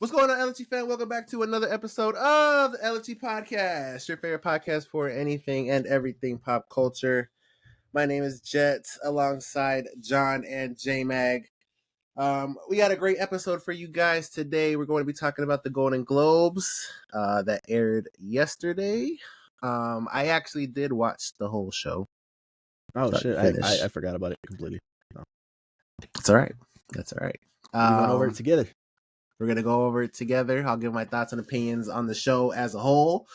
What's going on, LFG fan? Welcome back to another episode of the LFG Podcast, your favorite podcast for anything and everything pop culture. My name is Jet, alongside John and J-Mag. We got a great episode for you guys today. We're going to be talking about the Golden Globes that aired yesterday. I actually did watch the whole show. Oh, shit. I forgot about it completely. No. That's all right. That's all right. We went over it together. We're going to go over it together. I'll give my thoughts and opinions on the show as a whole.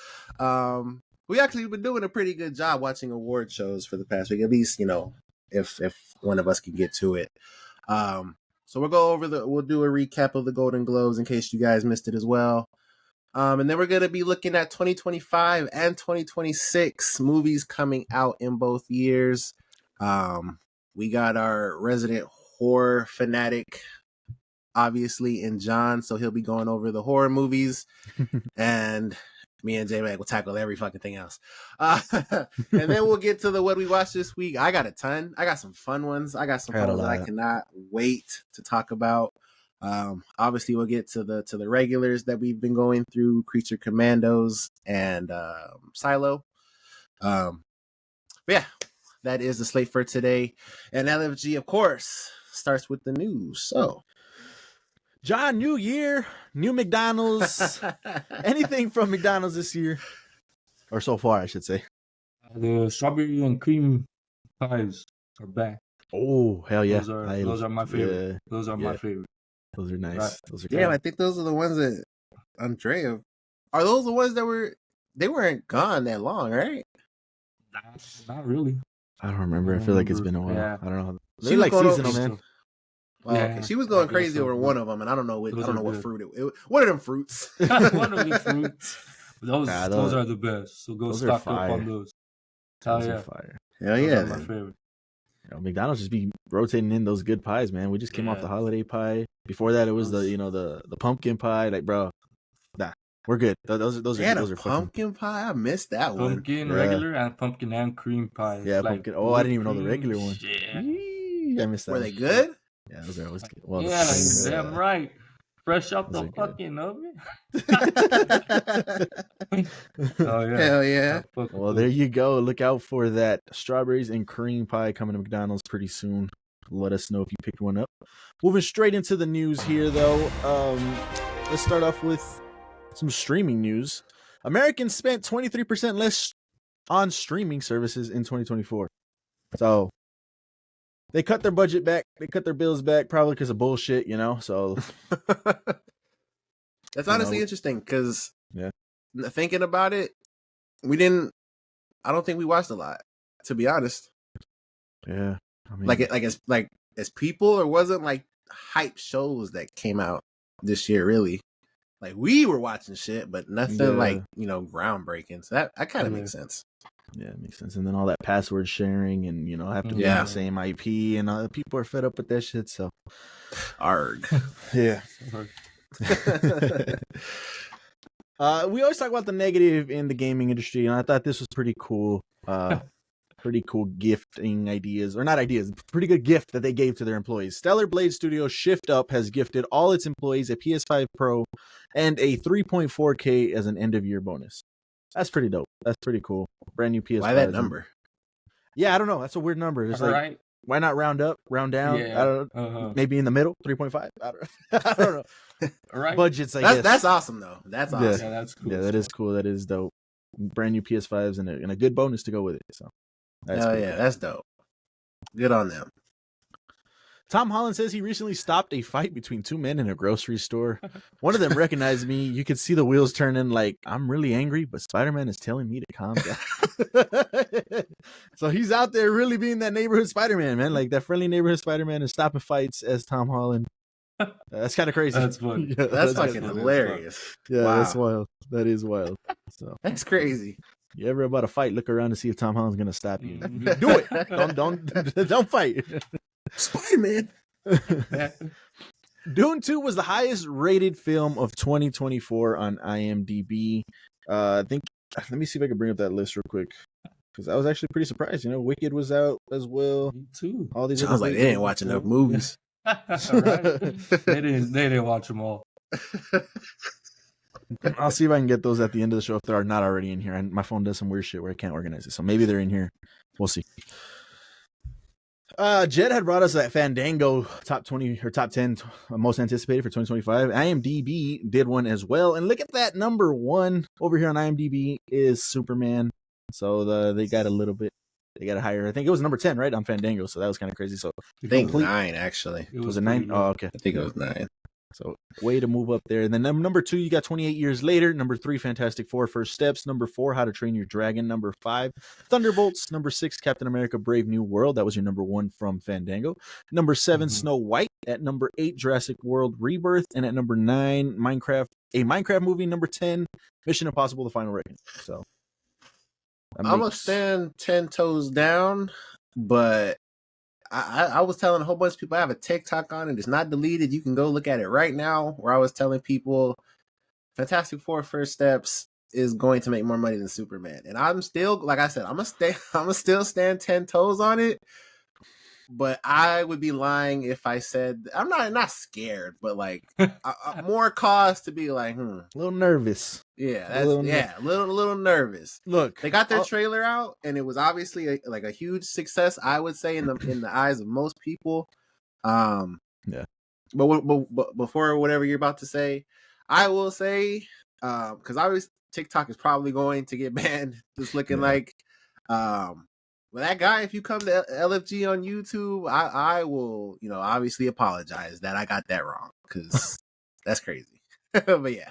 We actually been doing a pretty good job watching award shows for the past week, at least, you know, if one of us can get to it. So we'll do a recap of the Golden Globes in case you guys missed it as well. And then we're going to be looking at 2025 and 2026 movies coming out in both years. We got our resident horror fanatic, obviously, in John, so he'll be going over the horror movies, and me and J-Mac will tackle every fucking thing else. And then we'll get to what we watched this week. I got a ton. I got some fun ones. I got some fun ones that I cannot wait to talk about. Obviously, we'll get to the regulars that we've been going through: Creature Commandos and Silo. But yeah, that is the slate for today. And LFG, of course, starts with the news. So, John, new year, new McDonald's, anything from McDonald's this year, or so far, I should say. The strawberry and cream pies are back. Oh, hell yeah. Those are my favorite. Yeah, those are my favorite. Those are nice. Right. Those are great. I think those are the ones that Andrea. Are those the ones that they weren't gone that long, right? Not really. I don't remember. I feel like it's been a while. Yeah. I don't know. She like seasonal, man. Well, okay. She was going crazy over one of them, and I don't know what fruit it. What are them fruits? One of the fruits. Those are the best. So go stock up on those. Those are fire. Hell yeah, my favorite. You know, McDonald's just be rotating in those good pies, man. We just came off the holiday pie. Before that, it was the pumpkin pie. Like, bro, we're good. Those are pumpkin pie. I missed that one. Pumpkin regular and pumpkin and cream pie. Yeah, pumpkin. Oh, I didn't even know the regular one. Yeah. I missed that. Were they good? Yeah, those are always good. Well, yeah, damn right. Fresh up the fucking oven. Oh yeah. Hell yeah. Well, there you go. Look out for that strawberries and cream pie coming to McDonald's pretty soon. Let us know if you picked one up. Moving straight into the news here, though. Let's start off with some streaming news. Americans spent 23% less on streaming services in 2024. So they cut their budget back. They cut their bills back, probably because of bullshit, you know. So that's honestly interesting because thinking about it, I don't think we watched a lot, to be honest. Yeah, I mean, as people, or wasn't like hype shows that came out this year really. Like we were watching shit, but nothing like groundbreaking. So that kind of makes sense. Yeah, it makes sense. And then all that password sharing and, have to be on the same IP and people are fed up with that shit. So, arg. Yeah. We always talk about the negative in the gaming industry, and I thought this was pretty cool. Pretty cool gifting ideas, or not ideas, pretty good gift that they gave to their employees. Stellar Blade Studio Shift Up has gifted all its employees a PS5 Pro and a 3.4K as an end-of-year bonus. That's pretty dope. That's pretty cool. Brand new PS5. Why that number? Yeah, I don't know. That's a weird number. It's like, why not round up, round down? Yeah. I don't know. Maybe in the middle, 3.5. I don't know. All right. Budgets, I guess. That's awesome, though. That's awesome. Yeah, that's cool. Yeah, that is cool. That is dope. Brand new PS5s and a good bonus to go with it. So, that's dope. Good on them. Tom Holland says he recently stopped a fight between two men in a grocery store. One of them recognized me. You could see the wheels turning like, I'm really angry, but Spider-Man is telling me to calm down. So he's out there really being that neighborhood Spider-Man, man. Like that friendly neighborhood Spider-Man is stopping fights as Tom Holland. That's kind of crazy. That's funny. Yeah, that's fucking hilarious. Yeah, wow. That's wild. That is wild. So that's crazy. You ever about to fight, look around and see if Tom Holland's going to stop you. Do it. Don't fight. Spider-Man. Dune 2 was the highest rated film of 2024 on IMDb. Let me see if I can bring up that list real quick, because I was actually pretty surprised. Wicked was out as well. Me too. All these. Sounds like they didn't watch enough movies. Right. They didn't watch them all. I'll see if I can get those at the end of the show if they are not already in here. And my phone does some weird shit where I can't organize it, so maybe they're in here. We'll see. Jed had brought us that Fandango top 20 or top 10 most anticipated for 2025. IMDb did one as well, and look at that, number one over here on IMDb is Superman. So they got a little bit, they got a higher. I think it was number 10, right, on Fandango. So that was kind of crazy. So I think 9 actually. Was it 9? Oh, okay. I think it was 9. So way to move up there. And then number 2, you got 28 Years Later. Number 3, Fantastic Four: First Steps. Number 4, How to Train Your Dragon. Number 5, Thunderbolts. Number 6, Captain America: Brave New World. That was your number 1 from Fandango. Number 7, Snow White. At number 8, Jurassic World: Rebirth. And at number 9, a Minecraft movie. Number 10, Mission Impossible: The Final Reckoning. So I'm gonna stand 10 toes down, but I was telling a whole bunch of people I have a TikTok on it. It's not deleted. You can go look at it right now. Where I was telling people, Fantastic Four: First Steps is going to make more money than Superman, and I'm still, like I said, I'm gonna still stand 10 toes on it. But I would be lying if I said I'm not scared, but like more cause to be like, a little nervous. Yeah, that's a little nervous. Look, they got their trailer out, and it was obviously a huge success. I would say in the eyes of most people. Yeah. But before whatever you're about to say, I will say because obviously TikTok is probably going to get banned. Just looking like. Well, that guy, if you come to LFG on YouTube, I will, obviously apologize that I got that wrong because that's crazy. But yeah,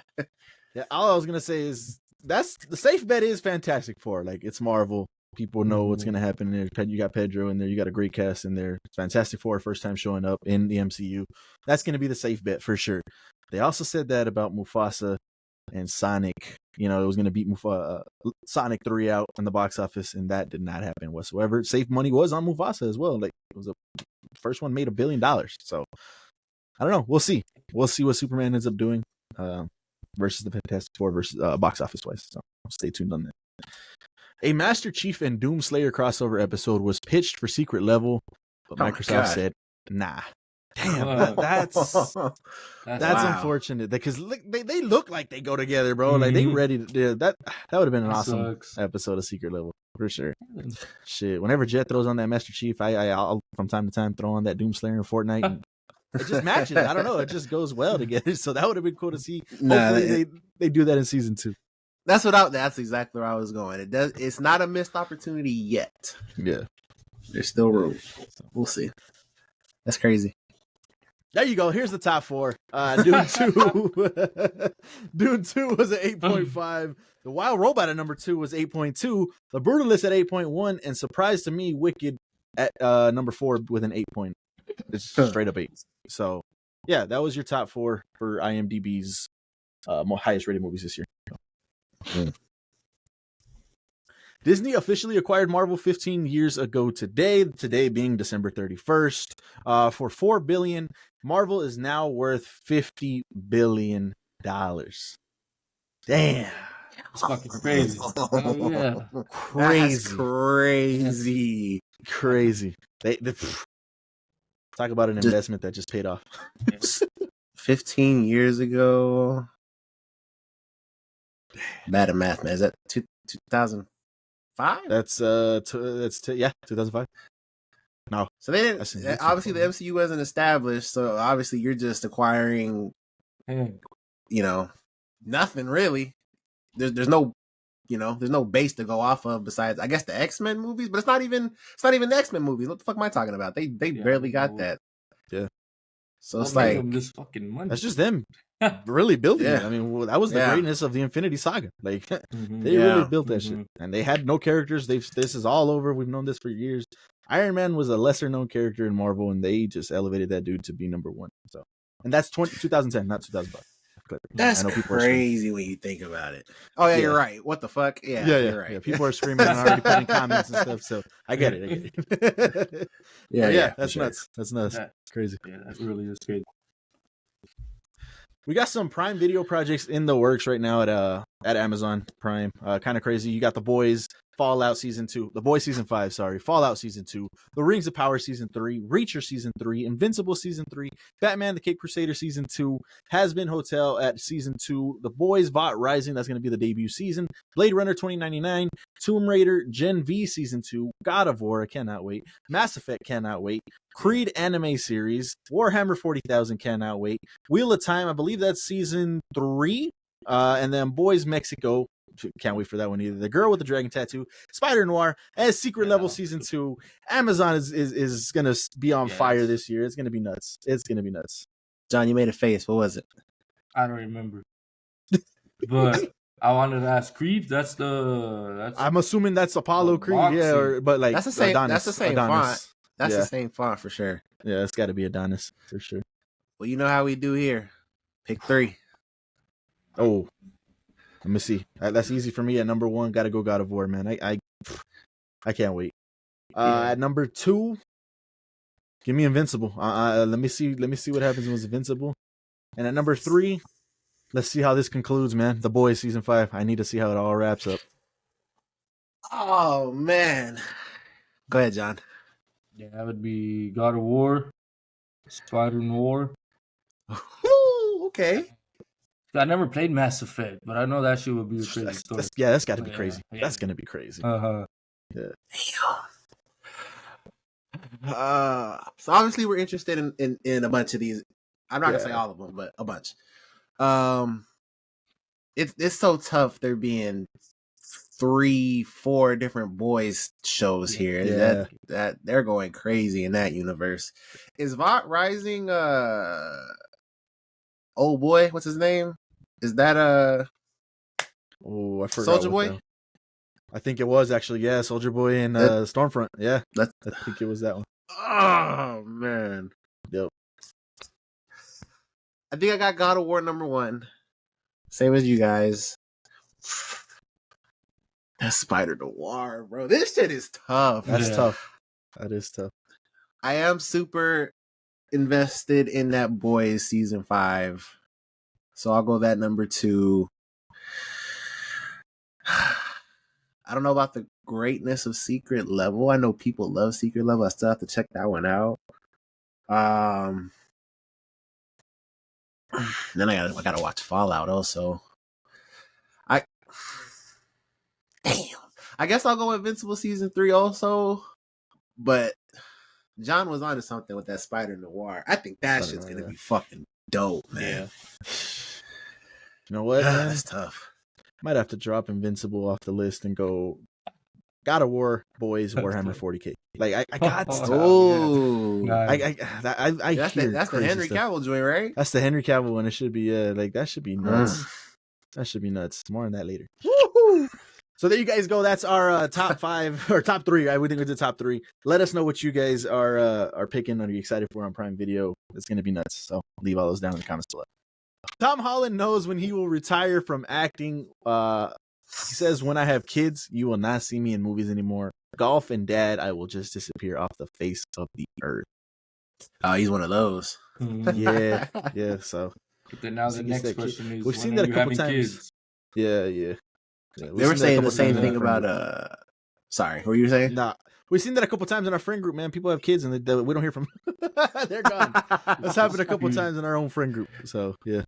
all I was gonna say is that's the safe bet is Fantastic Four. Like, it's Marvel. People know what's gonna happen there. You got Pedro in there. You got a great cast in there. It's Fantastic Four, first time showing up in the MCU. That's gonna be the safe bet for sure. They also said that about Mufasa and Sonic. It was going to beat Sonic 3 out in the box office, and that did not happen whatsoever. Safe money was on Mufasa as well. Like, it was the first one made $1 billion. So I don't know. We'll see. We'll see what Superman ends up doing versus the Fantastic Four versus box office wise. So stay tuned on that. A Master Chief and Doomslayer crossover episode was pitched for Secret Level, but Microsoft said, nah. Damn, that's unfortunate because they look like they go together, bro. Like, they ready to do that. That would have been an awesome episode of Secret Level for sure. Shit, whenever Jet throws on that Master Chief, I'll from time to time throw on that Doomslayer in Fortnite. And it just matches. I don't know. It just goes well together. So that would have been cool to see. Hopefully they do that in season 2. That's exactly where I was going. It's not a missed opportunity yet. Yeah, there's still room. We'll see. That's crazy. There you go. Here's the top 4. Dune 2. Dune 2 was at 8.5. The Wild Robot at number 2 was 8.2. The Brutalist at 8.1. And surprise to me, Wicked at number 4 with an 8 point. It's straight up 8. So, yeah, that was your top 4 for IMDb's highest rated movies this year. Disney officially acquired Marvel 15 years ago today being December 31st, for $4 billion. Marvel is now worth $50 billion. Damn. It's fucking crazy. Yeah. Crazy. Crazy. They talk about an investment that just paid off. 15 years ago. Bad at math, man. Is that 2005? That's 2005. No. So they didn't. Obviously, the MCU wasn't established. So obviously, you're just acquiring, nothing really. There's no, there's no base to go off of besides, I guess, the X-Men movies. But it's not even the X-Men movies. What the fuck am I talking about? They barely got that. Yeah. So it's like this fucking money. That's just them really building it. I mean, that was the greatness of the Infinity Saga. Like, they really built that shit, and they had no characters. This is all over. We've known this for years. Iron Man was a lesser known character in Marvel, and they just elevated that dude to be number 1. So, and that's 2010, not 2005. That's crazy when you think about it. Oh yeah, you're right. What the fuck? Yeah, you're right. Yeah, people are screaming and already putting comments and stuff. So I get it. Yeah, that's sure. Nuts. That's nuts. Crazy. Yeah, that really is crazy. We got some Prime Video projects in the works right now at Amazon Prime. Kind of crazy. You got The Boys, Fallout Season 2, The Boys Season 5, sorry, Fallout Season 2, The Rings of Power Season 3, Reacher Season 3, Invincible Season 3, Batman the Cape Crusader Season 2, Has Been Hotel at Season 2, The Boys VOT Rising, that's going to be the debut season, Blade Runner 2099, Tomb Raider Gen V Season 2, God of War, I cannot wait, Mass Effect, cannot wait, Creed anime series, Warhammer 40,000, cannot wait, Wheel of Time, I believe that's Season 3, and then Boys Mexico, can't wait for that one either. The Girl with the Dragon Tattoo, Spider Noir, as Secret Level Season 2. Amazon is going to be on fire this year. It's going to be nuts. It's going to be nuts. John, you made a face. What was it? I don't remember. But I wanted to ask Creed. I'm assuming that's Apollo Creed. boxing. Yeah, but like that's the same. Adonis, that's the same Adonis. font. That's the same font for sure. Yeah, it's got to be Adonis for sure. Well, you know how we do here. Pick 3. Oh. Let me see. That's easy for me. At number 1, gotta go God of War, man. I can't wait. At number 2, give me Invincible. Let me see what happens with Invincible. And at number 3, let's see how this concludes, man. The Boys Season 5. I need to see how it all wraps up. Oh man. Go ahead, John. Yeah, that would be God of War, Spider Noir. Okay. I never played Mass Effect, but I know that shit would be a crazy story. That's got to be crazy. Yeah. That's gonna be crazy. Yeah. So obviously we're interested in a bunch of these. I'm not gonna say all of them, but a bunch. It's so tough. There being 3-4 different boys shows here. Yeah. That they're going crazy in that universe. Is VOT Rising? Old boy, what's his name? Is that I forgot. Soldier Boy? I think it was actually, yeah, Soldier Boy and Stormfront. Yeah, I think it was that one. Oh man. Yep. I think I got God of War number 1. Same as you guys. That's Spider Noir, bro. This shit is tough. That's tough. That is tough. I am super invested in that Boys Season 5. So I'll go that number 2. I don't know about the greatness of Secret Level. I know people love Secret Level. I still have to check that one out. Then I gotta watch Fallout also. I guess I'll go Invincible Season 3 also. But John was onto something with that Spider Noir. I think that shit's gonna be fucking dope, man. Yeah. You know what? Man? That's tough. Might have to drop Invincible off the list and go God of War, Boys, Warhammer 40K. Like I got that's the Henry Cavill joint, right? That's the Henry Cavill one. It should be that should be nuts. That should be nuts. More on that later. Woo-hoo! So there you guys go. That's our top 5 or top 3. I would think it's the top 3. Let us know what you guys are picking. Are you excited for on Prime Video? It's gonna be nuts. So leave all those down in the comments below. Tom Holland knows when he will retire from acting. He says, "When I have kids, you will not see me in movies anymore. Golf and dad, I will just disappear off the face of the earth." Oh, he's one of those. Yeah. So. But then now the next question is, we've seen that a couple times. Kids? Yeah. They were saying the same thing about Sorry, what were you saying? Nah, we've seen that a couple times in our friend group, man. People have kids and we don't hear from them. They're gone. That's happened a couple times in our own friend group. So yeah.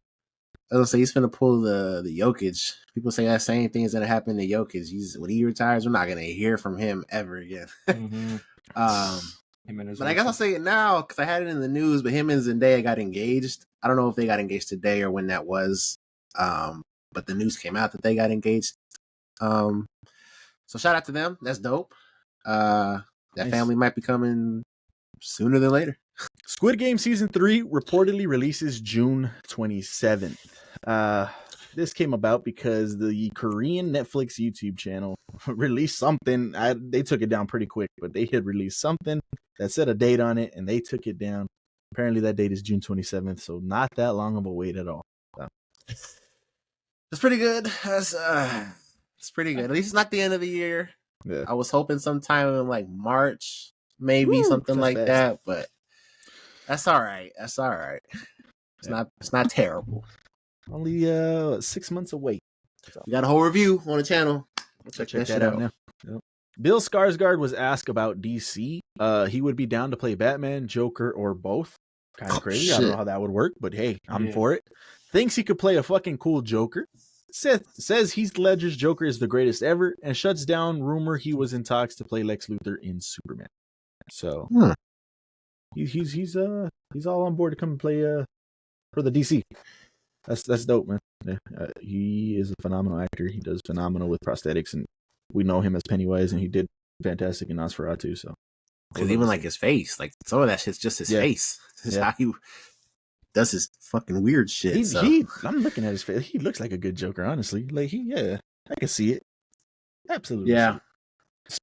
I was gonna say he's gonna pull the Jokic. People say that same thing is gonna happen to Jokic. When he retires, we're not gonna hear from him ever again. Mm-hmm. But I guess I'll say it now because I had it in the news. But him and Zendaya got engaged. I don't know if they got engaged today or when that was. But the news came out that they got engaged. So shout out to them. That's dope. That nice. Family might be coming sooner than later. Squid Game Season 3 reportedly releases June 27th. This came about because the Korean Netflix YouTube channel released something. They took it down pretty quick, but they had released something that said a date on it, and they took it down. Apparently that date is June 27th, so not that long of a wait at all. So. It's pretty good. It's pretty good. At least it's not the end of the year. Yeah. I was hoping sometime in like March, maybe something like that, but that's all right. It's not terrible. Only 6 months away. So. We got a whole review on the channel. Check that out now. Yep. Bill Skarsgård was asked about DC. He would be down to play Batman, Joker, or both. Kind of crazy. I don't know how that would work, but hey, I'm for it. Thinks he could play a fucking cool Joker. Says Heath Ledger's Joker is the greatest ever, and shuts down rumor he was in talks to play Lex Luthor in Superman. So he's all on board to come and play for the DC. That's dope, man. Yeah, he is a phenomenal actor. He does phenomenal with prosthetics, and we know him as Pennywise, and he did fantastic in Nosferatu. So, because even like his face, like some of that shit's just his face. This is how he does his fucking weird shit. I'm looking at his face. He looks like a good Joker, honestly. Like I can see it. Absolutely. Yeah.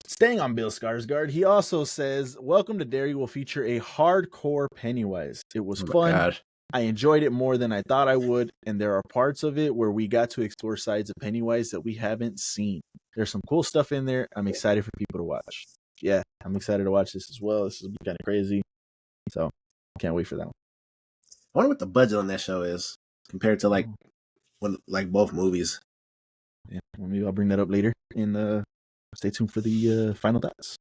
Staying on Bill Skarsgård, he also says, "Welcome to Derry will feature a hardcore Pennywise. It was fun. God. I enjoyed it more than I thought I would, and there are parts of it where we got to explore sides of Pennywise that we haven't seen. There's some cool stuff in there. I'm excited for people to watch." Yeah, I'm excited to watch this as well. This is kind of crazy. So, can't wait for that one. I wonder what the budget on that show is compared to like both movies. Yeah, well, maybe I'll bring that up later. And stay tuned for the final thoughts.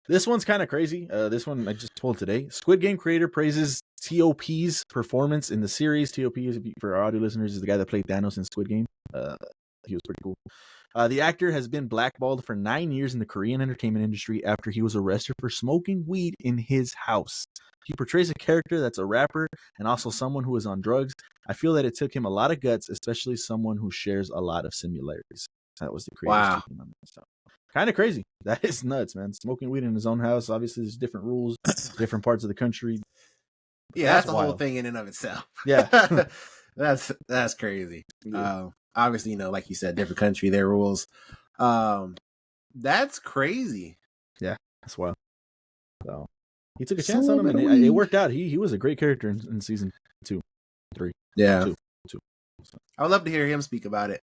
This one's kind of crazy. This one I just told today. Squid Game creator praises T.O.P.'s performance in the series. T.O.P. is, for our audio listeners, is the guy that played Thanos in Squid Game. He was pretty cool. The actor has been blackballed for 9 years in the Korean entertainment industry after he was arrested for smoking weed in his house. He portrays a character that's a rapper and also someone who is on drugs. I feel that it took him a lot of guts, especially someone who shares a lot of similarities. That was the creator's taking on that stuff. Kind of crazy. That is nuts, man. Smoking weed in his own house. Obviously, there's different rules, different parts of the country. Yeah, that's the whole thing in and of itself. Yeah. that's crazy. Yeah. Obviously, like you said, different country, their rules. That's crazy. Yeah, that's wild. So he took a chance on him, and it worked out. He was a great character in season 2, 3. Yeah. 2. So. I would love to hear him speak about it.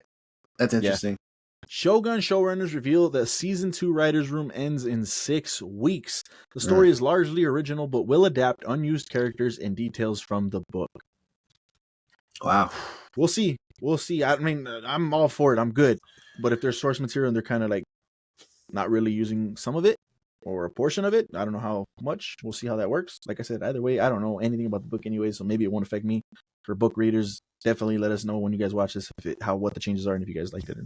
That's interesting. Yeah. Shogun showrunners reveal that season 2 writers' room ends in 6 weeks. The story is largely original, but will adapt unused characters and details from the book. Wow. We'll see. I mean, I'm all for it. I'm good. But if there's source material and they're kind of like not really using some of it or a portion of it, I don't know how much. We'll see how that works. Like I said, either way, I don't know anything about the book anyway, so maybe it won't affect me. For book readers, definitely let us know when you guys watch this what the changes are and if you guys liked it.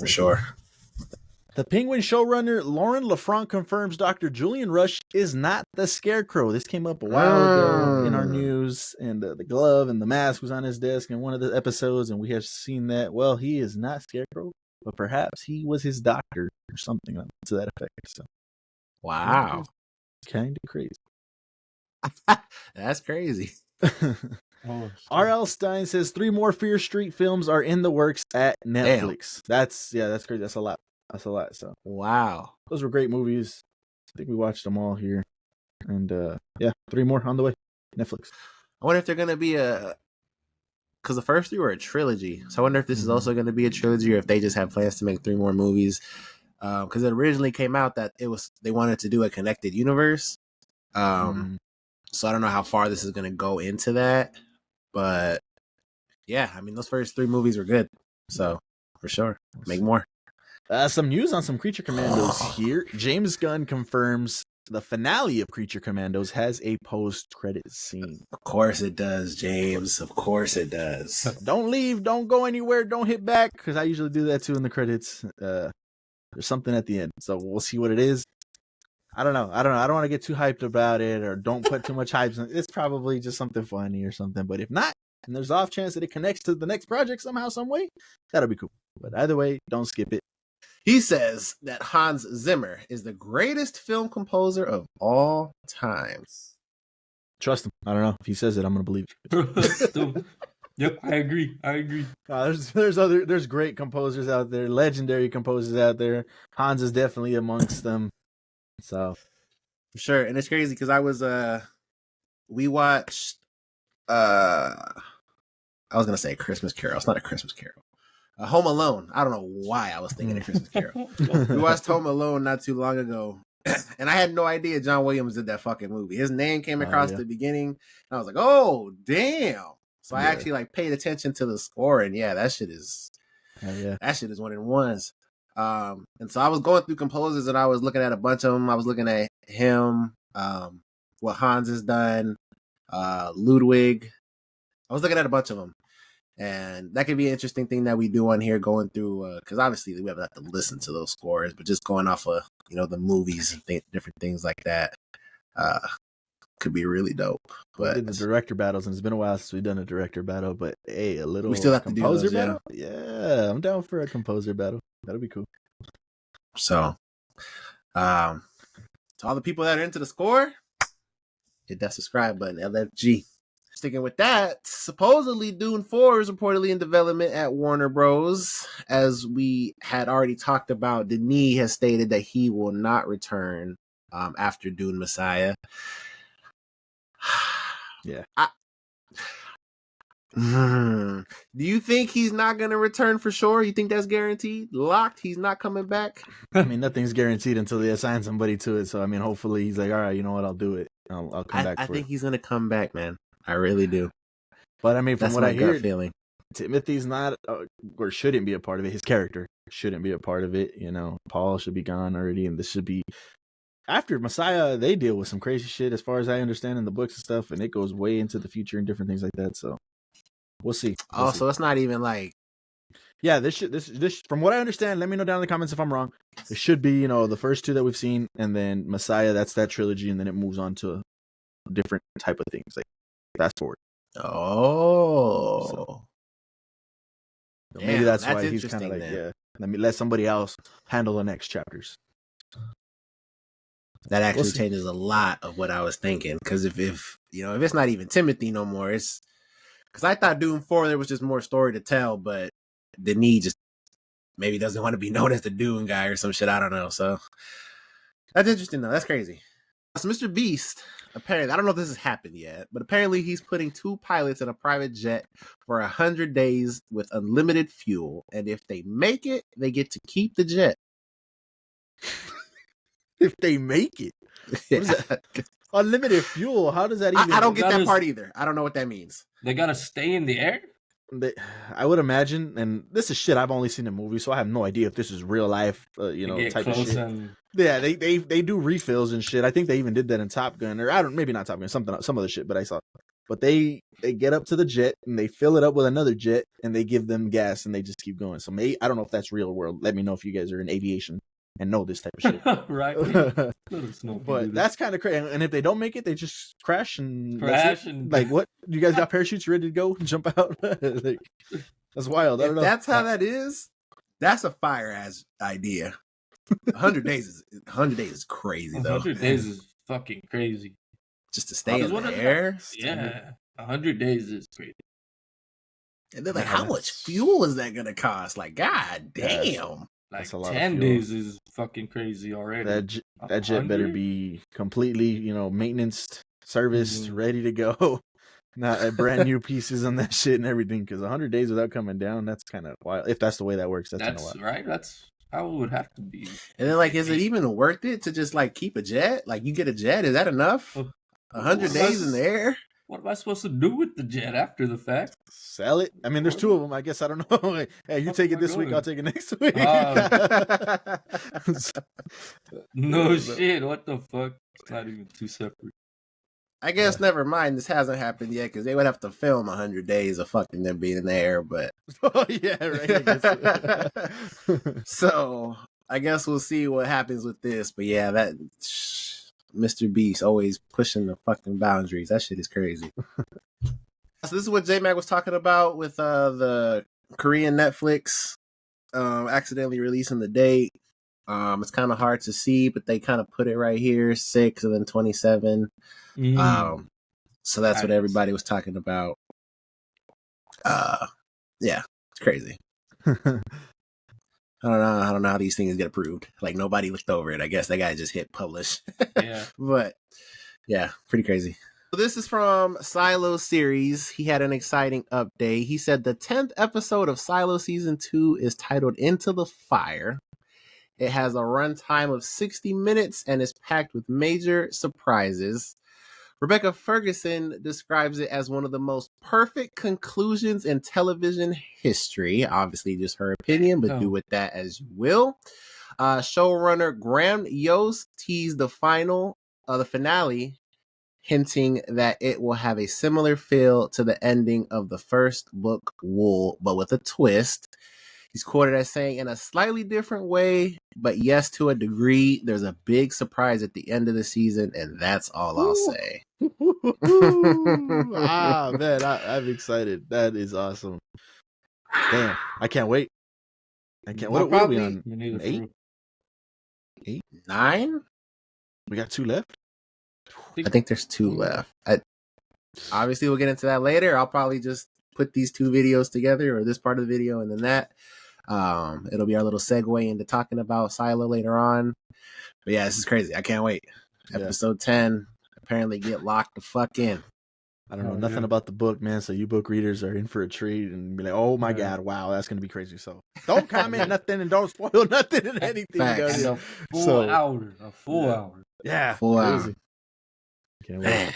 For sure. The Penguin showrunner Lauren LaFranc confirms Dr. Julian Rush is not the Scarecrow. This came up a while ago in our news, and the glove and the mask was on his desk in one of the episodes, and we have seen that. Well, he is not Scarecrow, but perhaps he was his doctor or something to that effect. So, wow, kind of crazy. That's crazy. R.L. Stein says 3 more Fear Street films are in the works at Netflix. Damn. That's crazy. That's a lot. So wow, those were great movies. I think we watched them all here, and 3 more on the way. Netflix. I wonder if they're gonna be because the first 3 were a trilogy. So I wonder if this is also going to be a trilogy, or if they just have plans to make 3 more movies. Because it originally came out that they wanted to do a connected universe. So I don't know how far this is going to go into that. But yeah, I mean, those first 3 movies were good. So for sure, make more. Some news on some Creature Commandos here. James Gunn confirms the finale of Creature Commandos has a post-credit scene. Of course it does, James. Of course it does. Don't leave. Don't go anywhere. Don't hit back, because I usually do that too in the credits. There's something at the end, so we'll see what it is. I don't know. I don't want to get too hyped about it, or don't put too much hype. It's probably just something funny or something. But if not, and there's off chance that it connects to the next project somehow, some way, that'll be cool. But either way, don't skip it. He says that Hans Zimmer is the greatest film composer of all time. Trust him. I don't know. If he says it, I'm going to believe it. Yep, I agree. There's great composers out there, legendary composers out there. Hans is definitely amongst them. So, for sure. And it's crazy because I was we watched I was gonna say Christmas Carol. It's not a Christmas Carol. Home Alone. I don't know why I was thinking of Christmas Carol. We watched Home Alone not too long ago, and I had no idea John Williams did that fucking movie. His name came across the beginning, and I was like, "Oh, damn!" So I actually paid attention to the score, and that shit is that shit is one of the ones. And so I was going through composers and I was looking at a bunch of them. I was looking at him, what Hans has done, Ludwig. I was looking at a bunch of them. And that could be an interesting thing that we do on here, going through, because obviously we have to listen to those scores, but just going off of, the movies and different things like that could be really dope. But we did the director battles, and it's been a while since we've done a director battle, but hey, a little we still have composer to do those, battle? Yeah, I'm down for a composer battle. That'll be cool. So, to all the people that are into the score, hit that subscribe button, LFG. Sticking with that, supposedly Dune 4 is reportedly in development at Warner Bros. As we had already talked about, Denis has stated that he will not return after Dune Messiah. Yeah. Do you think he's not going to return for sure? You think that's guaranteed? Locked? He's not coming back? I mean, nothing's guaranteed until they assign somebody to it. So, I mean, hopefully he's like, all right, you know what? I'll do it. I'll come back for it. I think he's going to come back, man. I really do. But I mean, from that's what I hear, feeling. Timothy's not or shouldn't be a part of it. His character shouldn't be a part of it. Paul should be gone already, and this should be after Messiah. They deal with some crazy shit, as far as I understand, in the books and stuff, and it goes way into the future and different things like that. So we'll see. So it's not even like. Yeah, this from what I understand. Let me know down in the comments if I'm wrong. It should be the first two that we've seen, and then Messiah. That's that trilogy, and then it moves on to a different type of things. Like fast forward. Oh. So maybe that's why he's kind of like, yeah, let me let somebody else handle the next chapters. That actually changes a lot of what I was thinking. Because if it's not even Timothy no more, it's because I thought Dune 4 there was just more story to tell, but Denis just maybe doesn't want to be known as the Dune guy or some shit. I don't know. So that's interesting though. That's crazy. So Mr. Beast, apparently, I don't know if this has happened yet, but apparently he's putting 2 pilots in a private jet for 100 days with unlimited fuel. And if they make it, they get to keep the jet. If they make it? What is that? Unlimited fuel? How does that even... I don't get that part either. I don't know what that means. They got to stay in the air? I would imagine, and this is shit I've only seen in movies, so I have no idea if this is real life, type of shit. Yeah, they do refills and shit. I think they even did that in Top Gun, or maybe not Top Gun, some other shit. But I saw, but they get up to the jet and they fill it up with another jet and they give them gas and they just keep going. So I don't know if that's real world. Let me know if you guys are in aviation and know this type of shit. Right. But that's kind of crazy. And if they don't make it, they just crash and like, what? You guys got parachutes ready to go and jump out? Like, that's wild. I don't know. That's how that is. That's a fire ass idea. 100 days is crazy though. 100 days is fucking crazy. Just to stay in the air. Yeah, 100 days is crazy. And they're like, how much fuel is that gonna cost? Like, god damn. Like 10 days is fucking crazy already. That jet better be completely, maintenance, serviced, ready to go. Not brand new pieces on that shit and everything. Because 100 days without coming down, that's kind of wild. If that's the way that works, that's kind of wild. Right. That's how it would have to be. And then, like, is it even worth it to just like keep a jet? Like, you get a jet, is that enough? 100 days in the air? What am I supposed to do with the jet after the fact? Sell it? I mean, there's 2 of them. I guess I don't know. Hey, you take it this week, I'll take it next week. No shit. What the fuck? It's not even 2 separate. I guess never mind. This hasn't happened yet because they would have to film 100 days of fucking them being in the air. But yeah, right. So I guess we'll see what happens with this. But yeah, that Mr. Beast always pushing the fucking boundaries. That shit is crazy. So this is what J-Mac was talking about with the Korean Netflix accidentally releasing the date. It's kind of hard to see, but they kind of put it right here, 6 and then 27. So that's what everybody was talking about. Yeah, it's crazy. I don't know how these things get approved. Like, nobody looked over it. I guess that guy just hit publish. Yeah. But yeah, pretty crazy. So this is from Silo Series. He had an exciting update. He said the 10th episode of Silo Season 2 is titled Into the Fire. It has a runtime of 60 minutes and is packed with major surprises. Rebecca Ferguson describes it as one of the most perfect conclusions in television history. Obviously, just her opinion, but do with that as you will. Showrunner Graham Yost teased the finale, hinting that it will have a similar feel to the ending of the first book, Wool, but with a twist. He's quoted as saying, in a slightly different way, but yes, to a degree, there's a big surprise at the end of the season, and that's all I'll say. Man, I'm excited. That is awesome. Damn, I can't wait. I can't. What are we on? 8? 9? We got 2 left. I think there's 2 left. Obviously, we'll get into that later. I'll probably just put these 2 videos together, or this part of the video and then that. It'll be our little segue into talking about Silo later on. But yeah, this is crazy. I can't wait. Episode 10. Apparently get locked the fuck in. I don't know nothing about the book, man. So you book readers are in for a treat and be like, "Oh my god, wow, that's gonna be crazy." So don't comment nothing and don't spoil nothing and anything. A full hour. Yeah, full hour. Can't wait.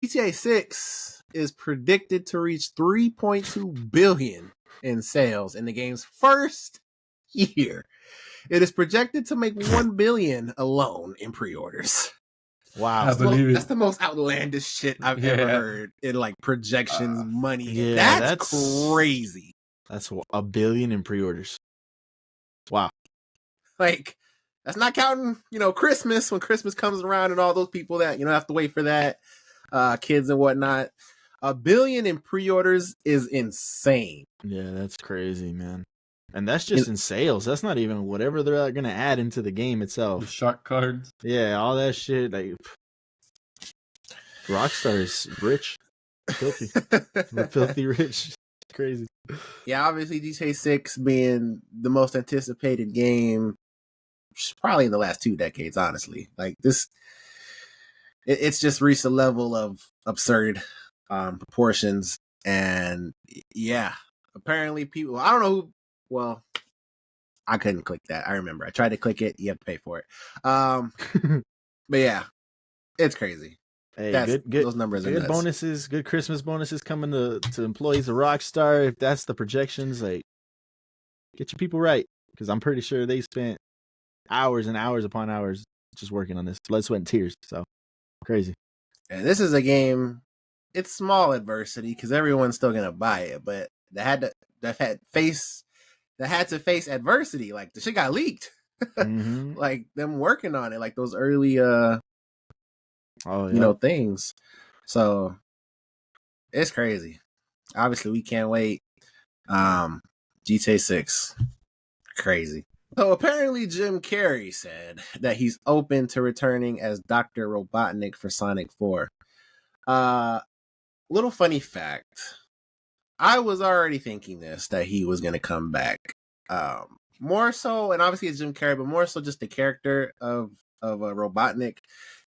GTA 6 is predicted to reach 3.2 billion in sales in the game's first year. It is projected to make 1 billion alone in pre-orders. Wow, that's the most outlandish shit I've ever heard in like projections, money. Yeah, that's crazy. That's 1 billion in pre-orders. Wow. Like, that's not counting, Christmas, when Christmas comes around and all those people that, have to wait for that, kids and whatnot. 1 billion in pre-orders is insane. Yeah, that's crazy, man. And that's just in sales. That's not even whatever they're going to add into the game itself. The shark cards. Yeah, all that shit. Like, Rockstar is rich. Filthy. Filthy rich. It's crazy. Yeah, obviously GTA 6 being the most anticipated game probably in the last 2 decades, honestly. Like, this, it's just reached a level of absurd proportions. And yeah, apparently people, I don't know who, well, I couldn't click that. I remember. I tried to click it. You have to pay for it. But yeah, it's crazy. Hey, good. Those numbers are good. Bonuses, good Christmas bonuses coming to employees of Rockstar. If that's the projections, like, get your people right, because I'm pretty sure they spent hours and hours upon hours just working on this, blood, sweat, and tears. So crazy. And this is a game. It's small adversity because everyone's still gonna buy it, but they had to face adversity. Like, the shit got leaked. Mm-hmm. Like, them working on it, like those early things. So it's crazy. Obviously, we can't wait. GTA 6. Crazy. So apparently Jim Carrey said that he's open to returning as Dr. Robotnik for Sonic 4. Little funny fact. I was already thinking that he was going to come back. More so, and obviously it's Jim Carrey, but more so just the character of Robotnik.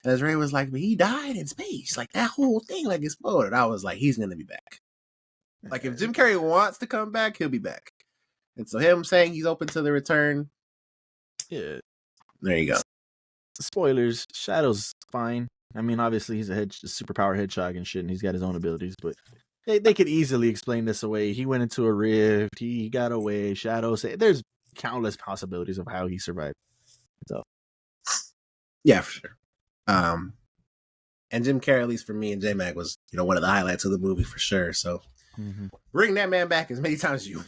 And as Ray was like, but he died in space. Like, that whole thing, like, exploded. I was like, he's going to be back. Like, if Jim Carrey wants to come back, he'll be back. And so him saying he's open to the return. Yeah. There you go. Spoilers. Shadow's fine. I mean, obviously he's a superpower hedgehog and shit, and he's got his own abilities, but they could easily explain this away. He went into a rift. He got away. Shadow said there's countless possibilities of how he survived. So, yeah, for sure. And Jim Carrey, at least for me and J-Mag, was one of the highlights of the movie for sure. So bring that man back as many times as you.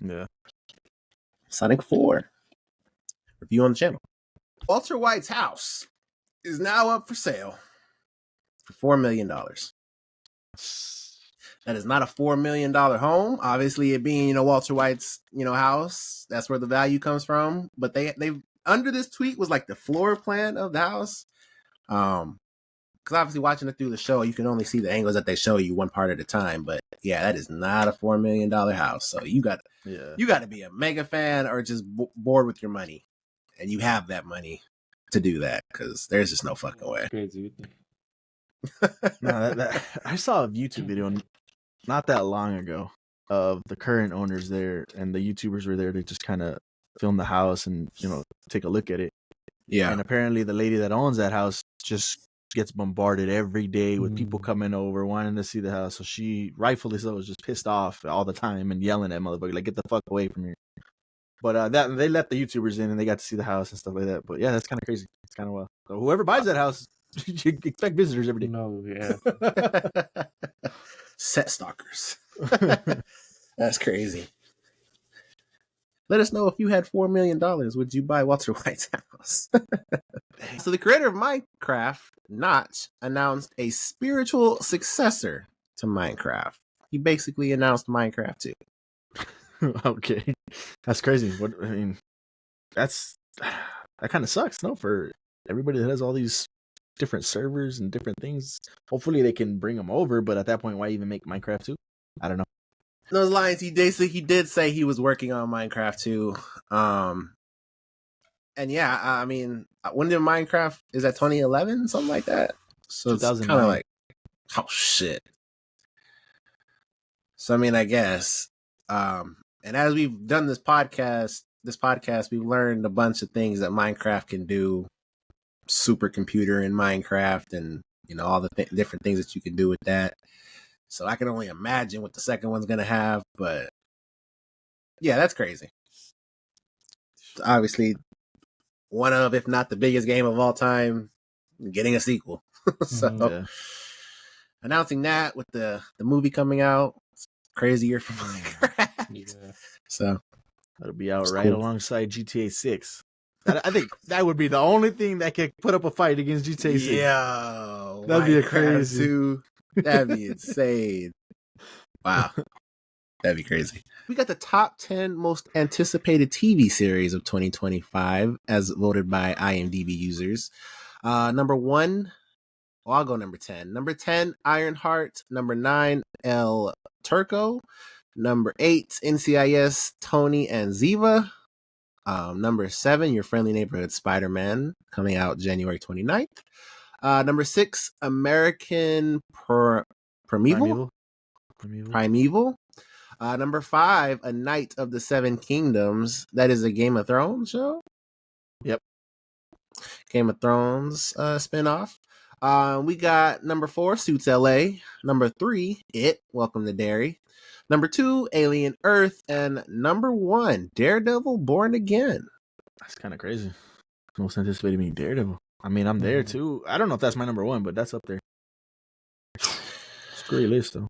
Yeah. Sonic 4 review on the channel. Walter White's house is now up for sale for $4 million. That is not a $4 million home. Obviously, it being Walter White's house, that's where the value comes from. But they under this tweet was like the floor plan of the house. Because obviously watching it through the show, you can only see the angles that they show you one part at a time. But yeah, that is not a $4 million house. So you got to be a mega fan or just bored with your money, and you have that money to do that, because there's just no fucking way. Crazy. No, I saw a YouTube video not that long ago of the current owners there, and the YouTubers were there to just kind of film the house and take a look at it. Yeah. And apparently the lady that owns that house just gets bombarded every day with people Mm. coming over wanting to see the house. So she, rightfully so, is just pissed off all the time and yelling at motherfucker like, "Get the fuck away from here!" But that they let the YouTubers in and they got to see the house and stuff like that. But yeah, that's kind of crazy. It's kind of wild. So whoever buys that house, you expect visitors every day. No, yeah. Set stalkers. That's crazy. Let us know if you had $4 million, would you buy Walter White's house? So the creator of Minecraft, Notch, announced a spiritual successor to Minecraft. He basically announced Minecraft 2. Okay, that's crazy. What I mean, that kind of sucks, no? For everybody that has all these different servers and different things. Hopefully they can bring them over, but at that point, why even make Minecraft 2? I don't know. Those lines, he did say he was working on Minecraft 2. And yeah, I mean, when did Minecraft, is that 2011, something like that? So it's kind 2009. of like, oh shit. So I mean, I guess, and as we've done this podcast, we've learned a bunch of things that Minecraft can do. Supercomputer in Minecraft, and you know all the different things that you can do with that. So I can only imagine what the second one's gonna have, but yeah, that's crazy. Obviously, one of, if not the biggest game of all time, getting a sequel. So Yeah. announcing that with the movie coming out, it's crazier for Minecraft. Yeah. So That'll be out It's right cool. alongside GTA 6. I think that would be the only thing that could put up a fight against GTA 6. Yo, That'd be a Minecraft crazy. 2, that'd be insane. Wow. That'd be crazy. We got the top 10 most anticipated TV series of 2025 as voted by IMDb users. Number 1, well, I'll go number 10. Number 10, Ironheart. Number 9, El Turco. Number 8, NCIS, Tony and Ziva. Number 7, Your Friendly Neighborhood Spider-Man, coming out January 29th. Number 6, American Primeval. Number 5, A Knight of the Seven Kingdoms. That is a Game of Thrones show. Yep. Game of Thrones spinoff. We got number 4, Suits LA. Number 3, It, Welcome to Derry. Number 2, Alien Earth. And number 1, Daredevil Born Again. That's kind of crazy. Most anticipated being Daredevil. I mean, I'm there too. I don't know if that's my number 1, but that's up there. It's a great list, though.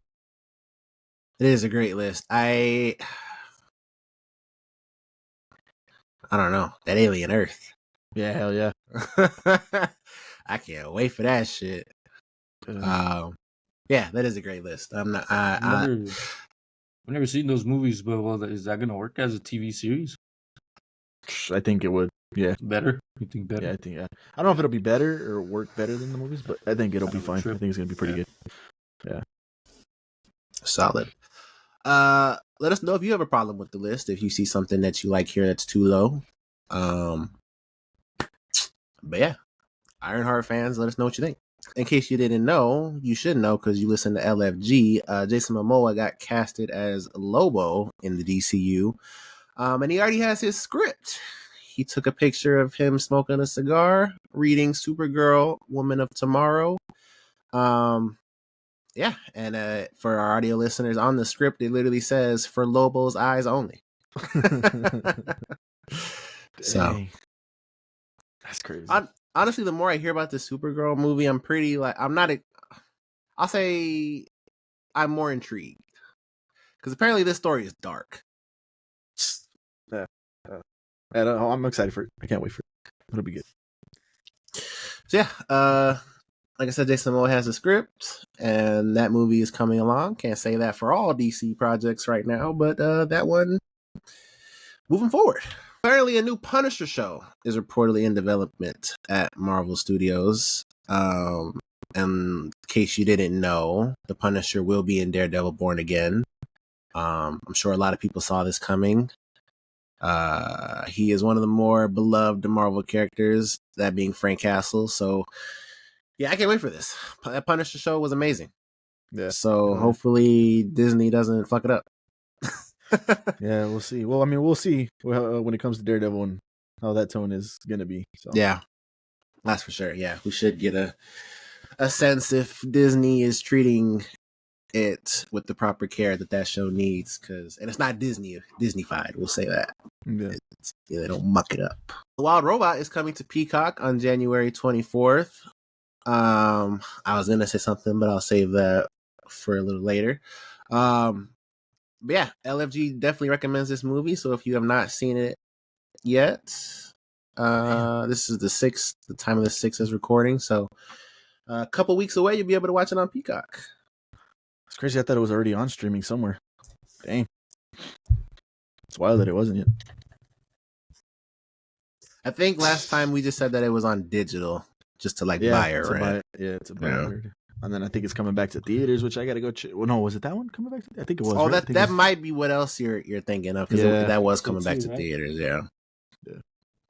It is a great list. I don't know. That Alien Earth. Yeah, hell yeah. I can't wait for that shit. Yeah, that is a great list. I'm not. I've never seen those movies, but well, is that gonna work as a TV series? I think it would. Yeah. Better? You think better? Yeah, I think. Yeah. I don't know if it'll be better or work better than the movies, but I think it'll be fine. True. I think it's gonna be pretty good. Yeah. Solid. Let us know if you have a problem with the list. If you see something that you like here that's too low. But yeah, Ironheart fans, let us know what you think. In case you didn't know, you should know because you listen to LFG. Jason Momoa got casted as Lobo in the DCU, and he already has his script. He took a picture of him smoking a cigar, reading Supergirl, Woman of Tomorrow. Yeah, and for our audio listeners, on the script, it literally says, "For Lobo's eyes only." So Dang. That's crazy. Honestly, the more I hear about this Supergirl movie, I'm pretty like, I'll say I'm more intrigued because apparently this story is dark. Yeah. I'm excited for it. I can't wait for it. It'll be good. So yeah, like I said, Jason Momoa has a script, and that movie is coming along. Can't say that for all DC projects right now, but that one moving forward. Apparently, a new Punisher show is reportedly in development at Marvel Studios. And in case you didn't know, the Punisher will be in Daredevil Born Again. I'm sure a lot of people saw this coming. He is one of the more beloved Marvel characters, that being Frank Castle. So, yeah, I can't wait for this. That Punisher show was amazing. Yeah. So hopefully Disney doesn't fuck it up. Yeah, we'll see. Well, I mean, we'll see when it comes to Daredevil and how that tone is gonna be. So. Yeah, that's for sure. Yeah, we should get a a sense if Disney is treating it with the proper care that show needs, and it's not Disneyfied, we'll say that. Yeah. They don't muck it up. Wild Robot is coming to Peacock on January 24th. I was gonna say something, but I'll save that for a little later. But yeah, LFG definitely recommends this movie, so if you have not seen it yet, this is the time of the 6th is recording, so a couple weeks away you'll be able to watch it on Peacock. It's crazy. I thought it was already on streaming somewhere. Dang. It's wild that it wasn't yet. I think last time we just said that it was on digital, just to buy it, right? It's a buy it. And then I think it's coming back to theaters, which I got to go check. Well, no, was it that one coming back? I think it was. Oh, right? that might be what else you're thinking of, because that was coming back to theaters, yeah.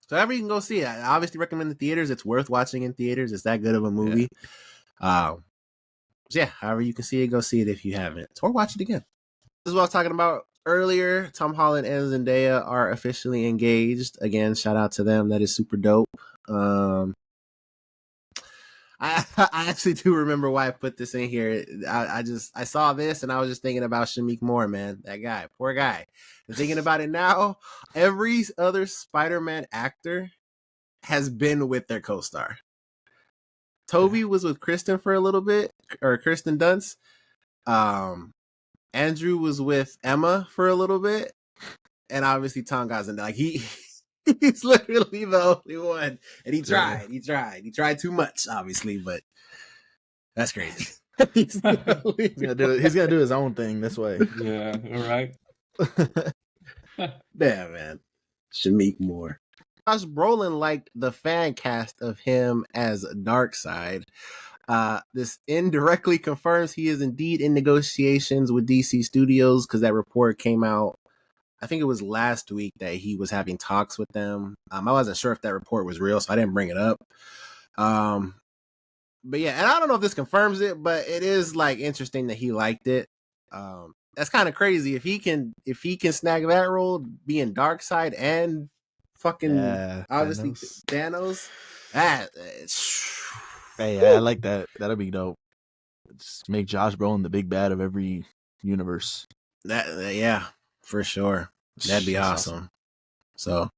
So however you can go see it. I obviously recommend the theaters. It's worth watching in theaters. It's that good of a movie. So yeah, however you can see it, go see it if you haven't, or watch it again. This is what I was talking about earlier. Tom Holland and Zendaya are officially engaged. Again, shout out to them. That is super dope. I actually do remember why I put this in here. I saw this and I was just thinking about Shameik Moore, man. That guy, poor guy. And thinking about it now, every other Spider-Man actor has been with their co-star. Toby was with Kristen for a little bit, or Kirsten Dunst. Andrew was with Emma for a little bit, and obviously Tom Gosden. He's literally the only one, and he tried too much, obviously, but that's crazy. He's gonna do his own thing. That's why. Yeah, all right. Yeah, man. Shameik Moore. Josh Brolin liked the fan cast of him as Darkseid. This indirectly confirms he is indeed in negotiations with DC Studios, because that report came out, I think it was last week, that he was having talks with them. I wasn't sure if that report was real, so I didn't bring it up. But yeah, and I don't know if this confirms it, but it is interesting that he liked it. That's kind of crazy. If he can snag that role, being Darkseid and fucking obviously Thanos. Hey, I like that. That'll be dope. Just make Josh Brolin the big bad of every universe. Yeah, for sure. That'd be awesome. So,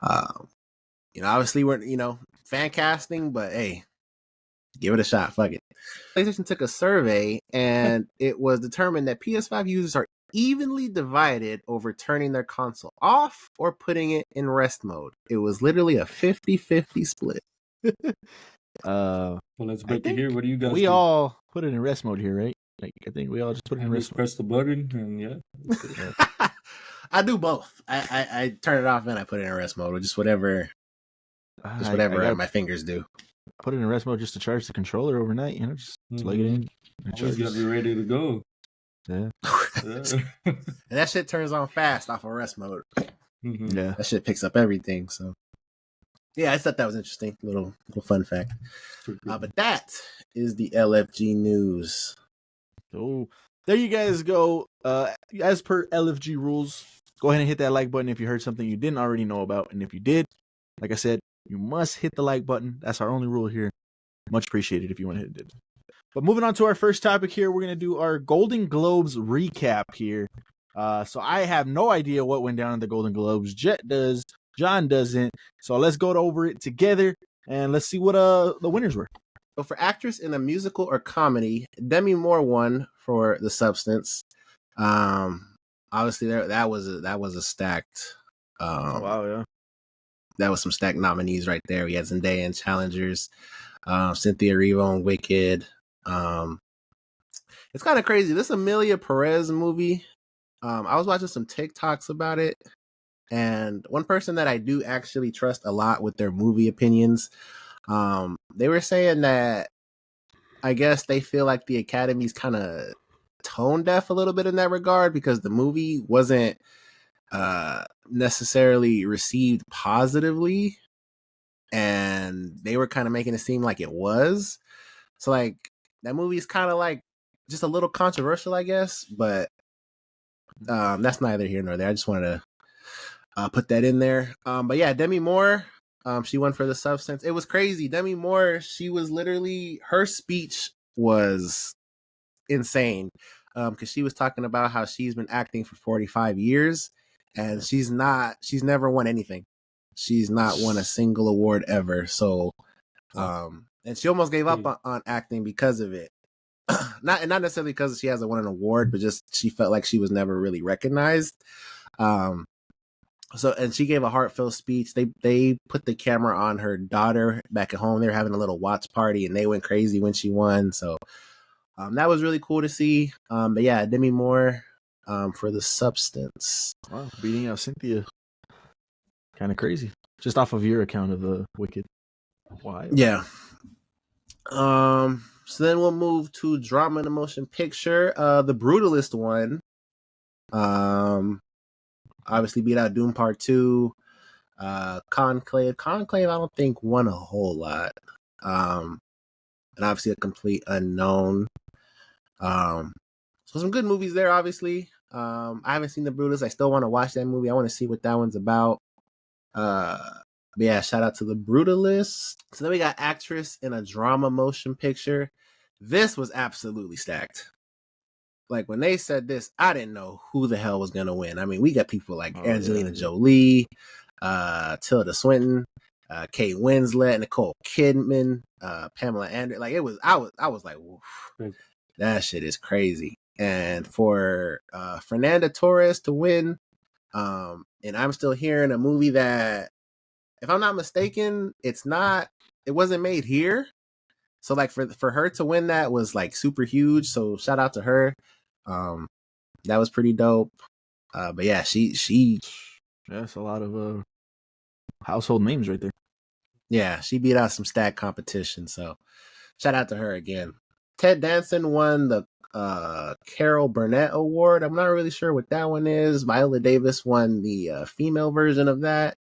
obviously we're fan casting, but hey, give it a shot. Fuck it. PlayStation took a survey, and it was determined that PS5 users are evenly divided over turning their console off or putting it in rest mode. It was literally a 50-50 split. Well, let's break it here. What do you guys? We all put it in rest mode here, right? I think we all just put it in rest mode. Press the button, and yeah. I do both. I turn it off and I put it in rest mode, or just whatever. My fingers do. Put it in rest mode just to charge the controller overnight. Just plug it in. Always gotta be ready to go. Yeah. And that shit turns on fast off of rest mode. Mm-hmm. Yeah. That shit picks up everything. So yeah, I thought that was interesting. Little fun fact. But that is the LFG news. So there you guys go. As per LFG rules, go ahead and hit that like button if you heard something you didn't already know about. And if you did, like I said, you must hit the like button. That's our only rule here. Much appreciated if you want to hit it. But moving on to our first topic here, we're going to do our Golden Globes recap here. So I have no idea what went down in the Golden Globes. Jet does. John doesn't. So let's go over it together and let's see what the winners were. So for actress in a musical or comedy, Demi Moore won for The Substance. Obviously that was a stacked. Wow, yeah. That was some stacked nominees right there. We had Zendaya and Challengers, Cynthia Erivo and Wicked. It's kind of crazy. This Amelia Perez movie. I was watching some TikToks about it, and one person that I do actually trust a lot with their movie opinions, they were saying that I guess they feel like the Academy's kind of tone deaf a little bit in that regard, because the movie wasn't necessarily received positively, and they were kind of making it seem like it was. So that movie is kind of just a little controversial, I guess, but that's neither here nor there. I just wanted to put that in there. But yeah, Demi Moore, She won for The Substance. It was crazy. Demi Moore, she was literally, her speech was insane. Because she was talking about how she's been acting for 45 years and she's never won anything. She's not won a single award ever. So, and she almost gave up on acting because of it. not necessarily because she hasn't won an award, but just she felt like she was never really recognized. So, and she gave a heartfelt speech. They put the camera on her daughter back at home. They were having a little watch party, and they went crazy when she won. So, that was really cool to see. But yeah, Demi Moore for The Substance. Wow, beating out Cynthia. Kind of crazy. Just off of your account of the Wicked. Why? Yeah. So then we'll move to drama and a motion picture. The Brutalist one. Obviously beat out Doom Part 2. Conclave. Conclave, I don't think won a whole lot. And obviously a complete unknown. So some good movies there, obviously. I haven't seen The Brutalist. I still want to watch that movie. I want to see what that one's about. But yeah, shout out to The Brutalist. So then we got actress in a drama motion picture. This was absolutely stacked. Like when they said this, I didn't know who the hell was gonna win. I mean, we got people like Angelina Jolie, Tilda Swinton, Kate Winslet, Nicole Kidman, Pamela Anderson. Like I was like, woof, that shit is crazy. And for Fernanda Torres to win, and I'm still hearing a movie that, if I'm not mistaken, it wasn't made here. So like for her to win that was like super huge. So shout out to her. That was pretty dope. But yeah, she that's a lot of household names right there. Yeah, she beat out some stat competition. So shout out to her again. Ted Danson won the Carol Burnett Award. I'm not really sure what that one is. Viola Davis won the female version of that.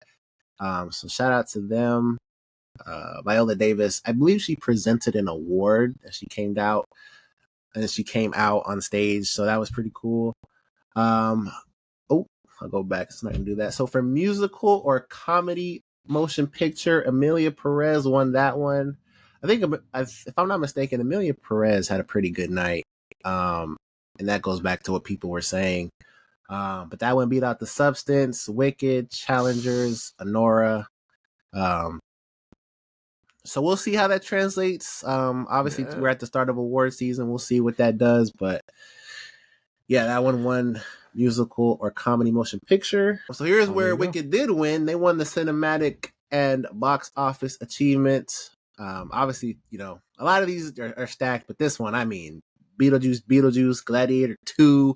So shout out to them. Viola Davis, I believe she presented an award and she came out on stage. So that was pretty cool. I'll go back. It's not gonna do that. So for musical or comedy motion picture, Emilia Perez won that one. I think, if I'm not mistaken, Emilia Perez had a pretty good night. And that goes back to what people were saying. But that one beat out The Substance, Wicked, Challengers, Anora. So we'll see how that translates. Obviously, we're at the start of award season. We'll see what that does. But yeah, that one won musical or comedy motion picture. So here's where Wicked did win. They won the cinematic and box office achievement. Obviously, a lot of these are stacked, but this one, I mean, Beetlejuice, Gladiator 2,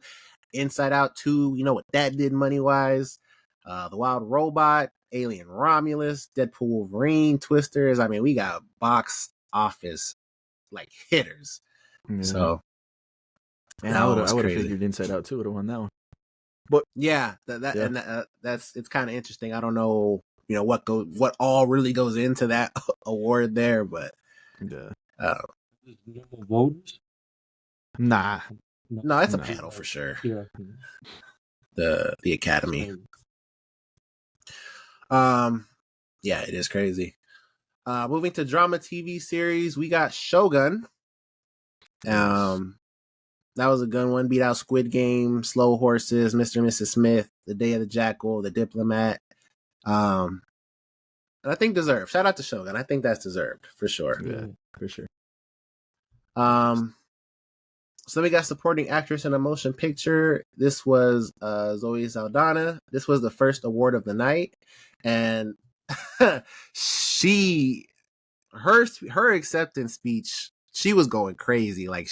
Inside Out 2, you know what that did money-wise. The Wild Robot, Alien Romulus, Deadpool Wolverine, Twisters. I mean, we got box office like hitters. Yeah. So man, I would have figured Inside Out 2 would have won that one. But yeah, that's it's kind of interesting. I don't know, what all really goes into that award there, but voters? Nah. No, it's a panel for sure. Yeah. The Academy. Yeah, it is crazy. Moving to drama TV series, we got Shogun. That was a good one. Beat out Squid Game, Slow Horses, Mr. and Mrs. Smith, The Day of the Jackal, The Diplomat. And I think deserved. Shout out to Shogun. I think that's deserved for sure. Yeah, for sure. So we got supporting actress in a motion picture. This was Zoe Saldana. This was the first award of the night, and her acceptance speech, she was going crazy. Like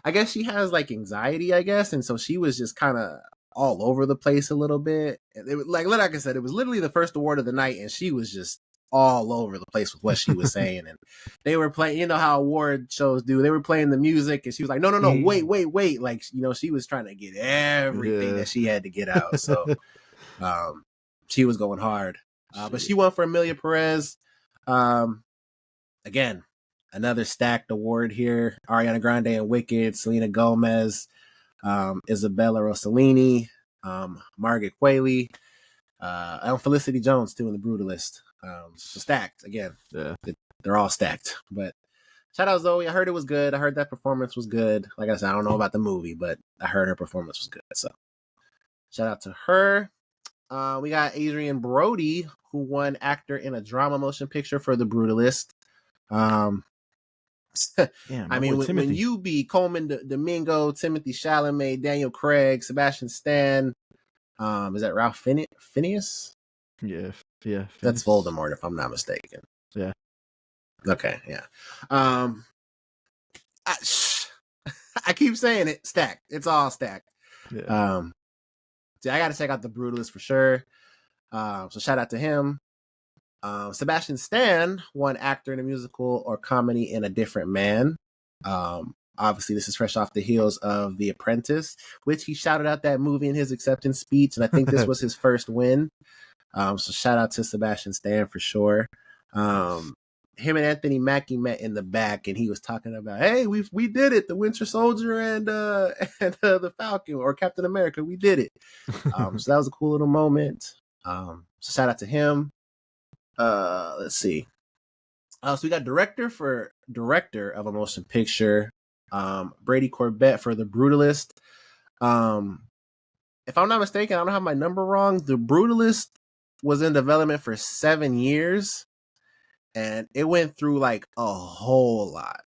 I guess she has like anxiety, and so she was just kind of all over the place a little bit. It was, like I said, it was literally the first award of the night, and she was just all over the place with what she was saying. And they were playing, you know how award shows do, they were playing the music, and she was like, no, wait. Like, she was trying to get everything that she had to get out. So she was going hard. But she won for Emilia Perez. Again, another stacked award here. Ariana Grande and Wicked, Selena Gomez, Isabella Rossellini, Margaret Qualley, and Felicity Jones too in The Brutalist. So stacked again. Yeah. They're all stacked. But shout out Zoe. I heard it was good. I heard that performance was good. Like I said, I don't know about the movie, but I heard her performance was good. So shout out to her. We got Adrian Brody, who won actor in a drama motion picture for The Brutalist. Damn, I mean, when you be Coleman Domingo, Timothy Chalamet, Daniel Craig, Sebastian Stan, is that Ralph Fiennes? Yeah. That's Voldemort, if I'm not mistaken. Yeah. Okay, yeah. I keep saying it, stacked. It's all stacked. Yeah. See, I got to check out The Brutalist for sure. So shout out to him. Sebastian Stan won actor in a musical or comedy in A Different Man. Obviously, this is fresh off the heels of The Apprentice, which he shouted out that movie in his acceptance speech, and I think this was his first win. So shout out to Sebastian Stan for sure. Him and Anthony Mackie met in the back, and he was talking about, "Hey, we did it! The Winter Soldier and the Falcon or Captain America, we did it." So that was a cool little moment. So shout out to him. Let's see. So we got director of a motion picture, Brady Corbett for The Brutalist. If I'm not mistaken, I don't have my number wrong. The Brutalist was in development for 7 years, and it went through like a whole lot.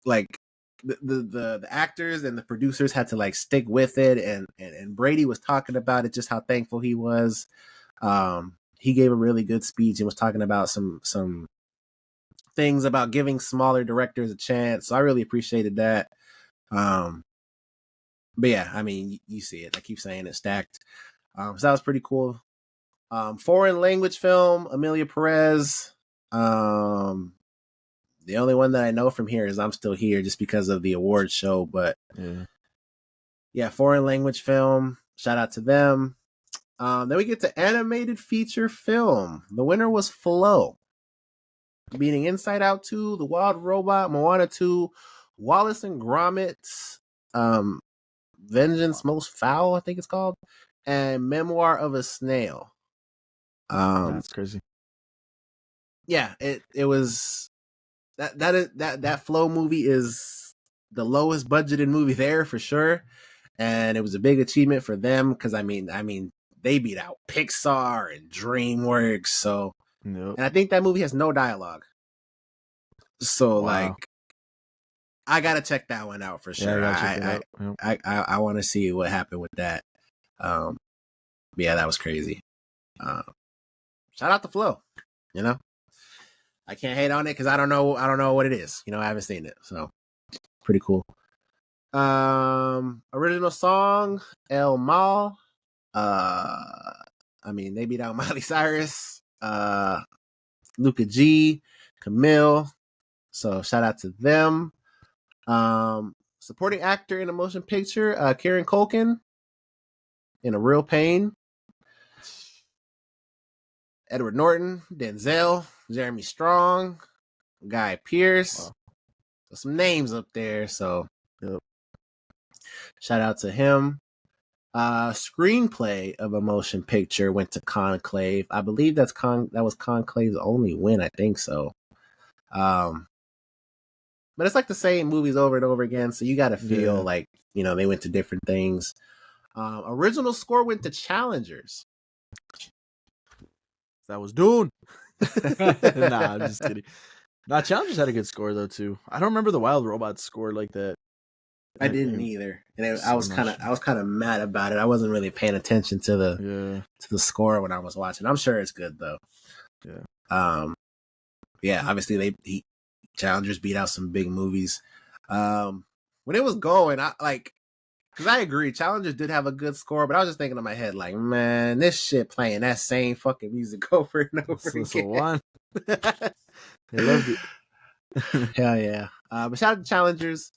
Like the actors and the producers had to like stick with it, and Brady was talking about it, just how thankful he was. He gave a really good speech and was talking about some things about giving smaller directors a chance. So I really appreciated that. But yeah, I mean, you see it. I keep saying it, stacked. So that was pretty cool. Foreign language film, Amelia Perez. The only one that I know from here is I'm Still Here, just because of the award show. But yeah, foreign language film. Shout out to them. Then we get to animated feature film. The winner was Flow, beating Inside Out 2, The Wild Robot, Moana 2, Wallace and Gromit's Vengeance Most Foul, I think it's called, and Memoir of a Snail. That's crazy. Yeah, it was that Flow movie is the lowest budgeted movie there for sure, and it was a big achievement for them because I mean they beat out Pixar and DreamWorks. So, and I think that movie has no dialogue. So like, I gotta check that one out for sure. Yeah, I want to see what happened with that. Yeah, that was crazy. Shout out to Flow. You know, I can't hate on it because I don't know what it is. You know, I haven't seen it, so pretty cool. Original song El Mal. I mean, they beat out Miley Cyrus, Luca G, Camille. So shout out to them. Supporting actor in a motion picture, Kieran Culkin in A Real Pain. Edward Norton, Denzel, Jeremy Strong, Guy Pearce. Wow. So some names up there. So shout out to him. Screenplay of a motion picture went to Conclave. I believe that was Conclave's only win. I think so. But it's like the same movies over and over again, so you got to feel like, you know, they went to different things. Original score went to Challengers. That was Dune. Nah, I'm just kidding. Nah, Challengers had a good score though too. I don't remember the Wild Robot score like that. I didn't either, and I was kind of mad about it. I wasn't really paying attention to the score when I was watching. I'm sure it's good though. Yeah. Obviously Challengers beat out some big movies. When it was going, because I agree, Challengers did have a good score, but I was just thinking in my head, like, man, this shit playing that same fucking music over and over again. They loved it. Hell yeah. But shout out to Challengers.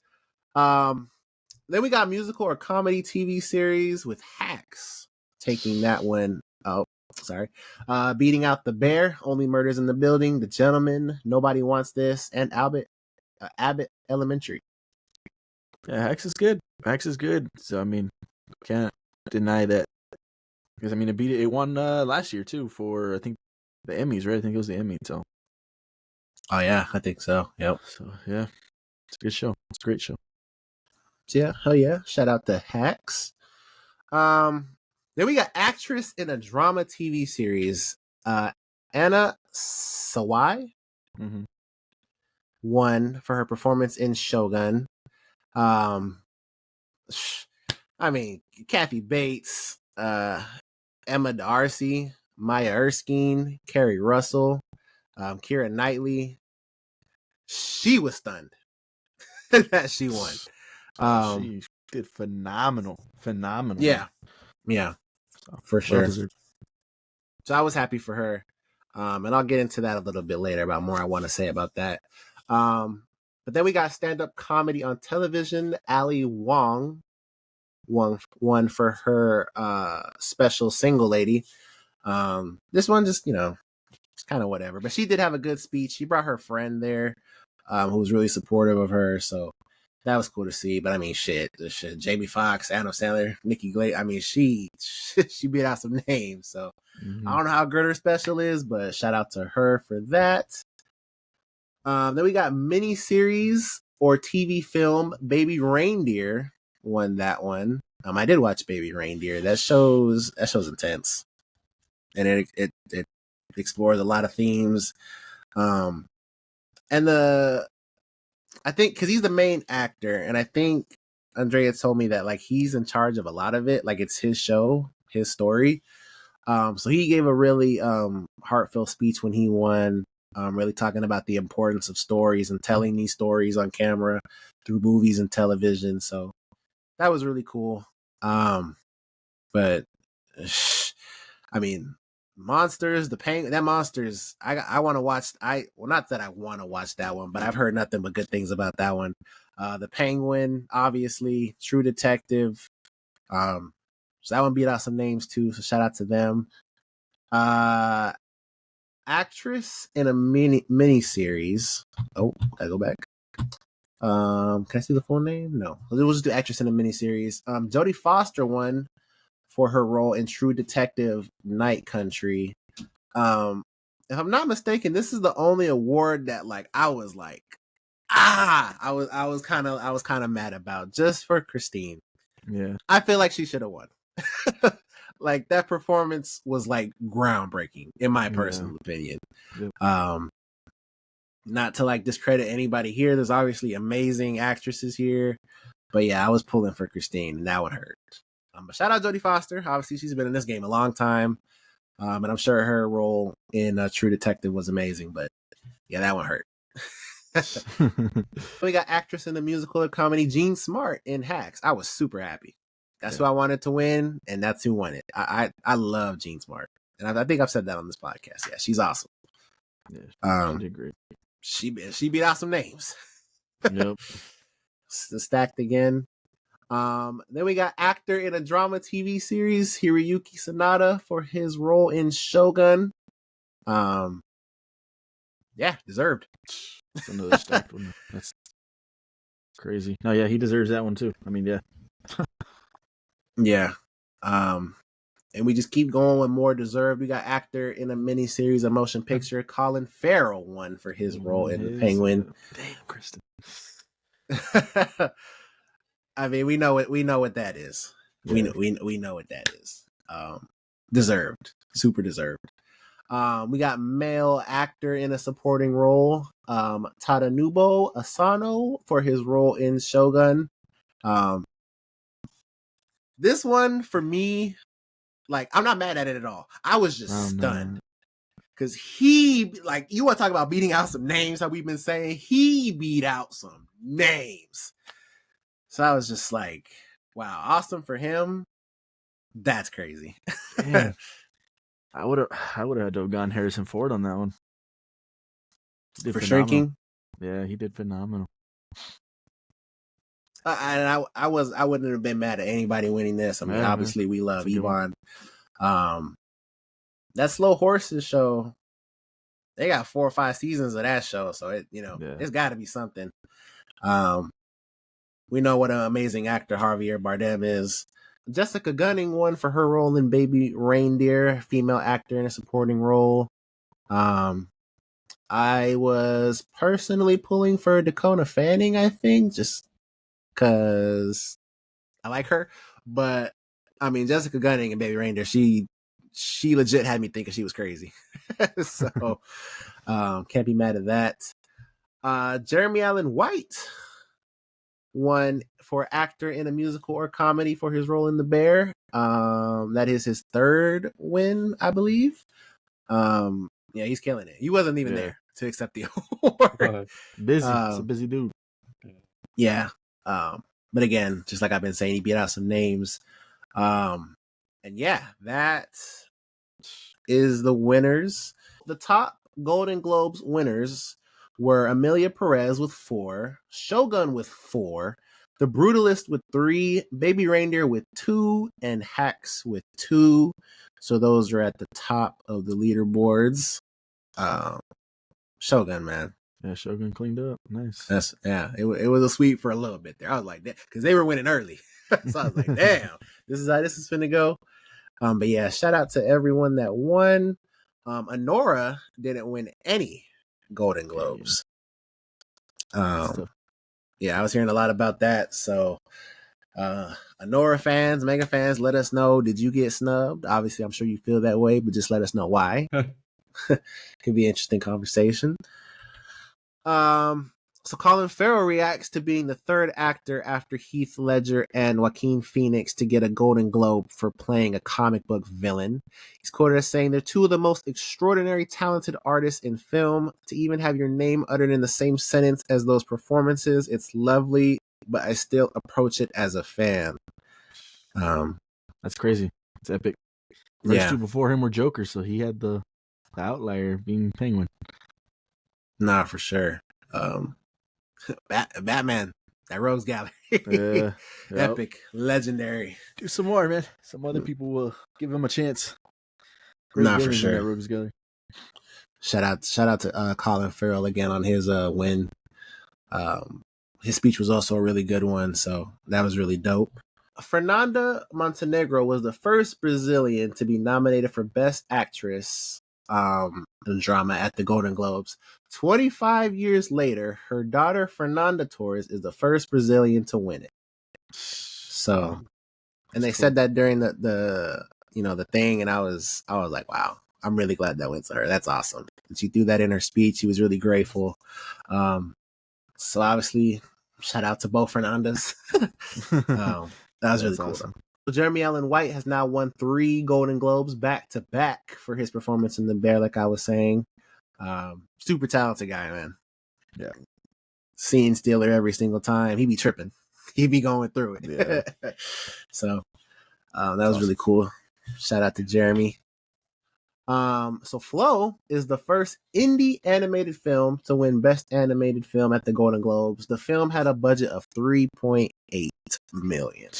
Then we got musical or comedy TV series with Hacks taking that one out. Sorry. Beating out The Bear, Only Murders in the Building, The Gentleman, Nobody Wants This, and Abbott Elementary. Yeah, Hacks is good. So I mean, can't deny that. Because I mean, it won last year too for I think the Emmys, right? I think it was the Emmys. So yeah, I think so. Yep. So yeah, it's a good show. It's a great show. So yeah, hell yeah. Shout out to Hacks. Then we got actress in a drama TV series, Anna Sawai, Mm-hmm. won for her performance in Shogun. I mean, Kathy Bates, Emma Darcy, Maya Erskine, Carrie Russell, Keira Knightley. She was stunned that she won. She did phenomenal. Yeah, So, for sure. deserved. So I was happy for her. And I'll get into that a little bit later about more I want to say about that. But then we got stand-up comedy on television. Ali Wong won for her special Single Lady. This one just, it's kind of whatever. But she did have a good speech. She brought her friend there who was really supportive of her. So that was cool to see. But I mean, shit. Jamie Foxx, Adam Sandler, Nikki Glaze. I mean, she beat out some names. So I don't know how good her special is, but shout out to her for that. Then we got miniseries or TV film. Baby Reindeer won that one. I did watch Baby Reindeer. That show's intense, and it explores a lot of themes. And I think because he's the main actor, and I think Andrea told me that like he's in charge of a lot of it. Like it's his show, his story. So he gave a really heartfelt speech when he won, really talking about the importance of stories and telling these stories on camera through movies and television. So that was really cool. But I mean, Monsters, that Monsters, I want to watch. Not that I want to watch that one, but I've heard nothing but good things about that one. The Penguin, obviously, True Detective. So that one beat out some names too. So shout out to them. Actress in a mini series. Oh, gotta go back. Can I see the full name? No. We'll just do actress in a mini series. Jodie Foster won for her role in True Detective Night Country. If I'm not mistaken, this is the only award that like I was like, I was kind of mad about just for Christine. Yeah. I feel like she should have won. Like that performance was like groundbreaking in my personal opinion. Yep. Not to like discredit anybody here. There's obviously amazing actresses here, but yeah, I was pulling for Christine, and that one hurt. But shout out Jodie Foster. Obviously, she's been in this game a long time, and I'm sure her role in True Detective was amazing. But yeah, that one hurt. We got actress in the musical or comedy Jean Smart in Hacks. I was super happy. That's who I wanted to win, and that's who won it. I love Jean Smart, and I think I've said that on this podcast. Yeah, she's awesome. Yeah, she did great. She beat out some names. Yep. Stacked again. Then we got actor in a drama TV series Hiroyuki Sanada for his role in Shogun. Yeah, deserved. That's another stacked one. That's crazy. No, yeah, he deserves that one too. I mean, yeah. Yeah. And we just keep going with more deserved. We got actor in a miniseries, a motion picture. Colin Farrell won for his role in The Penguin. Damn, Kristen. I mean, we know what that is. Yeah. We know what that is. Deserved. Super deserved. We got male actor in a supporting role. Tadanubo Asano for his role in Shogun. This one for me, like, I'm not mad at it at all. I was just stunned. Because he, like, you want to talk about beating out some names, how we've been saying? He beat out some names. So I was just like, wow, awesome for him. That's crazy. Man, I would have had to have gone Harrison Ford on that one. For Shrinking? Yeah, he did phenomenal. I wouldn't have been mad at anybody winning this. I mean, obviously we love Yvonne. That Slow Horses show, they got 4 or 5 seasons of that show, so it's got to be something. We know what an amazing actor Javier Bardem is. Jessica Gunning won for her role in Baby Reindeer, female actor in a supporting role. Um, I was personally pulling for Dakota Fanning, I think, just because I like her. But I mean, Jessica Gunning and Baby Reindeer, she legit had me thinking she was crazy. So can't be mad at that. Jeremy Allen White won for actor in a musical or comedy for his role in The Bear. That is his third win, I believe. Yeah, he's killing it. He wasn't even there to accept the award. Busy. It's a busy dude. Yeah. But again, just like I've been saying, he beat out some names. And yeah, that is the winners. The top Golden Globes winners were Amelia Perez with 4, Shogun with 4, The Brutalist with 3, Baby Reindeer with 2, and Hacks with 2. So those are at the top of the leaderboards. Shogun, man. Yeah, Shogun cleaned up. Nice. It was a sweep for a little bit there. I was like, that because they were winning early. So I was like, damn, this is how this is finna go. But yeah, shout out to everyone that won. Anora didn't win any Golden Globes. Yeah, I was hearing a lot about that. So Anora fans, Mega fans, let us know, did you get snubbed? Obviously, I'm sure you feel that way, but just let us know why. Could be an interesting conversation. So Colin Farrell reacts to being the third actor after Heath Ledger and Joaquin Phoenix to get a Golden Globe for playing a comic book villain. He's quoted as saying, "They're two of the most extraordinary talented artists in film. To even have your name uttered in the same sentence as those performances, it's lovely, but I still approach it as a fan." That's crazy. It's epic. First two before him were Joker, so he had the outlier being Penguin. Nah, for sure. Batman, that Rogues Gallery. Yeah, Epic, legendary. Do some more, man. Some other people will give him a chance. Nah, for sure. That Rogues Gallery. Shout out to Colin Farrell again on his win. His speech was also a really good one, so that was really dope. Fernanda Montenegro was the first Brazilian to be nominated for Best Actress in drama at the Golden Globes. 25 years later, her daughter Fernanda Torres is the first Brazilian to win it. So, and they said that during the thing, and I was like, wow, I'm really glad that went to her. That's awesome. And she threw that in her speech. She was really grateful. So obviously, shout out to both Fernandas. That was really cool. Awesome. So Jeremy Allen White has now won 3 Golden Globes back to back for his performance in The Bear, like I was saying. Super talented guy, man. Yeah. Scene stealer every single time. He be tripping. He be going through it. Yeah. So that was awesome. Really cool. Shout out to Jeremy. So Flow is the first indie animated film to win Best Animated Film at the Golden Globes. The film had a budget of $3.8 million.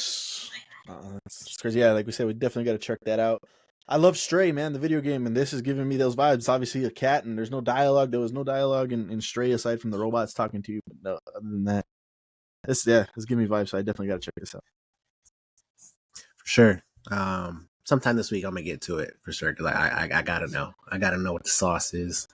That's crazy. Yeah, like we said, we definitely got to check that out. I love Stray, man, the video game, and this is giving me those vibes. It's obviously a cat, and there's no dialogue. There was no dialogue in Stray aside from the robots talking to you. But no, other than that, it's giving me vibes. So I definitely got to check this out. For sure. Sometime this week I'm gonna get to it for sure because I gotta know. I gotta know what the sauce is.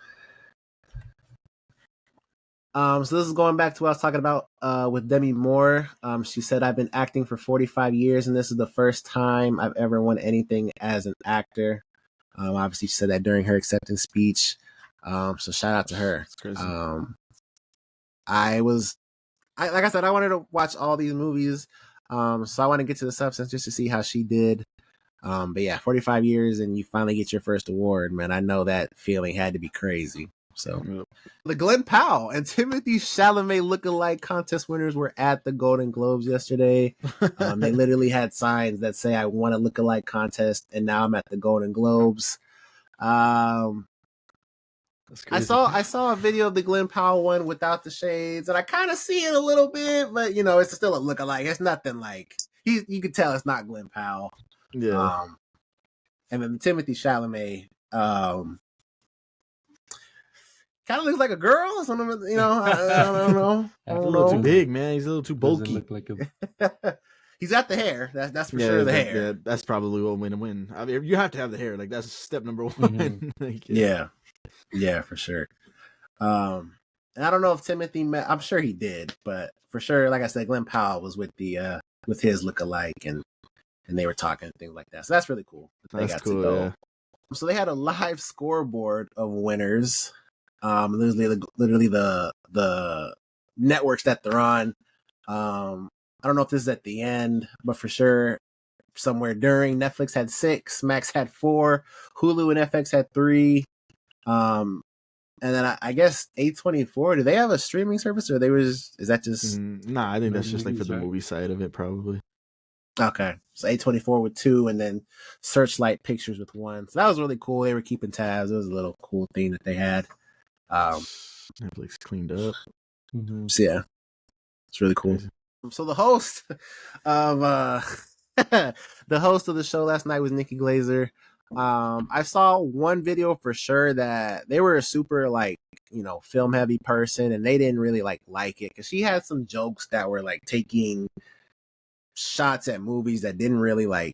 So this is going back to what I was talking about with Demi Moore. She said, "I've been acting for 45 years, and this is the first time I've ever won anything as an actor." Obviously, she said that during her acceptance speech. So shout out to her. That's crazy. Like I said, I wanted to watch all these movies. So I want to get to the substance just to see how she did. But yeah, 45 years and you finally get your first award, man. I know that feeling had to be crazy. So the Glenn Powell and Timothée Chalamet lookalike contest winners were at the Golden Globes yesterday. They literally had signs that say, "I won a lookalike contest, and now I'm at the Golden Globes." I saw a video of the Glenn Powell one without the shades, and I kind of see it a little bit, but it's still a lookalike. It's nothing like you could tell it's not Glenn Powell. Yeah. And then Timothée Chalamet, kind of looks like a girl. I don't know. He's a little too big, man. He's a little too bulky. Look like He's got the hair. That's for sure. The hair. Yeah, that's probably one way to win. I mean, you have to have the hair. Like that's step number one. Yeah. Yeah, for sure. And I don't know if Timothy met. I'm sure he did, but for sure, like I said, Glenn Powell was with the with his lookalike, and they were talking and things like that. So that's really cool. That they That's got cool. to go. Yeah. So they had a live scoreboard of winners. Literally the networks that they're on. I don't know if this is at the end, but for sure, somewhere during, Netflix had 6, Max had 4, Hulu and FX had 3. And then I guess A24. Do they have a streaming service, or is that just Nah, I think that's just like for movies, the right? movie side of it, probably. okay? So A24 with 2, and then Searchlight Pictures with 1. So that was really cool. They were keeping tabs. It was a little cool thing that they had. Netflix cleaned up. So yeah, it's really cool. Crazy. So the host of the host of the show last night was Nikki Glazer. I saw one video for sure that they were a super film heavy person, and they didn't really like it because she had some jokes that were like taking shots at movies that didn't really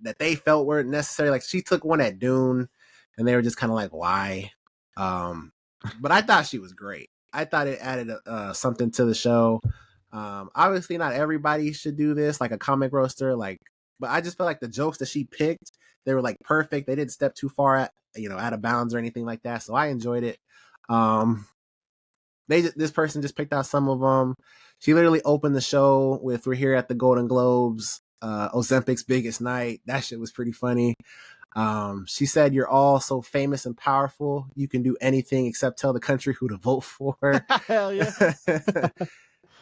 that they felt weren't necessary. Like she took one at Dune, and they were just kind of like, why? But I thought she was great. I thought it added something to the show. Obviously, not everybody should do this, like a comic roaster, but I just felt like the jokes that she picked, they were like perfect. They didn't step too far out of bounds or anything like that. So I enjoyed it. This person just picked out some of them. She literally opened the show with "We're here at the Golden Globes, Ozempic's biggest night." That shit was pretty funny. She said, "You're all so famous and powerful. You can do anything except tell the country who to vote for." Hell yeah.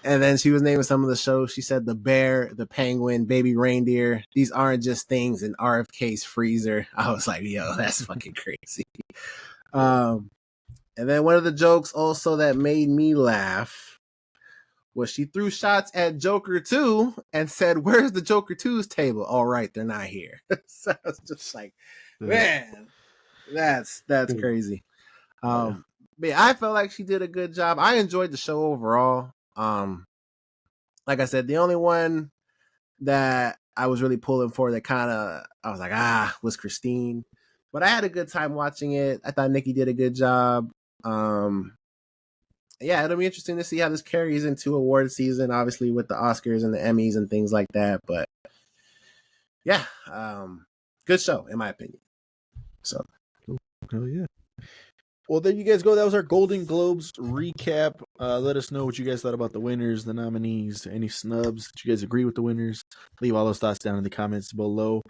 And then she was naming some of the shows. She said the bear, the penguin, baby reindeer. These aren't just things in RFK's freezer. I was like, yo, that's fucking crazy. And then one of the jokes also that made me laugh was she threw shots at Joker 2 and said, "Where's the Joker 2's table?" All right, they're not here. So I was just like, man, that's crazy. But yeah, I felt like she did a good job. I enjoyed the show overall. Like I said, the only one that I was really pulling for that I was like, was Christine. But I had a good time watching it. I thought Nikki did a good job. Yeah, it'll be interesting to see how this carries into award season, obviously with the Oscars and the Emmys and things like that. But yeah, good show in my opinion. So, oh yeah. Well, there you guys go. That was our Golden Globes recap. Let us know what you guys thought about the winners, the nominees, any snubs. Did you guys agree with the winners? Leave all those thoughts down in the comments below.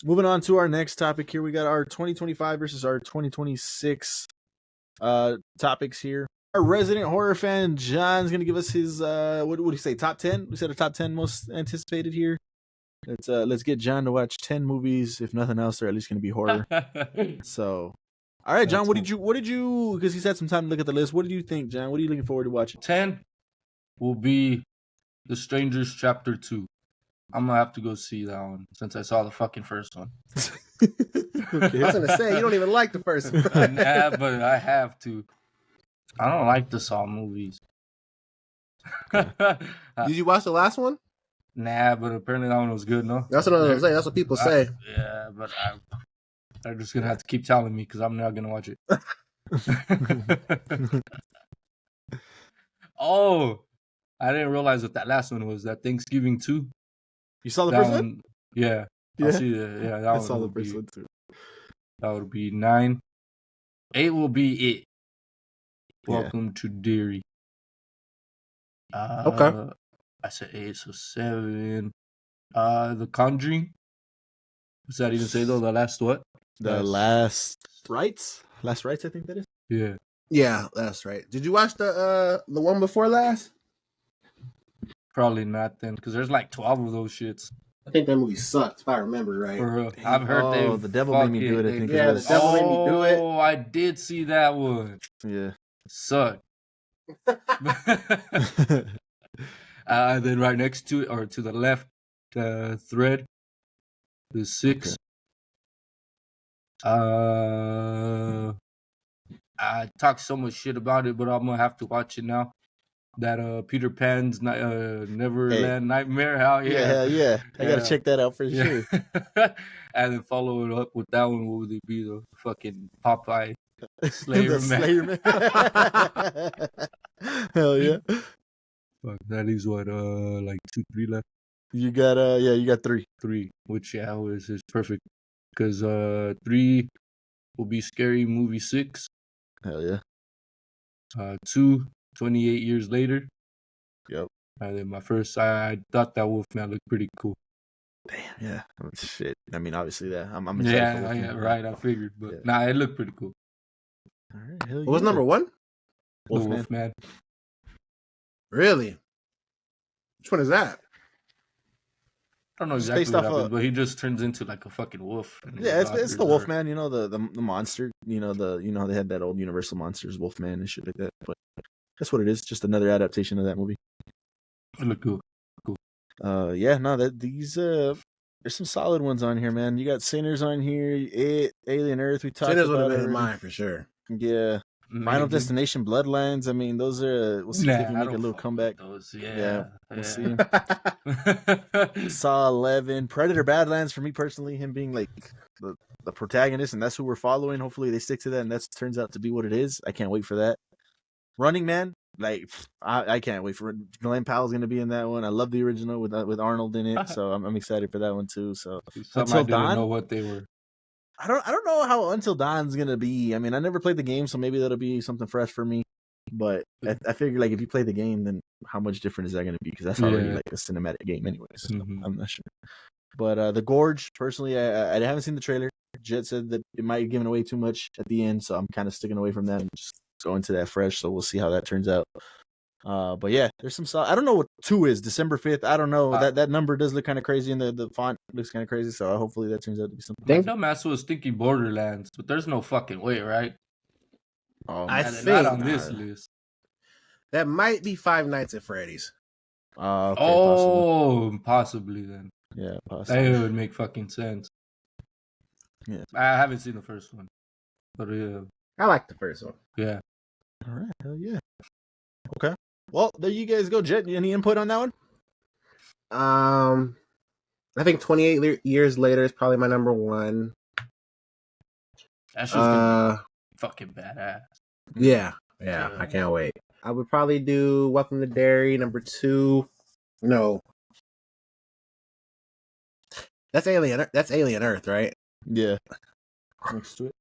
Moving on to our next topic here. We got our 2025 versus our 2026 topics here. Our resident horror fan, John's going to give us his, what do you say, top 10? We said a top 10 most anticipated here. Let's get John to watch 10 movies. If nothing else, they're at least going to be horror. So... all right, John, what did you, because he's had some time to look at the list. What did you think, John? What are you looking forward to watching? 10 will be The Strangers Chapter 2. I'm going to have to go see that one since I saw the fucking first one. Okay. I was going to say, you don't even like the first one. Nah, but I have to. I don't like the Saw movies. Did you watch the last one? Nah, but apparently that one was good, no? That's what I was saying. That's what people say. Yeah, but they're just going to have to keep telling me because I'm not going to watch it. Oh, I didn't realize that last one was that Thanksgiving 2. You saw the first one? Yeah. I'll see that. Yeah, that I one saw the first one too. That would be 9. 8 will be It. Welcome to Derry. Okay. I said 8, so 7. The Conjuring. Does that even say though? The last what? Last Rites? Last Rites, I think that is. Yeah. Yeah, that's right. Did you watch the one before last? Probably not then, because there's like 12 of those shits. I think that movie sucked, if I remember right. I've heard The Devil Made Me Do It, I think. Yeah, The Devil Made Me Do It. Oh, I did see that one. Yeah. Sucked. Then right next to it, or to the left thread, is 6. Okay. I talked so much shit about it, but I'm gonna have to watch it now. That Peter Pan's Neverland Nightmare. Hell yeah. Hell yeah. I gotta check that out for sure. And then follow it up with that one. What would it be? The fucking Popeye Slayer The Man. Slayer Man. Hell yeah. Fuck, that leaves what, like 2, 3 left. You got you got 3. 3, which is perfect because 3 will be Scary Movie 6. Hell yeah. 2, 28 years later. Yep. And then my first, I thought that Wolfman looked pretty cool. Damn, yeah. Shit. I mean, obviously that. I'm excited for Wolfman. Yeah, right. I figured, but it looked pretty cool. All right, hell What was number 1? Wolfman. The Wolfman. Really? Which one is that? I don't know It's exactly based what off happens, but he just turns into like a fucking wolf. And Yeah, it's daughters the are- Wolfman. You know the monster. You know how they had that old Universal Monsters Wolfman and shit like that. But that's what it is. Just another adaptation of that movie. It looked cool. Yeah, no, these there's some solid ones on here, man. You got Sinners on here, Alien Earth. We talked Sinners would about have been in already. mine for sure. Yeah, Final Destination Bloodlines. I mean, those are. We'll see if they can make a little comeback. Those. Yeah, we'll see. see. Saw 11, Predator Badlands. For me personally, him being like the protagonist, and that's who we're following. Hopefully, they stick to that, and that turns out to be what it is. I can't wait for that. Running Man, like I can't wait for it. Glenn Powell's going to be in that one. I love the original with Arnold in it, so I'm excited for that one too. So Until Dawn, know what they were. I don't know how Until Dawn's going to be. I mean, I never played the game, so maybe that'll be something fresh for me. But I figure like if you play the game, then how much different is that going to be? Because that's already like a cinematic game anyway. So I'm not sure. But The Gorge, personally, I haven't seen the trailer. Jet said that it might have given away too much at the end, so I'm kind of sticking away from that and just going to that fresh. So we'll see how that turns out. But yeah, there's some. I don't know what 2 is. December 5th. I don't know. That number does look kind of crazy, and the font looks kind of crazy. So hopefully that turns out to be something. I dumbass was thinking Borderlands, but there's no fucking way, right? I think not on this list. That might be Five Nights at Freddy's. Okay, possibly then. Yeah, possibly. That would make fucking sense. Yeah, I haven't seen the first one, but I like the first one. Yeah. All right, hell yeah. Okay. Well, there you guys go. Jet, any input on that one? I think 28 years later is probably my number 1. That's just gonna be fucking badass. Yeah, I can't wait. I would probably do Welcome to Derry, number 2. No. That's Alien Earth, right? Yeah. Next to it.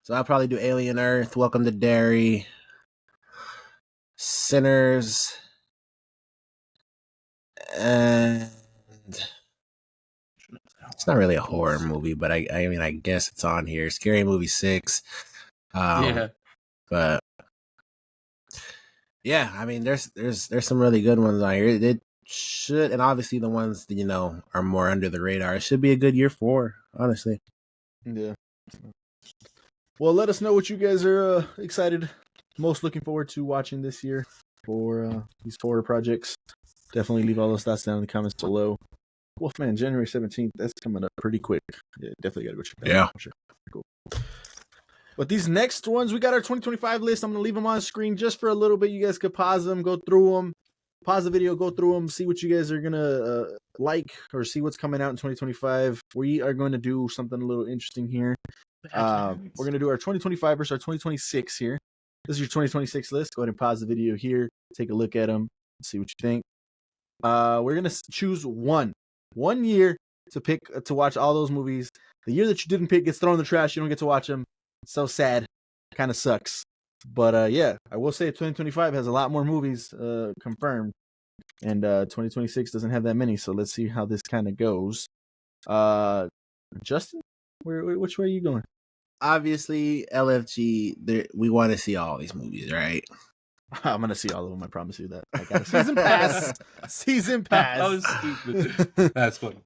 So I'll probably do Alien Earth, Welcome to Derry, Sinners, and it's not really a horror movie, but I mean I guess it's on here. Scary Movie 6. But yeah, I mean there's some really good ones on here. It should, and obviously the ones that are more under the radar. It should be a good year for, honestly. Yeah. Well, let us know what you guys are most looking forward to watching this year for these horror projects. Definitely leave all those thoughts down in the comments below. Wolfman, January 17th. That's coming up pretty quick. Yeah, definitely got to go check that out. Sure. Cool. But these next ones, we got our 2025 list. I'm going to leave them on screen just for a little bit. You guys could pause them, go through them, pause the video, go through them, see what you guys are going to like or see what's coming out in 2025. We are going to do something a little interesting here. We're going to do our 2025 versus our 2026 here. This is your 2026 list. Go ahead and pause the video here. Take a look at them. See what you think. We're going to choose one year to pick to watch all those movies. The year that you didn't pick gets thrown in the trash. You don't get to watch them. So sad. Kind of sucks. But yeah, I will say 2025 has a lot more movies confirmed. And 2026 doesn't have that many. So let's see how this kind of goes. Justin? Which way are you going? Obviously, LFG, we want to see all these movies, right? I'm going to see all of them. I promise you that. I got a season pass. Season pass. That was stupid. That's funny.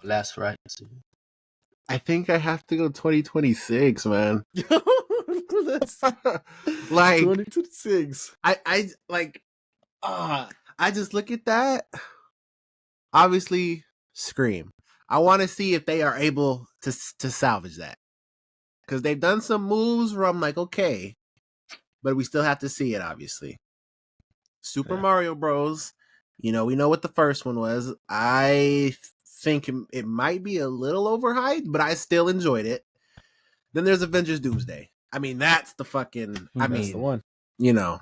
Last right. I think I have to go 2026, man. That's like 2026. I just look at that. Obviously, Scream. I want to see if they are able to salvage that, because they've done some moves where I'm like, okay, but we still have to see it. Obviously, Super Mario Bros. We know what the first one was. I think it might be a little overhyped, but I still enjoyed it. Then there's Avengers Doomsday. I mean, that's the fucking. I That's mean, the one. you know,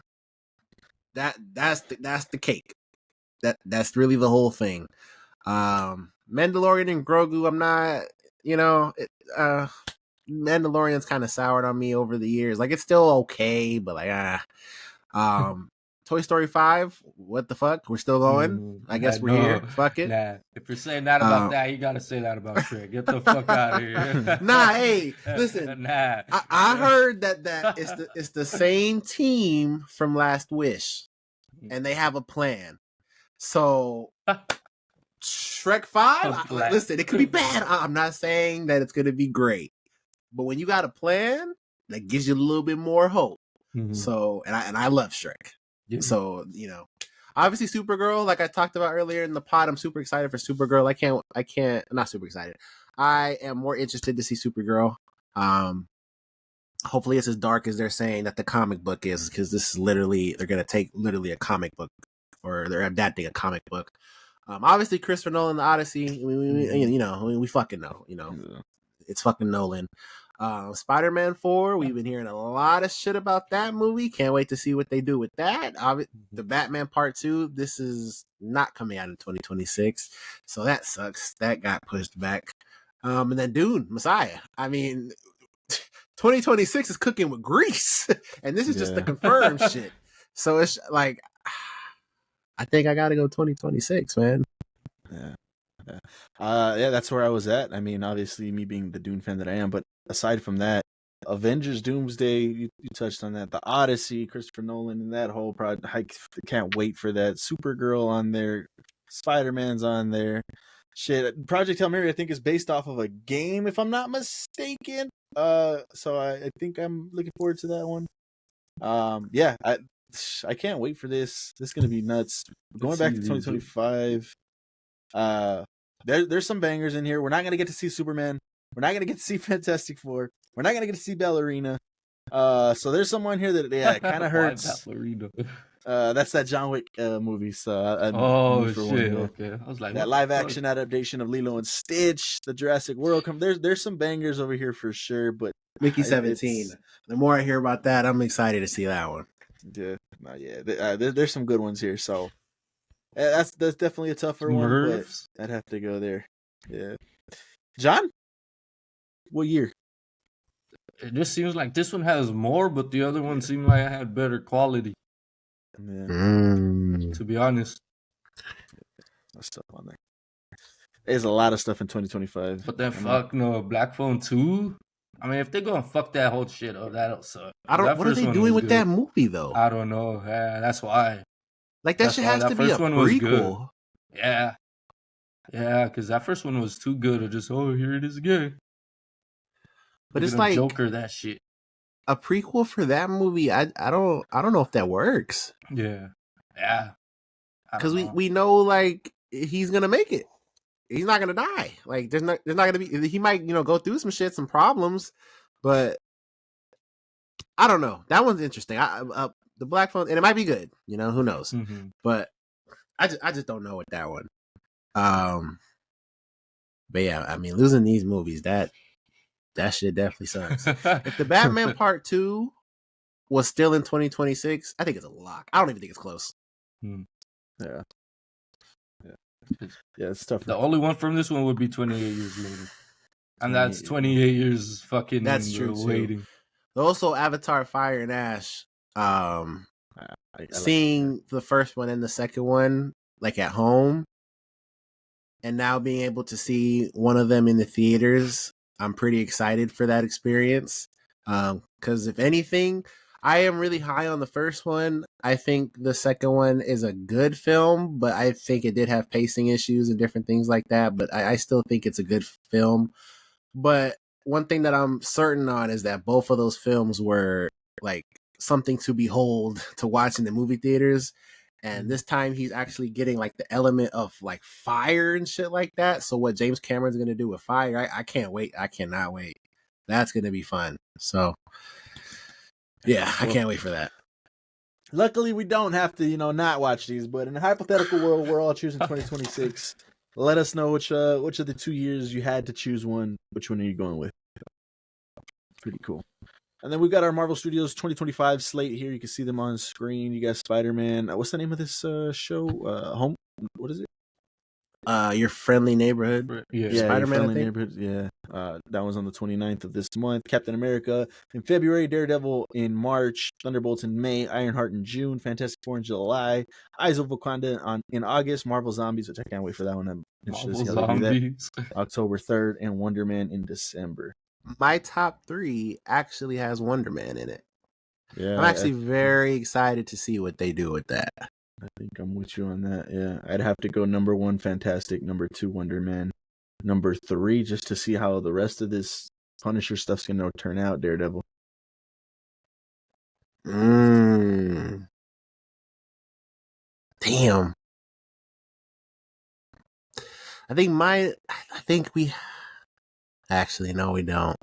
that's the cake. That's really the whole thing. Mandalorian and Grogu, I'm not. Mandalorian's kind of soured on me over the years. Like, it's still okay, but like Toy Story 5, what the fuck? We're still going. I guess we're here. Fuck it. Nah, if you're saying that about that, you gotta say that about Shrek. Get the fuck out of here. Nah, hey, listen. Nah. I heard that it's the same team from Last Wish, and they have a plan. So Shrek 5, listen, it could be bad. I'm not saying that it's gonna be great, but when you got a plan, that gives you a little bit more hope. Mm-hmm. So, and I love Shrek. Yeah. So, obviously Supergirl, like I talked about earlier in the pod, I'm super excited for Supergirl. I can't, not super excited. I am more interested to see Supergirl. Hopefully it's as dark as they're saying that the comic book is, because this is literally, they're going to take literally a comic book, or they're adapting a comic book. Obviously Christopher Nolan, The Odyssey, we fucking know, it's fucking Nolan. Spider-Man 4, we've been hearing a lot of shit about that movie. Can't wait to see what they do with that. The Batman Part 2, this is not coming out in 2026, so that sucks. That got pushed back. And then Dune, Messiah. I mean, 2026 is cooking with grease, and this is just the confirmed shit. So it's like, I think I gotta go 2026, man. Yeah, that's where I was at. I mean, obviously, me being the Dune fan that I am, but aside from that, Avengers Doomsday, you touched on that. The Odyssey, Christopher Nolan, and that whole project. I can't wait for that. Supergirl on there, Spider-Man's on there. Shit, Project Hail Mary, I think, is based off of a game, if I'm not mistaken. So I think I'm looking forward to that one. Yeah, I can't wait for this. This is gonna be nuts. Going back to 2025. There's some bangers in here. We're not gonna get to see Superman. We're not gonna get to see Fantastic Four. We're not gonna get to see Ballerina. So there's someone here that it kind of hurts. Ballerina. That's that John Wick movie. So shit. Okay, I was like, that live action adaptation of Lilo and Stitch, the Jurassic World. There's some bangers over here for sure. But Mickey 17. The more I hear about that, I'm excited to see that one. Yeah, there's some good ones here. So. That's definitely a tougher one, but I'd have to go there. Yeah, John, what year? It just seems like this one has more, but the other one seemed like it had better quality. To be honest, there's stuff on there. There's a lot of stuff in 2025. But then Black Phone 2. I mean, if they're gonna fuck that whole shit up, that'll suck. What are they doing with that movie though? I don't know. Yeah, that's why. Like, that shit has to be a prequel. Yeah, because that first one was too good. Just here it is again. But it's like Joker, that shit. A prequel for that movie, I don't know if that works. Yeah. Because we know, like, he's gonna make it. He's not gonna die. Like, there's not gonna be. He might go through some shit, some problems, but I don't know. That one's interesting. The Black Phone, and it might be good. Who knows? Mm-hmm. But I just don't know with that one. But yeah, I mean, losing these movies, that shit definitely sucks. If the Batman Part 2 was still in 2026, I think it's a lock. I don't even think it's close. Yeah, it's tough. The only one from this one would be 28 years later, and that's 28 years fucking. That's true waiting. Too. Also, Avatar: Fire and Ash. Seeing the first one and the second one like at home, and now being able to see one of them in the theaters, I'm pretty excited for that experience. Because if anything, I am really high on the first one. I think the second one is a good film, but I think it did have pacing issues and different things like that. But I still think it's a good film. But one thing that I'm certain on is that both of those films were like something to behold to watch in the movie theaters, and this time he's actually getting like the element of like fire and shit like that. So what James Cameron's gonna do with fire, I can't wait. I cannot wait. That's gonna be fun. So yeah, I can't wait for that. Luckily we don't have to not watch these, but in a hypothetical world we're all choosing 2026. let us know which of the 2 years you had to choose one. Which one are you going with? Pretty cool. And then we've got our Marvel Studios 2025 slate here. You can see them on screen. You got Spider-Man. What's the name of this show? Home. What is it? Your Friendly Neighborhood. Yeah, Spider-Man, Friendly I think. Neighborhood. Yeah, that was on the 29th of this month. Captain America in February, Daredevil in March, Thunderbolts in May, Ironheart in June, Fantastic Four in July, Eyes of Wakanda in August, Marvel Zombies, which I can't wait for that one. I'm interested to see how they do that. Zombies. October 3rd, and Wonder Man in December. My top 3 actually has Wonder Man in it. Yeah, I'm actually very excited to see what they do with that. I think I'm with you on that. Yeah, I'd have to go number 1, Fantastic, number 2, Wonder Man, number 3, just to see how the rest of this Punisher stuff's gonna turn out. Daredevil. Damn. I think we actually, no, we don't.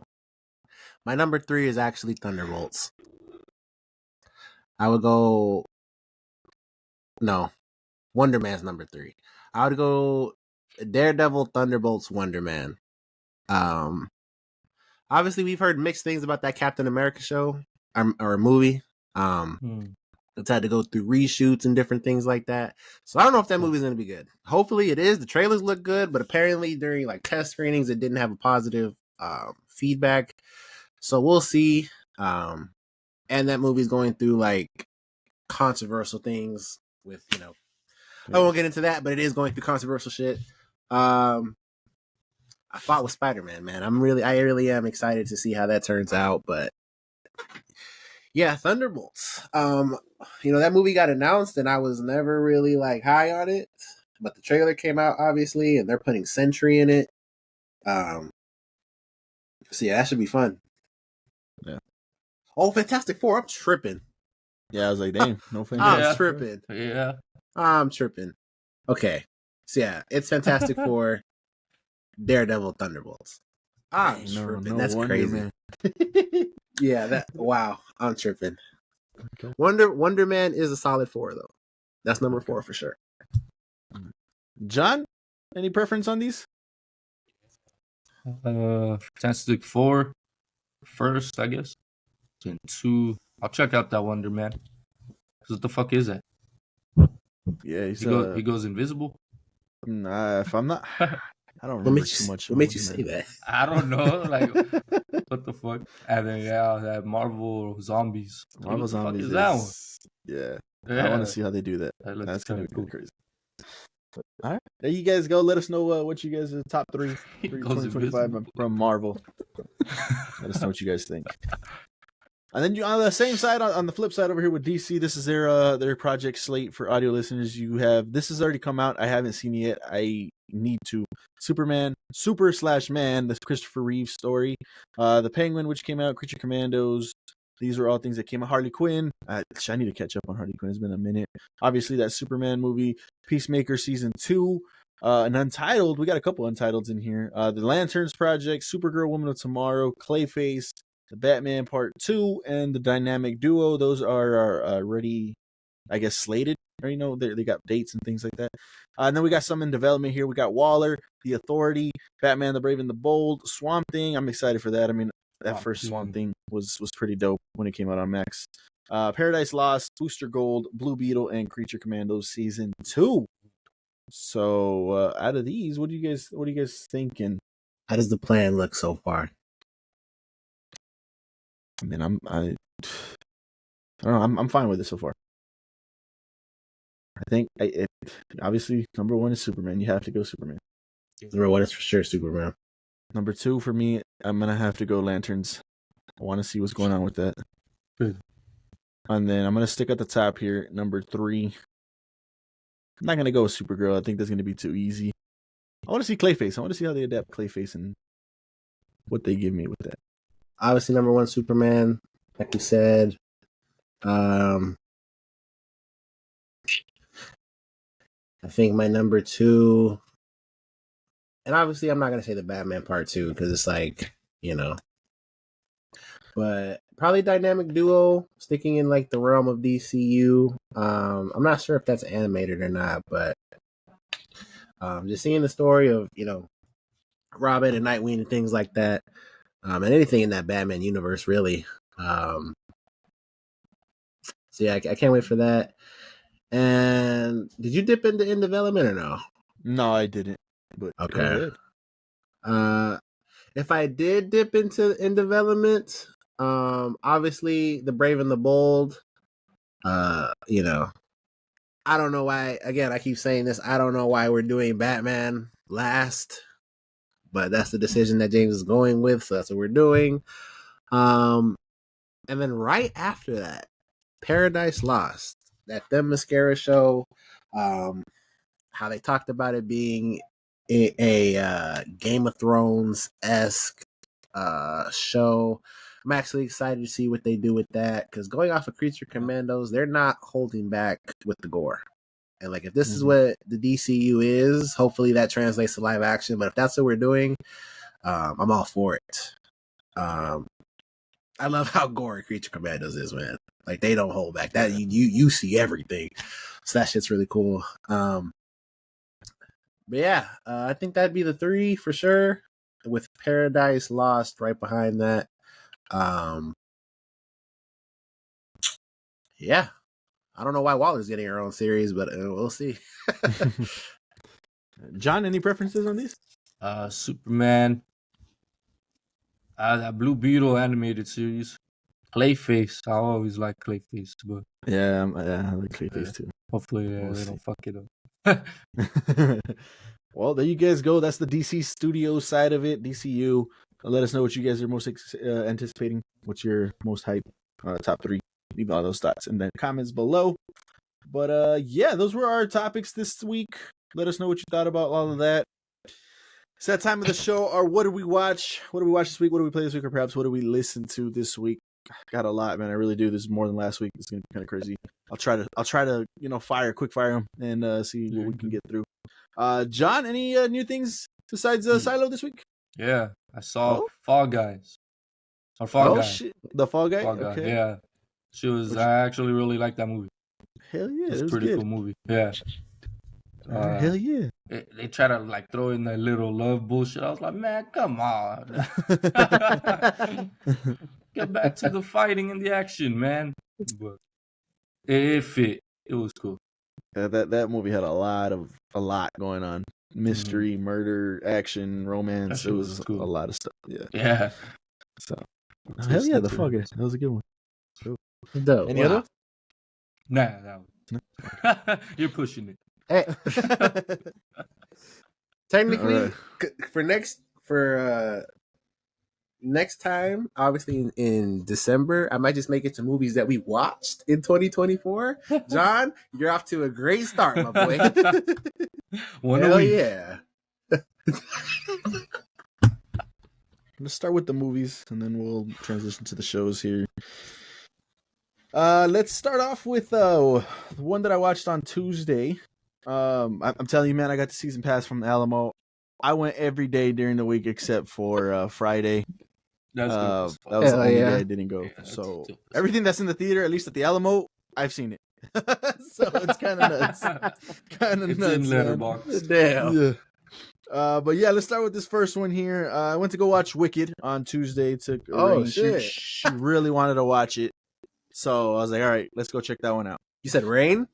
My number 3 is actually Thunderbolts. I would go. No, Wonder Man's number 3. I would go Daredevil, Thunderbolts, Wonder Man. Obviously we've heard mixed things about that Captain America show or movie. It's had to go through reshoots and different things like that. So I don't know if that movie's going to be good. Hopefully it is. The trailers look good, but apparently during like test screenings, it didn't have a positive feedback. So we'll see. And that movie's going through like controversial things with, I won't get into that, but it is going through controversial shit. I fought with Spider-Man, man. I really am excited to see how that turns out, but yeah, Thunderbolts. That movie got announced and I was never really like high on it, but the trailer came out obviously and they're putting Sentry in it. So yeah, that should be fun. Yeah. Oh, Fantastic Four, I'm tripping. Yeah, I was like, damn, no Fantastic. I'm tripping. Yeah. I'm tripping. Okay. So yeah, it's Fantastic Four, Daredevil, Thunderbolts. I'm tripping. That's crazy. Yeah, wow, I'm tripping. Okay. Wonder Man is a solid 4 though. That's number 4 for sure. John, any preference on these? Fantastic Four first, I guess. Then 2. I'll check out that Wonder Man. What the fuck is that? Yeah, he goes invisible. Nah, if I'm not, I don't remember too much. What made you say that? I don't know. Like, what the fuck? And then that Marvel Zombies. Marvel Zombies is that one? Yeah. I want to see how they do that. That's gonna be cool. Crazy. But, all right, there you guys go. Let us know what you guys' top 3 2025 from Marvel. Let us know what you guys think. And then on the same side, on the flip side over here with DC, this is their project slate for audio listeners. This has already come out. I haven't seen it yet. I need to. Superman, Super/Man, the Christopher Reeve story. The Penguin, which came out, Creature Commandos. These were all things that came out. Harley Quinn. I need to catch up on Harley Quinn. It's been a minute. Obviously, that Superman movie. Peacemaker Season 2. An Untitled. We got a couple Untitles in here. The Lanterns Project, Supergirl, Woman of Tomorrow, Clayface, the Batman Part 2, and the Dynamic Duo. Those are already, I guess, slated. Or, they got dates and things like that. And then we got some in development here. We got Waller, The Authority, Batman the Brave and the Bold, Swamp Thing. I'm excited for that. I mean, that first Swamp Thing was pretty dope when it came out on Max. Paradise Lost, Booster Gold, Blue Beetle, and Creature Commandos Season 2. So out of these, what are you guys thinking? How does the plan look so far? I mean, I don't know. I'm fine with it so far. I think obviously number 1 is Superman. You have to go Superman. Number 1 is for sure Superman. Number 2 for me, I'm gonna have to go Lanterns. I want to see what's going on with that. Good. And then I'm gonna stick at the top here. Number 3. I'm not gonna go with Supergirl. I think that's gonna be too easy. I want to see Clayface. I want to see how they adapt Clayface and what they give me with that. Obviously, number 1 Superman, like you said. I think my number 2, and obviously I'm not gonna say the Batman Part 2 because it's like, but probably Dynamic Duo, sticking in like the realm of DCU. I'm not sure if that's animated or not, but Just seeing the story of Robin and Nightwing and things like that, and anything in that Batman universe really. So yeah, I can't wait for that. And did you dip into In Development or no? No, I didn't. But go Okay. ahead. If I did dip into In Development, obviously The Brave and the Bold. I don't know why. Again, I keep saying this. I don't know why we're doing Batman last, but that's the decision that James is going with, so that's what we're doing. And then right after that, Paradise Lost, that Themyscira show. How they talked about it being a Game of Thrones esque show. I'm actually excited to see what they do with that, because going off of Creature Commandos, they're not holding back with the gore. And like, if this is what the DCU is, hopefully that translates to live action. But if that's what we're doing, I'm all for it. I love how gory Creature Commandos is, man. Like, they don't hold back. That you see everything, so that shit's really cool. But yeah, I think that'd be the three for sure, with Paradise Lost right behind that. Yeah, I don't know why Waller's getting her own series, but we'll see. John, any preferences on these? Superman. That Blue Beetle animated series. Clayface. I always like Clayface, but Yeah, I like Clayface too. hopefully We'll they see. don't fuck it up. Well, there you guys go. That's the DC Studios side of it. DCU. Let us know what you guys are most anticipating. What's your most hype top three? Leave all those thoughts in the comments below. But yeah, those were our topics this week. Let us know what you thought about all of that. It's that time of the show. Or what did we watch? What did we watch this week? What did we play this week? Or perhaps what did we listen to this week? Got a lot, man. I really do. This is more than last week. It's gonna be kind of crazy. I'll try to quick fire them and see what we can get through. John, any new things besides Silo this week? Yeah, I saw Fall Guys. Or Fall Guy. Shit. The Fall Guy? Fall Guy. Okay. Yeah. I actually really like that movie. Hell yeah. It's it a was pretty good. cool movie. Yeah. Hell yeah. They try to like throw in that little love bullshit. I was like, man, come on. Get back to the fighting and the action, man. But it fit. It was cool. That movie had a lot going on. Mystery, murder, action, romance. It was cool. A lot of stuff. Yeah. Yeah. So hell yeah, the Fall Guy. That was a good one. Dope. Any other? Nah, that you're pushing it. Hey. Technically, for next time, obviously in December, I might just make it to movies that we watched in 2024. John, you're off to a great start, my boy. Hell yeah. Let's start with the movies, and then we'll transition to the shows here. Let's start off with the one that I watched on Tuesday. I'm telling you, man, I got the season pass from Alamo. I went every day during the week except for Friday. That was the only day I didn't go. Yeah, so everything that's in the theater, at least at the Alamo, I've seen it. So it's kind of nuts. Kind of nuts. In Letterboxd. Damn. Yeah. But yeah, let's start with this first one here. I went to go watch Wicked on Tuesday. Shit. She really wanted to watch it. So I was like, all right, let's go check that one out. You said Rain?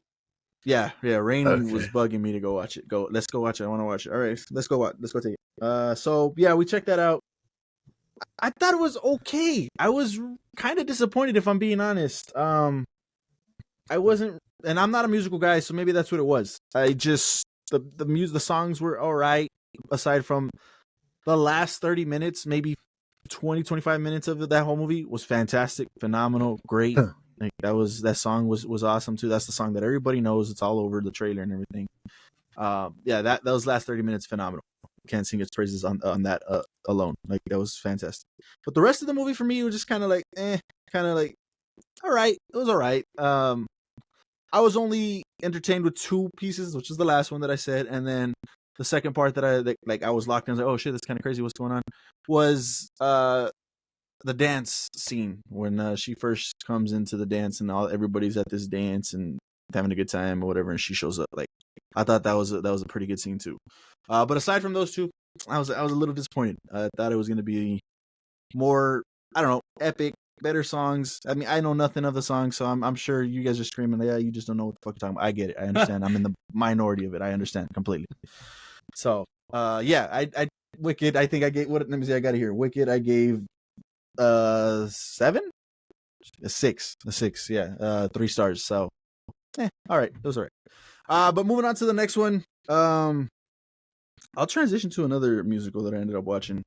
Yeah. Rain was bugging me to go watch it. Let's go watch it. I want to watch it. All right, let's go take it. So yeah, we checked that out. I thought it was okay. I was kind of disappointed, if I'm being honest. I wasn't, and I'm not a musical guy, so maybe that's what it was. I just the songs were all right, aside from the last 30 minutes, maybe 20-25 minutes of that whole movie was fantastic, phenomenal, great. Like that song was awesome too. That's the song that everybody knows. It's all over the trailer and everything. Yeah, those last 30 minutes phenomenal. Can't sing its praises on that alone. Like that was fantastic. But the rest of the movie for me was just kind of like all right. It was all right. I was only entertained with two pieces, which is the last one that I said, and then the second part that I was locked in. I was like, oh shit, that's kind of crazy. What's going on? Was the dance scene when she first comes into the dance and everybody's at this dance and having a good time or whatever, and she shows up. Like, I thought that was a pretty good scene too. But aside from those two, I was a little disappointed. I thought it was going to be more, I don't know, epic, better songs. I mean, I know nothing of the song, so I'm sure you guys are screaming, yeah, you just don't know what the fuck you're talking about. I get it. I understand. I'm in the minority of it. I understand completely. So, yeah, I Wicked, I think I gave, let me see, I got it here. Wicked, I gave 7? A 6. Yeah. 3 stars. So, all right. Those are right. But moving on to the next one. I'll transition to another musical that I ended up watching.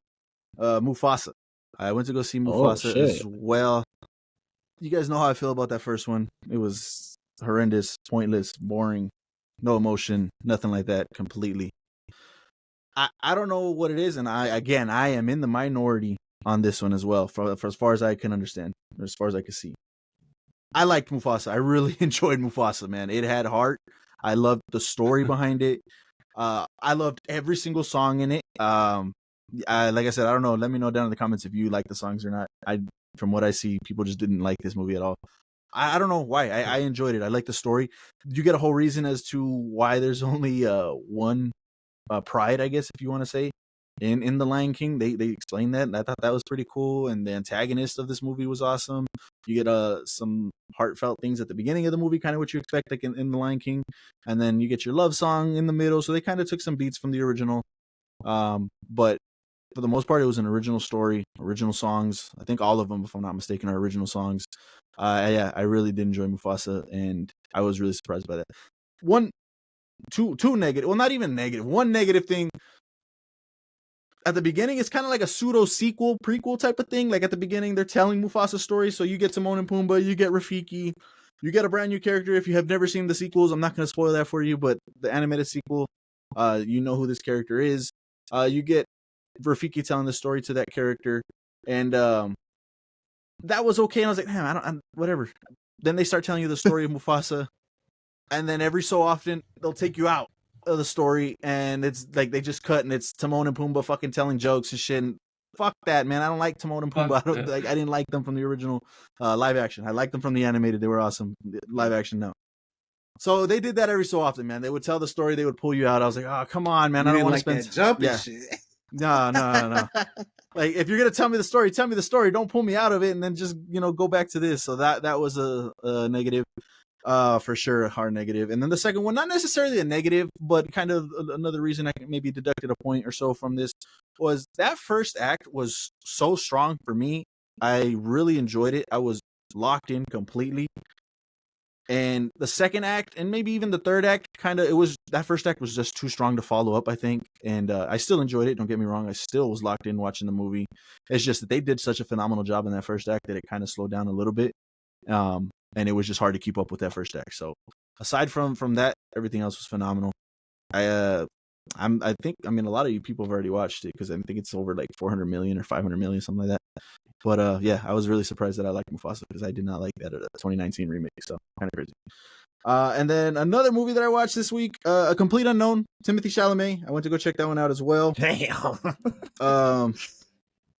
Mufasa. I went to go see Mufasa as well. You guys know how I feel about that first one. It was horrendous, pointless, boring, no emotion, nothing like that, completely. I don't know what it is, and I am in the minority on this one as well, for as far as I can understand, or as far as I can see. I liked Mufasa. I really enjoyed Mufasa, man. It had heart. I loved the story behind it. I loved every single song in it. Like I said, I don't know. Let me know down in the comments if you like the songs or not. From what I see, people just didn't like this movie at all. I don't know why. I enjoyed it. I like the story. You get a whole reason as to why there's only one pride, I guess, if you want to say, in The Lion King. They explained that, and I thought that was pretty cool. And the antagonist of this movie was awesome. You get some heartfelt things at the beginning of the movie, kind of what you expect, like in The Lion King, and then you get your love song in the middle. So they kind of took some beats from the original, but for the most part, it was an original story, original songs. I think all of them, if I'm not mistaken, are original songs. Yeah, I really did enjoy Mufasa, and I was really surprised by that. Two negative, well, not even negative. One negative thing at the beginning, it's kind of like a pseudo sequel, prequel type of thing. Like at the beginning, they're telling Mufasa's story, so you get Timon and Pumbaa, you get Rafiki, you get a brand new character. If you have never seen the sequels, I'm not going to spoil that for you, but the animated sequel, you know who this character is. You get Rafiki telling the story to that character, and that was okay. And I was like, man, whatever. Then they start telling you the story of Mufasa, and then every so often they'll take you out of the story, and it's like they just cut, and it's Timon and Pumbaa fucking telling jokes and shit. And fuck that, man. I don't like Timon and Pumbaa. I didn't like them from the original live action. I liked them from the animated. They were awesome. Live action, no. So they did that every so often, man. They would tell the story, they would pull you out. I was like, oh, come on, man. I don't want to spend that jump and shit. No. Like, if you're gonna tell me the story, tell me the story. Don't pull me out of it, and then just go back to this. So that was a negative, for sure, a hard negative. And then the second one, not necessarily a negative, but kind of another reason I maybe deducted a point or so from this, was that first act was so strong for me. I really enjoyed it. I was locked in completely. And the second act, and maybe even the third act, that first act was just too strong to follow up, I think. And I still enjoyed it. Don't get me wrong. I still was locked in watching the movie. It's just that they did such a phenomenal job in that first act that it kind of slowed down a little bit. And it was just hard to keep up with that first act. So aside from that, everything else was phenomenal. I think a lot of you people have already watched it, because I think it's over like 400 million or 500 million, something like that. But yeah, I was really surprised that I liked Mufasa, because I did not like that 2019 remake. So kind of crazy. And then another movie that I watched this week, A Complete Unknown, Timothy Chalamet. I went to go check that one out as well. Damn.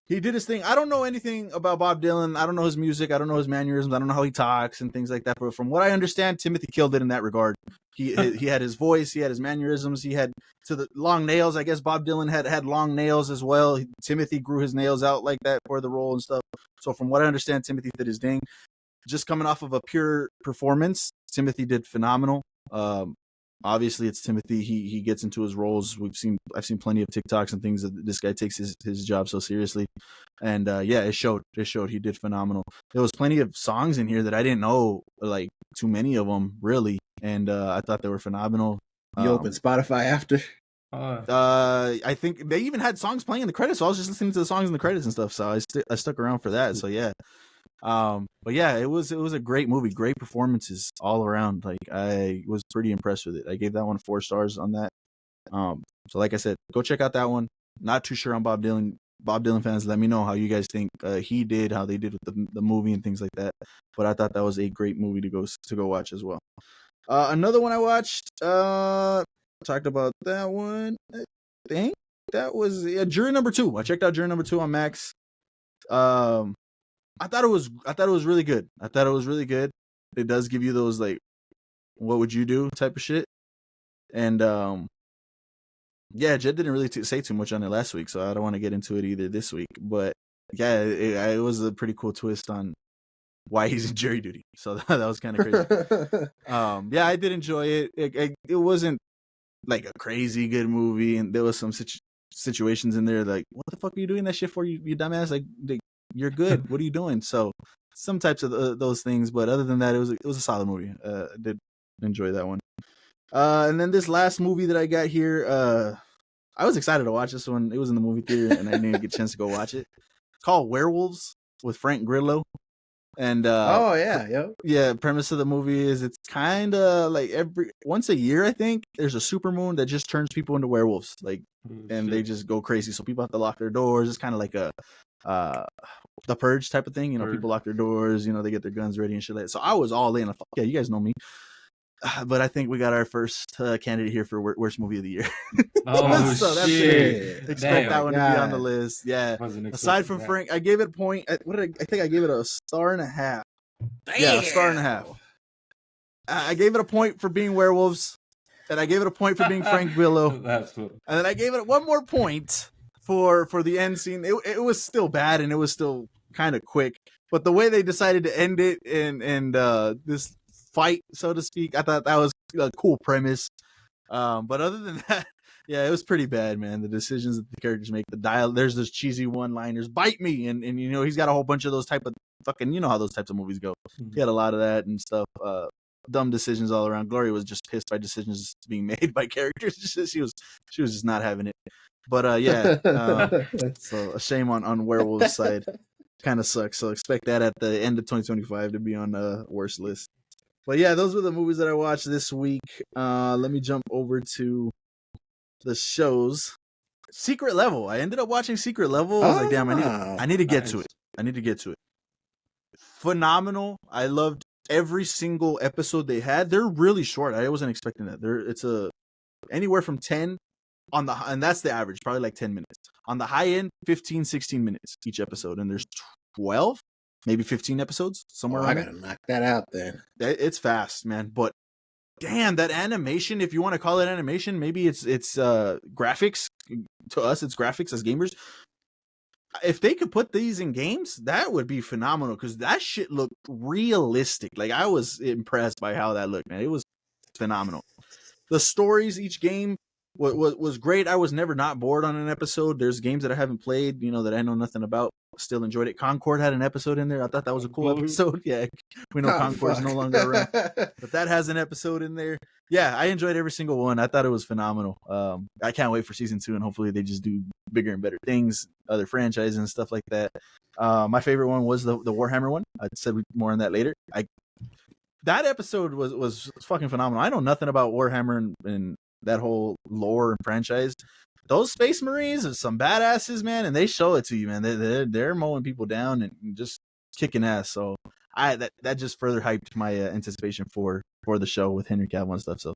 He did his thing. I don't know anything about Bob Dylan. I don't know his music. I don't know his mannerisms. I don't know how he talks and things like that. But from what I understand, Timothy killed it in that regard. He had his voice. He had his mannerisms. He had to the long nails. I guess Bob Dylan had long nails as well. Timothy grew his nails out like that for the role and stuff. So from what I understand, Timothy did his thing. Just coming off of a pure performance, Timothy did phenomenal. Obviously, it's Timothy. He gets into his roles. I've seen plenty of TikToks and things that this guy takes his job so seriously, and yeah, it showed. He did phenomenal. There was plenty of songs in here that I didn't know, like too many of them really, and I thought they were phenomenal. You opened Spotify after? I think they even had songs playing in the credits. So I was just listening to the songs in the credits and stuff. So I stuck around for that. So yeah. But yeah, it was a great movie, great performances all around. Like, I was pretty impressed with it. I gave that one 4 stars on that. So like I said, go check out that one. Not too sure on Bob Dylan. Bob Dylan fans, let me know how you guys think he did, how they did with the movie and things like that. But I thought that was a great movie to go watch as well. Another one I watched, talked about that one. I think that was Jury Number 2. I checked out Jury Number 2 on Max. I thought it was really good. It does give you those like what would you do type of shit. And yeah, Jed didn't really say too much on it last week, so I don't want to get into it either this week. But yeah, it was a pretty cool twist on why he's in jury duty. So that was kind of crazy. Yeah, I did enjoy it. It wasn't like a crazy good movie, and there was some situations in there like, what the fuck are you doing that shit for, you dumbass? Like you're good. What are you doing? So some types of those things, but other than that, it was a solid movie. I did enjoy that one. And then this last movie that I got here, I was excited to watch this one. It was in the movie theater, and I didn't get a chance to go watch it. It's called Werewolves with Frank Grillo. And oh yeah, yep. Yeah. Premise of the movie is it's kind of like once a year, I think, there's a supermoon that just turns people into werewolves, like, and they just go crazy. So people have to lock their doors. It's kind of like a the Purge type of thing. You know, people lock their doors. You know, they get their guns ready and shit like that. So I was all in. Like, yeah, you guys know me. But I think we got our first candidate here for worst movie of the year. Oh, so that's shit. Expect that one to be on the list. Yeah. Aside from Frank, I gave it a point. I think I gave it a 1.5 stars. Yeah, a 1.5 stars. I gave it a point for being werewolves, and I gave it a point for being Frank Grillo. That's cool. And then I gave it one more point for the end scene. It was still bad, and it was still kind of quick. But the way they decided to end it and this fight, so to speak, I thought that was a cool premise. But other than that, yeah, it was pretty bad, man. The decisions that the characters make, there's those cheesy one-liners, bite me, and you know, he's got a whole bunch of those type of fucking, you know how those types of movies go. He had a lot of that and stuff. Dumb decisions all around. Gloria was just pissed by decisions being made by characters. She was just not having it. But yeah, so a shame on Werewolves' side. Kind of sucks. So expect that at the end of 2025 to be on the worst list. But yeah, those were the movies that I watched this week. Let me jump over to the shows. Secret Level. I ended up watching Secret Level. I was like, damn, I need to get to it. I need to get to it. Phenomenal. I loved every single episode they had. They're really short. I wasn't expecting that. It's anywhere from 10 and that's the average, probably like 10 minutes. On the high end, 15, 16 minutes each episode. And there's 12, maybe 15 episodes somewhere around. I gotta knock that out then. It's fast, man. But damn, that animation, if you want to call it animation, maybe it's graphics. To us, it's graphics as gamers. If they could put these in games, that would be phenomenal, because that shit looked realistic. Like, I was impressed by how that looked, man. It was phenomenal. The stories each game was great. I was never not bored on an episode. There's games that I haven't played, you know, that I know nothing about. Still enjoyed it. Concord had an episode in there. I thought that was a cool episode. Yeah, we know Concord's no longer around, but that has an episode in there. Yeah, I enjoyed every single one. I thought it was phenomenal. I can't wait for season 2, and hopefully they just do bigger and better things, other franchises and stuff like that. My favorite one was the Warhammer one. I said more on that later. That episode was fucking phenomenal. I know nothing about Warhammer and that whole lore and franchise. Those Space Marines are some badasses, man, and they show it to you, man. They're mowing people down and just kicking ass. So that just further hyped my anticipation for the show with Henry Cavill and stuff. So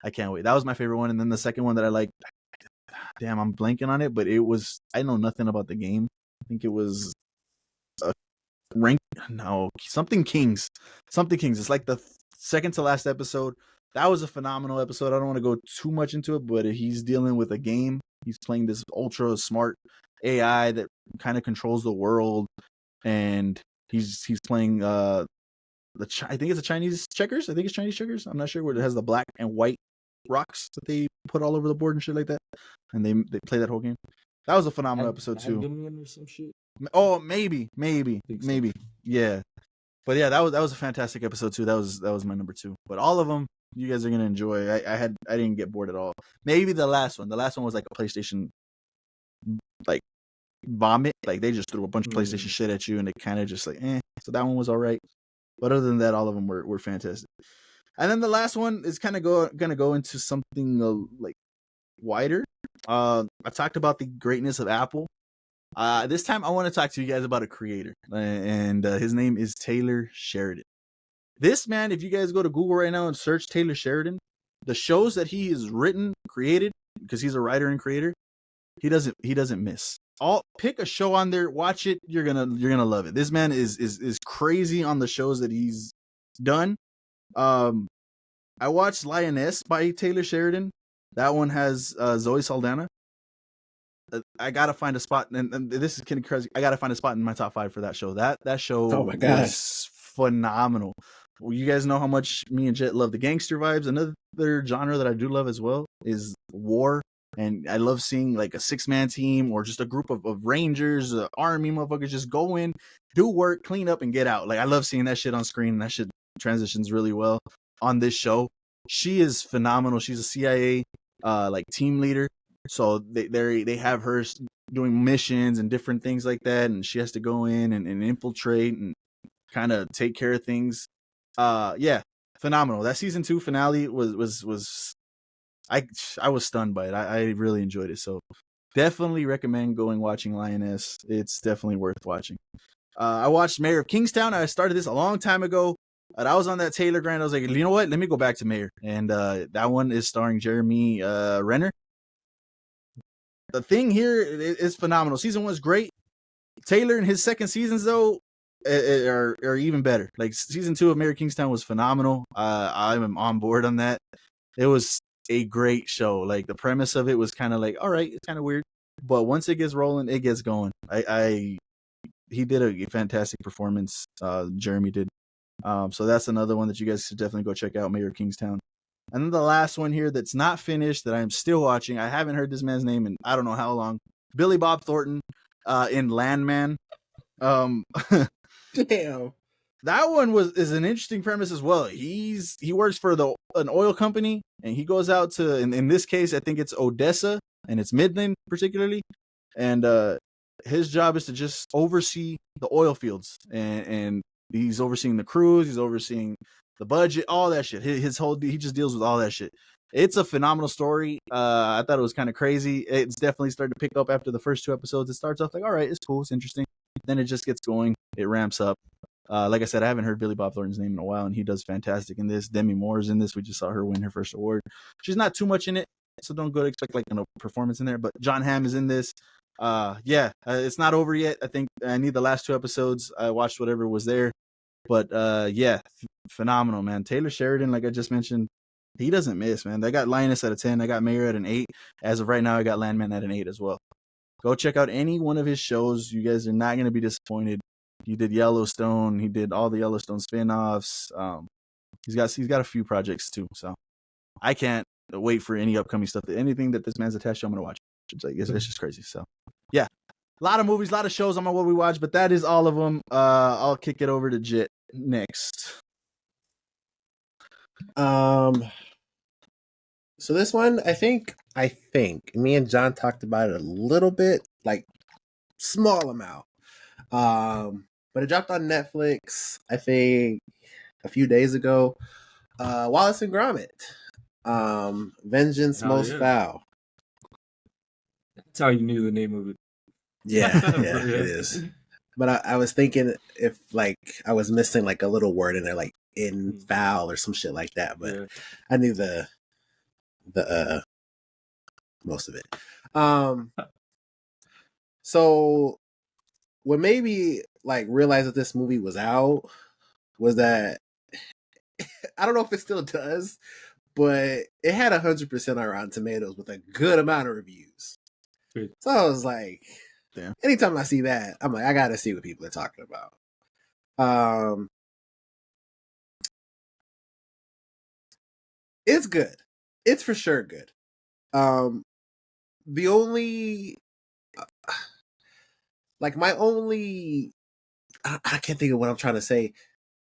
I can't wait. That was my favorite one. And then the second one that I liked, damn, I'm blanking on it, but it was, I know nothing about the game. I think it was Something Kings. It's like the second to last episode. That was a phenomenal episode. I don't want to go too much into it, but he's dealing with a game. He's playing this ultra smart AI that kind of controls the world, and he's playing I think it's a Chinese checkers. I think it's Chinese checkers. I'm not sure, where it has the black and white rocks that they put all over the board and shit like that, and they play that whole game. That was a phenomenal episode too. Or some shit. Oh, maybe, yeah. But yeah, that was a fantastic episode too. That was my number 2. But all of them, you guys are gonna enjoy. I didn't get bored at all. Maybe the last one. The last one was like a PlayStation, like, vomit. Like, they just threw a bunch of PlayStation shit at you, and it kind of just like, So that one was all right. But other than that, all of them were fantastic. And then the last one is kind of gonna go into something like wider. I talked about the greatness of Apple. This time I want to talk to you guys about a creator, and his name is Taylor Sheridan. This man, if you guys go to Google right now and search Taylor Sheridan, the shows that he has written, created, because he's a writer and creator, he doesn't miss. Pick a show on there, watch it, you're gonna love it. This man is crazy on the shows that he's done. I I watched Lioness by Taylor Sheridan. That one has Zoe Saldana. I gotta find a spot, and this is kind of crazy. I gotta find a spot in my top 5 for that show. That show Oh my God. was phenomenal. Well, you guys know how much me and Jet love the gangster vibes. Another genre that I do love as well is war. And I love seeing like a 6-man team or just a group of rangers, army motherfuckers just go in, do work, clean up, and get out. Like I love seeing that shit on screen. And that shit transitions really well on this show. She is phenomenal. She's a CIA like team leader. So they have her doing missions and different things like that, and she has to go in and infiltrate and kind of take care of things. Yeah, phenomenal. That season 2 finale was I was stunned by it. I really enjoyed it. So definitely recommend watching Lioness. It's definitely worth watching. I watched Mayor of Kingstown. I started this a long time ago. I was on that Taylor Grant. I was like, you know what? Let me go back to Mayor. And that one is starring Jeremy Renner. The thing here is phenomenal. Season 1 is great. Taylor in his second seasons, though, are even better. Like season 2 of Mayor of Kingstown was phenomenal. I'm on board on that. It was a great show. Like the premise of it was kind of like, all right, it's kind of weird, but once it gets rolling, it gets going. He did a fantastic performance. Jeremy did. So that's another one that you guys should definitely go check out, Mayor of Kingstown. And then the last one here that's not finished that I'm still watching. I haven't heard this man's name in I don't know how long. Billy Bob Thornton in Landman. Damn. That one is an interesting premise as well. He works for an oil company, and he goes out to in this case I think it's Odessa and it's Midland particularly, and his job is to just oversee the oil fields, and he's overseeing the crews, he's overseeing the budget, all that shit. He just deals with all that shit. It's a phenomenal story. I thought it was kind of crazy. It's definitely started to pick up after the first 2 episodes. It starts off like, all right, it's cool, it's interesting. Then it just gets going. It ramps up. Like I said, I haven't heard Billy Bob Thornton's name in a while, and he does fantastic in this. Demi Moore's in this. We just saw her win her first award. She's not too much in it, so don't go to expect like a performance in there. But John Hamm is in this. It's not over yet. I think I need the last 2 episodes. I watched whatever was there. But phenomenal, man. Taylor Sheridan, like I just mentioned, he doesn't miss, man. I got Lioness at a 10. I got Mayor at an 8. As of right now, I got Landman at an 8 as well. Go check out any one of his shows. You guys are not going to be disappointed. He did Yellowstone. He did all the Yellowstone spinoffs. He's got a few projects too. So I can't wait for any upcoming stuff. Anything that this man's attached to, I'm going to watch. It's just crazy. So yeah. A lot of movies, a lot of shows on my What We Watch, but that is all of them. I'll kick it over to Jit next. So this one, I think me and John talked about it a little bit, like small amount. But it dropped on Netflix, I think, a few days ago. Wallace and Gromit. Vengeance Most Foul. That's how you knew the name of it. Yeah, it is. But I was thinking if like I was missing like a little word in there, like in foul or some shit like that. But I knew the most of it. So what made me like realize that this movie was out was that I don't know if it still does, but it had 100% on Rotten Tomatoes with a good amount of reviews. So I was like, damn. Anytime I see that, I'm like, I gotta see what people are talking about. It's good. It's for sure good. The only, like my only, I can't think of what I'm trying to say.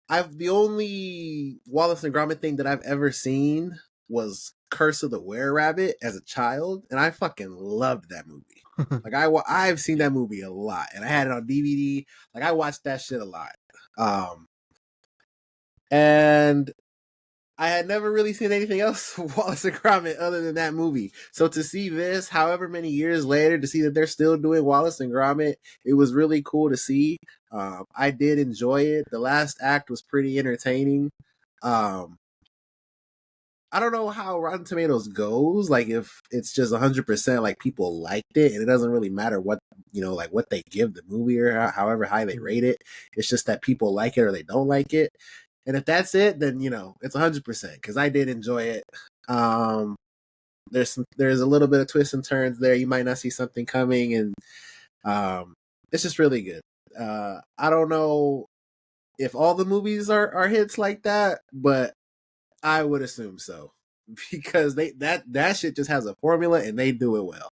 The only Wallace and Gromit thing that I've ever seen was Curse of the Were-Rabbit as a child, and I fucking loved that movie. Like I've seen that movie a lot, and I had it on DVD. Like I watched that shit a lot. And I had never really seen anything else Wallace and Gromit other than that movie. So to see this, however many years later, to see that they're still doing Wallace and Gromit, it was really cool to see. I did enjoy it. The last act was pretty entertaining. I don't know how Rotten Tomatoes goes. Like if it's just 100%, like people liked it, and it doesn't really matter what like what they give the movie or however high they rate it. It's just that people like it or they don't like it. And if that's it, then it's 100% because I did enjoy it. There's a little bit of twists and turns there. You might not see something coming, and it's just really good. I don't know if all the movies are hits like that, but I would assume so because that shit just has a formula and they do it well.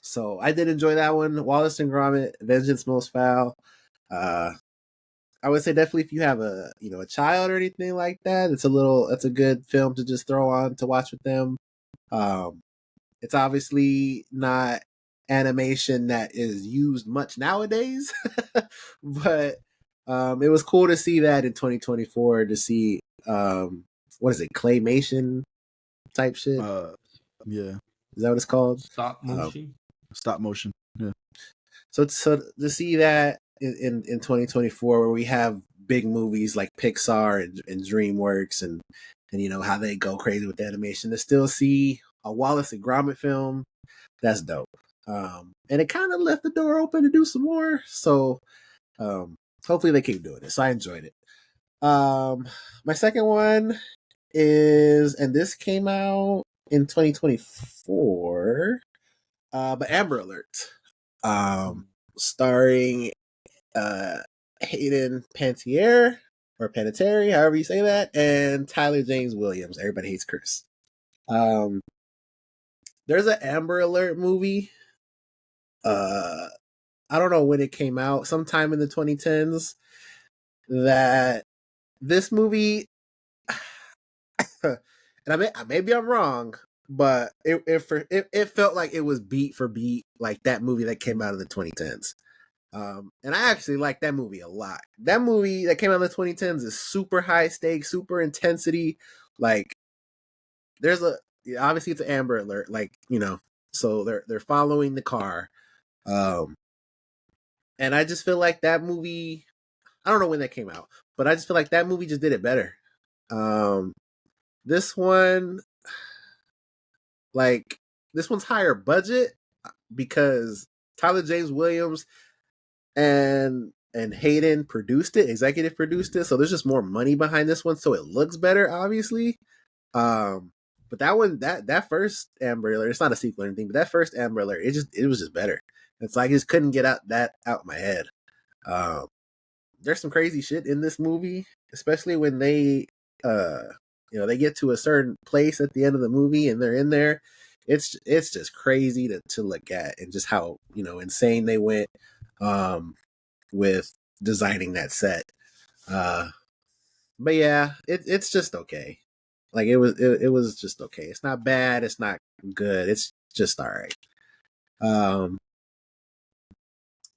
So I did enjoy that one. Wallace and Gromit, Vengeance Most Foul. I would say definitely if you have a child or anything like that, that's a good film to just throw on to watch with them. It's obviously not animation that is used much nowadays, but it was cool to see that in 2024 to see what is it, claymation type shit? Yeah, is that what it's called? Stop motion. Stop motion. Yeah. So to see that in 2024 where we have big movies like Pixar and DreamWorks and how they go crazy with the animation, to still see a Wallace and Gromit film, that's dope. And it kind of left the door open to do some more. So hopefully they keep doing it. So I enjoyed it. My second one is, and this came out in 2024, but Amber Alert, starring Hayden Panettiere or Panettiere, however you say that, and Tyler James Williams. Everybody hates Chris. There's an Amber Alert movie. I don't know when it came out, sometime in the 2010s. That this movie, and maybe I'm wrong, but it felt like it was beat for beat like that movie that came out in the 2010s. And I actually like that movie a lot. That movie that came out in the 2010s is super high stakes, super intensity. Like, obviously it's an Amber Alert, like, so they're following the car. And I just feel like that movie, I don't know when that came out, but I just feel like that movie just did it better. This one's higher budget because Tyler James Williams and Hayden executive produced it, so there's just more money behind this one, so it looks better, obviously. But that one, that first Amber Alert, it's not a sequel or anything, but that first Amber Alert, it was just better. It's like I just couldn't get out my head. There's some crazy shit in this movie, especially when they they get to a certain place at the end of the movie and they're in there. It's just crazy to look at, and just how insane they went with designing that set. But yeah, it's just okay. Like it was just okay. It's not bad. It's not good. It's just all right.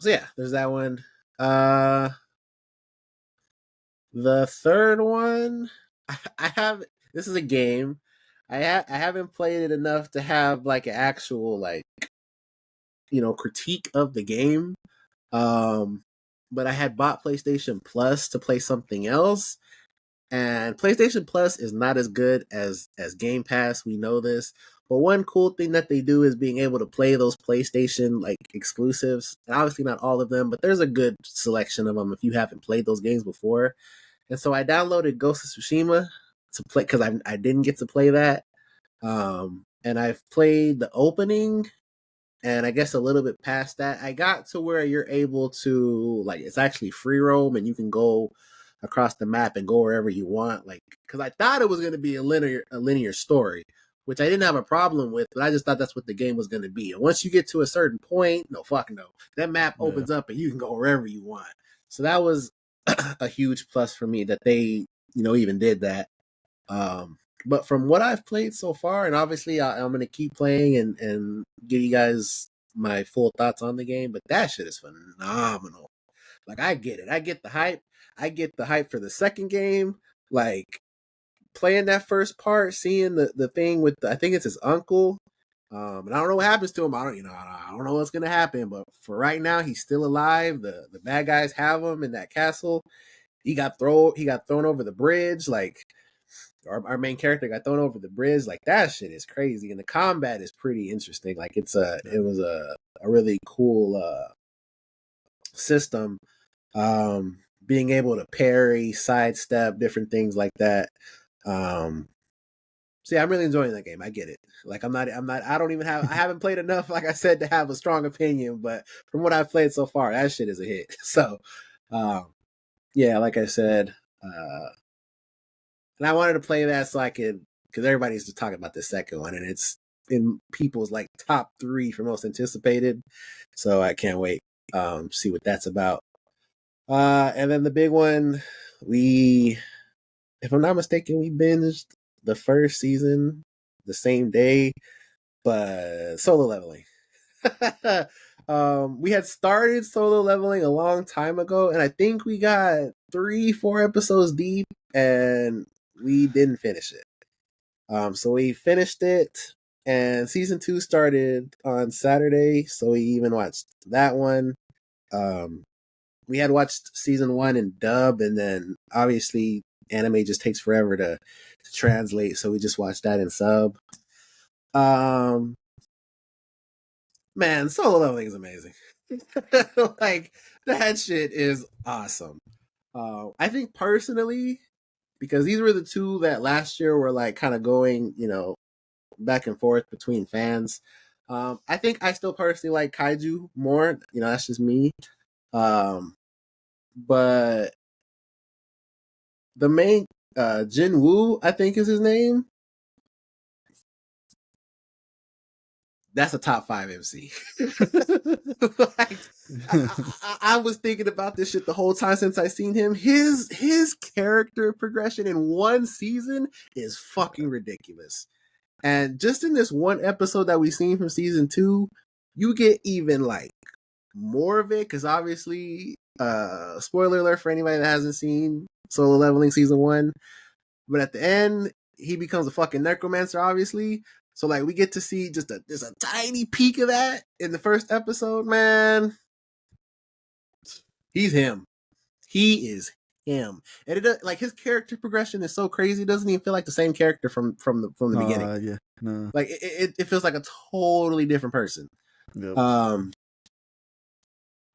So yeah, there's that one. The third one, I have. This is a game. I haven't played it enough to have like an actual critique of the game. But I had bought PlayStation Plus to play something else, and PlayStation Plus is not as good as Game Pass. We know this. But one cool thing that they do is being able to play those PlayStation exclusives. And obviously not all of them, but there's a good selection of them if you haven't played those games before. And so I downloaded Ghost of Tsushima to play because I didn't get to play that. And I've played the opening and I guess a little bit past that. I got to where you're able to it's actually free roam and you can go across the map and go wherever you want. Because I thought it was going to be a linear story, which I didn't have a problem with, but I just thought that's what the game was going to be. And once you get to a certain point, no, that map opens up and you can go wherever you want. So that was a huge plus for me that they, even did that. But from what I've played so far, and obviously I'm going to keep playing and give you guys my full thoughts on the game, but that shit is phenomenal. I get it. I get the hype. I get the hype for the second game. Playing that first part, seeing the thing with I think it's his uncle. And I don't know what happens to him. I don't know what's gonna happen. But for right now, he's still alive. The bad guys have him in that castle. He got thrown over the bridge. Our main character got thrown over the bridge. That shit is crazy. And the combat is pretty interesting. It was a really cool system. being able to parry, sidestep, different things like that. See, I'm really enjoying that game. I get it. Like I haven't played enough, like I said, to have a strong opinion, but from what I've played so far, that shit is a hit. So, yeah, like I said, and I wanted to play that so I could, because everybody's just talking about the second one, and it's in people's like top 3 for most anticipated. So I can't wait see what that's about. And then the big one, if I'm not mistaken, we binged the first season the same day, but Solo Leveling. We had started Solo Leveling a long time ago, and I think we got 3-4 episodes deep, and we didn't finish it. So we finished it, and season 2 started on Saturday, so we even watched that one. We had watched season 1 in dub, and then obviously anime just takes forever to translate, so we just watched that in sub. Man, Solo Leveling is amazing. Like, that shit is awesome. I think personally, because these were the 2 that last year were like kind of going, back and forth between fans. I think I still personally like Kaiju more. That's just me. But the main Jin Woo, I think is his name. That's a top 5 MC. Like, I was thinking about this shit the whole time since I seen him. His character progression in one season is fucking ridiculous. And just in this one episode that we've seen from season 2, you get even like more of it, because obviously, spoiler alert for anybody that hasn't seen Solo Leveling season 1, but at the end, he becomes a fucking necromancer, obviously. So like we get to see just a tiny peek of that in the first episode, man. He's him. He is him. And it like his character progression is so crazy, it doesn't even feel like the same character from the beginning. Yeah, no. Like it feels like a totally different person. Yep.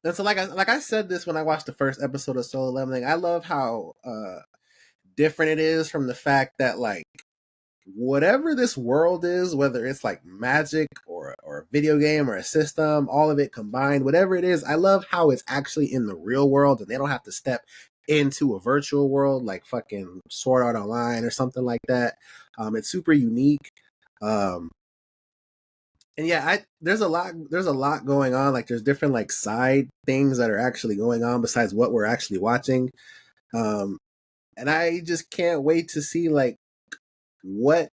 And so like I said this when I watched the first episode of Solo Leveling, I love how different it is from the fact that like whatever this world is, whether it's like magic or a video game or a system, all of it combined, whatever it is, I love how it's actually in the real world and they don't have to step into a virtual world like fucking Sword Art Online or something like that. It's super unique. And yeah, there's a lot going on. Like there's different like side things that are actually going on besides what we're actually watching. And I just can't wait to see like what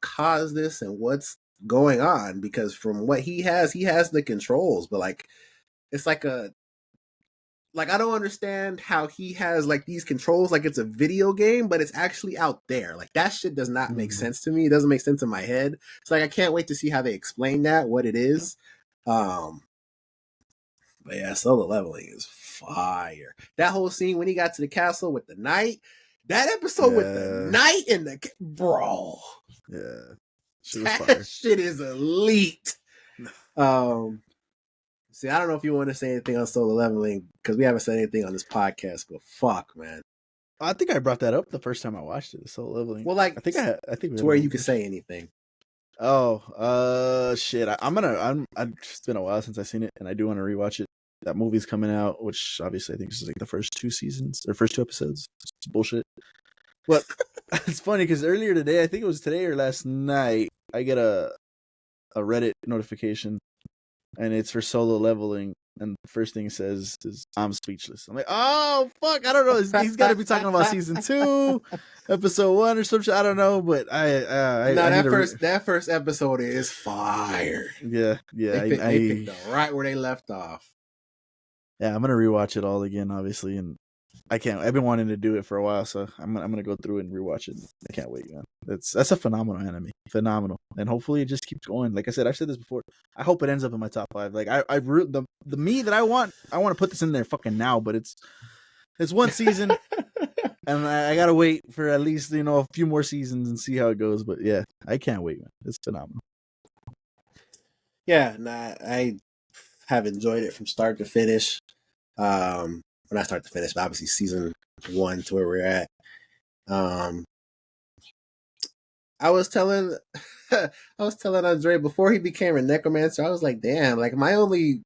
caused this and what's going on, because from what he has the controls, but like it's like I don't understand how he has like these controls like it's a video game, but it's actually out there. Like that shit does not make sense to me. It doesn't make sense in my head. It's like I can't wait to see how they explain that, what it is. But yeah, Solo Leveling is fire. That whole scene when he got to the castle with the knight, that episode with the knight and the bro. Yeah. That shit is elite. See, I don't know if you want to say anything on Solo Leveling because we haven't said anything on this podcast, but fuck, man. I think I brought that up the first time I watched it, Solo Leveling. Well, like, I think to where you could say anything. Oh, shit. It's been a while since I've seen it, and I do want to rewatch it. That movie's coming out, which obviously I think is like the first 2 seasons or first 2 episodes. It's bullshit. But it's funny because earlier today, I think it was today or last night, I get a Reddit notification, and it's for Solo Leveling, and the first thing it says is "I'm speechless." I'm like, oh fuck, I don't know. He's got to be talking about season 2, episode 1 or some shit. I don't know, but that first episode is fire. Yeah. They picked it right where they left off. Yeah, I'm gonna rewatch it all again, obviously, and I can't. I've been wanting to do it for a while, so I'm gonna go through it and rewatch it. I can't wait, man. That's a phenomenal anime, phenomenal, and hopefully it just keeps going. Like I said, I've said this before. I hope it ends up in my top 5. Like I the me that I want to put this in there fucking now, but it's one season, and I gotta wait for at least a few more seasons and see how it goes. But yeah, I can't wait, man. It's phenomenal. Yeah, I have enjoyed it from start to finish. not start to finish, but obviously season 1 to where we're at. I was telling Andre before he became a necromancer, I was like, damn, like my only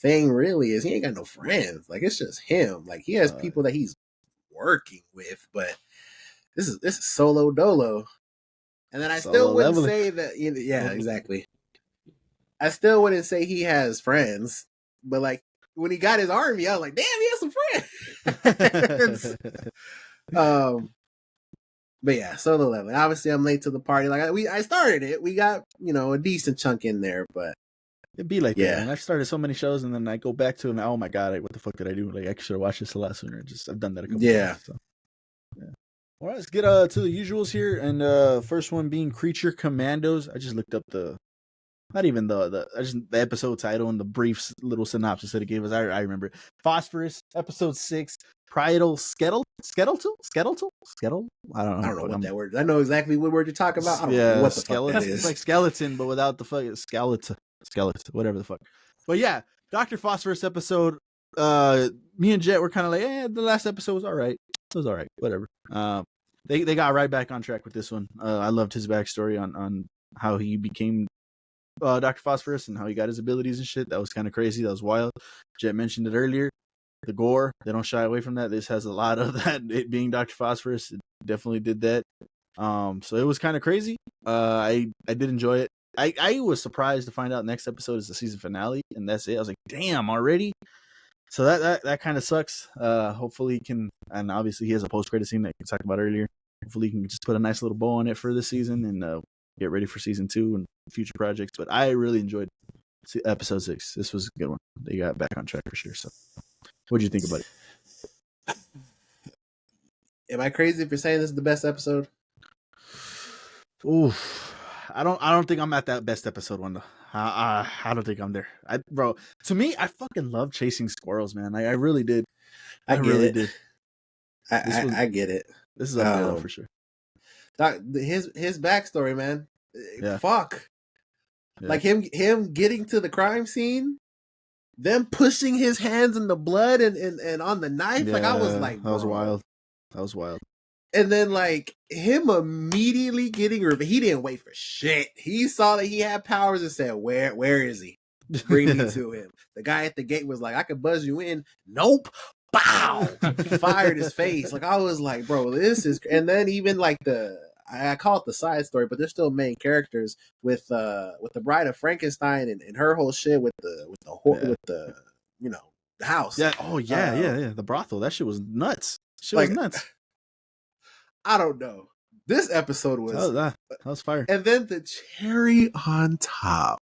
thing really is he ain't got no friends. Like it's just him. Like he has people that he's working with, but this is solo dolo. And then I still wouldn't say that. Yeah, exactly. I still wouldn't say he has friends, but like when he got his army, I was like, damn, he has some friends. But yeah, solo leveling. Obviously, I'm late to the party. Like I started it. We got a decent chunk in there, but it'd be like that. And I've started so many shows, and then I go back to it. And, oh my god, what the fuck did I do? Like I should have watched this a lot sooner. I've done that a couple times. So. Yeah. All right, let's get to the usuals here, and first one being Creature Commandos. I just looked up the episode title and the brief little synopsis that it gave us. I remember Phosphorus, episode 6. Parietal skeletal? I don't know what that word is. I know exactly what word you're talking about. I don't know what the fuck that is. It's like skeleton, but without the fucking skeleton, whatever the fuck. But yeah, Dr. Phosphorus episode. Me and Jet were kind of like, the last episode was all right. It was all right, whatever. They got right back on track with this one. I loved his backstory on how he became Dr. Phosphorus and how he got his abilities and shit. That was kind of crazy. That was wild. Jet mentioned it earlier. The gore, they don't shy away from that. This has a lot of that. It being Dr. Phosphorus, it definitely did that. So it was kind of crazy. I did enjoy it. I was surprised to find out next episode is the season finale, and that's it. I was like, damn, already? So that kind of sucks. Hopefully he can, and obviously he has a post-credit scene that we talked about earlier. Hopefully he can just put a nice little bow on it for this season and get ready for season 2 and future projects. But I really enjoyed episode 6. This was a good one. They got back on track for sure. So what'd you think about it? Am I crazy if you're saying this is the best episode? Oof. I don't think I'm at that best episode one though. I don't think I'm there. Bro, to me, I fucking love chasing squirrels, man. I really did. I really did. I get it. This is up there for sure. His backstory, man. Yeah. Fuck. Yeah. Like him getting to the crime scene, them pushing his hands in the blood and on the knife. Yeah, like I was like, that was wild. That was wild. And then like him immediately getting he didn't wait for shit. He saw that he had powers and said, Where is he? Bring me to him. The guy at the gate was like, I could buzz you in. Nope. Bow. Fired his face. Like I was like, bro, this is. And then even like I call it the side story, but they're still main characters with the Bride of Frankenstein and her whole shit with the house. Yeah. Oh yeah. The brothel. That shit was nuts. Was nuts. I don't know. This episode was that was fire. And then the cherry on top.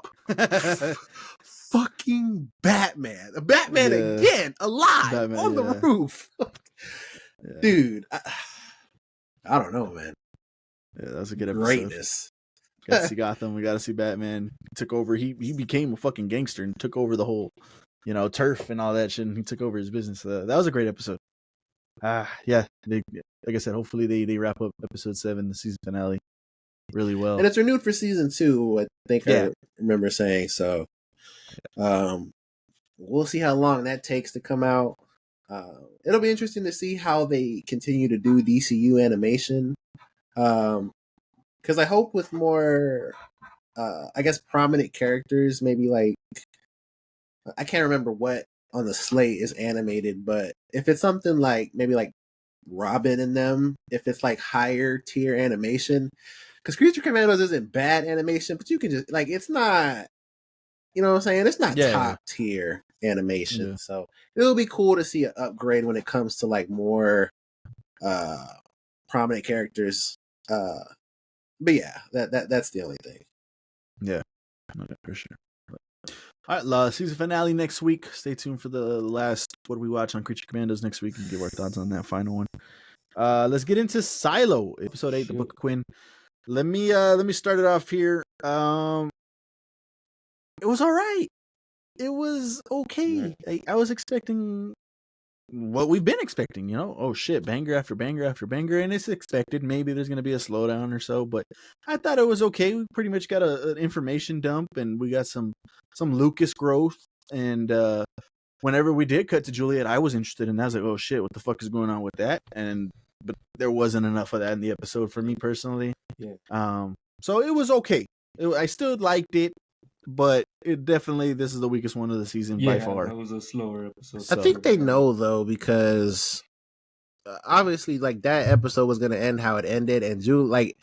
Fucking Batman. Batman again, alive on the roof. Dude, I don't know, man. Yeah, that was a good episode. Greatness. Got to see Gotham. We got to see Batman. He took over. He became a fucking gangster and took over the whole, turf and all that shit. And he took over his business. That was a great episode. Yeah. Like I said, hopefully they wrap up episode 7, the season finale, really well. And it's renewed for season 2. I think I remember saying so. We'll see how long that takes to come out. It'll be interesting to see how they continue to do DCU animation. Because I hope with more, I guess, prominent characters, maybe like, I can't remember what on the slate is animated, but if it's something like, maybe like Robin and them, if it's like higher tier animation, because Creature Commandos isn't bad animation, but you can just, like, it's not, you know what I'm saying? It's not top tier animation. Yeah. So it'll be cool to see an upgrade when it comes to like more prominent characters. But yeah, that's the only thing. Yeah, for sure. All right, season finale next week. Stay tuned for the last what we watch on Creature Commandos next week and give our thoughts on that final one. Let's get into Silo, episode 8, The Book of Quinn. Let me start it off here. It was all right. It was okay. I was expecting what we've been expecting, Oh shit, banger after banger after banger, and it's expected. Maybe there's gonna be a slowdown or so, but I thought it was okay. We pretty much got an information dump, and we got some Lucas growth, and whenever we did cut to Juliet, I was interested in that. I was like, oh shit, what the fuck is going on with that? But there wasn't enough of that in the episode for me personally. Yeah. So it was okay. I still liked it, but it definitely, this is the weakest one of the season by far. That was a slower episode. I think they know though, because obviously, like, that episode was gonna end how it ended, and Julie, like,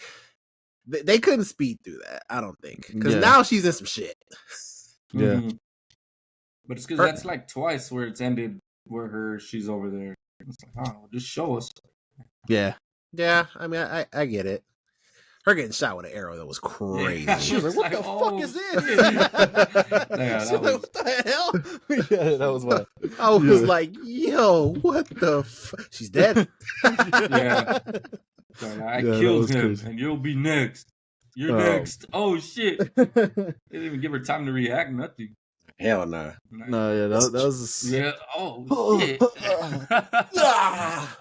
they couldn't speed through that. I don't think, because now she's in some shit. Yeah. Mm-hmm. But it's because that's like twice where it's ended where she's over there. It's like, oh, just show us. Yeah. Yeah, I mean, I get it. Her getting shot with an arrow, that was crazy. Yeah. She was like, what the fuck is this? Yeah, She was like, what the hell? Yeah, that was wild. I was like, yo, what the she's dead. Yeah. So I killed him, crazy. and you'll be next. You're next. Oh, shit. They didn't even give her time to react, nothing. Hell no. No, yeah, that was... Yeah. Oh, shit.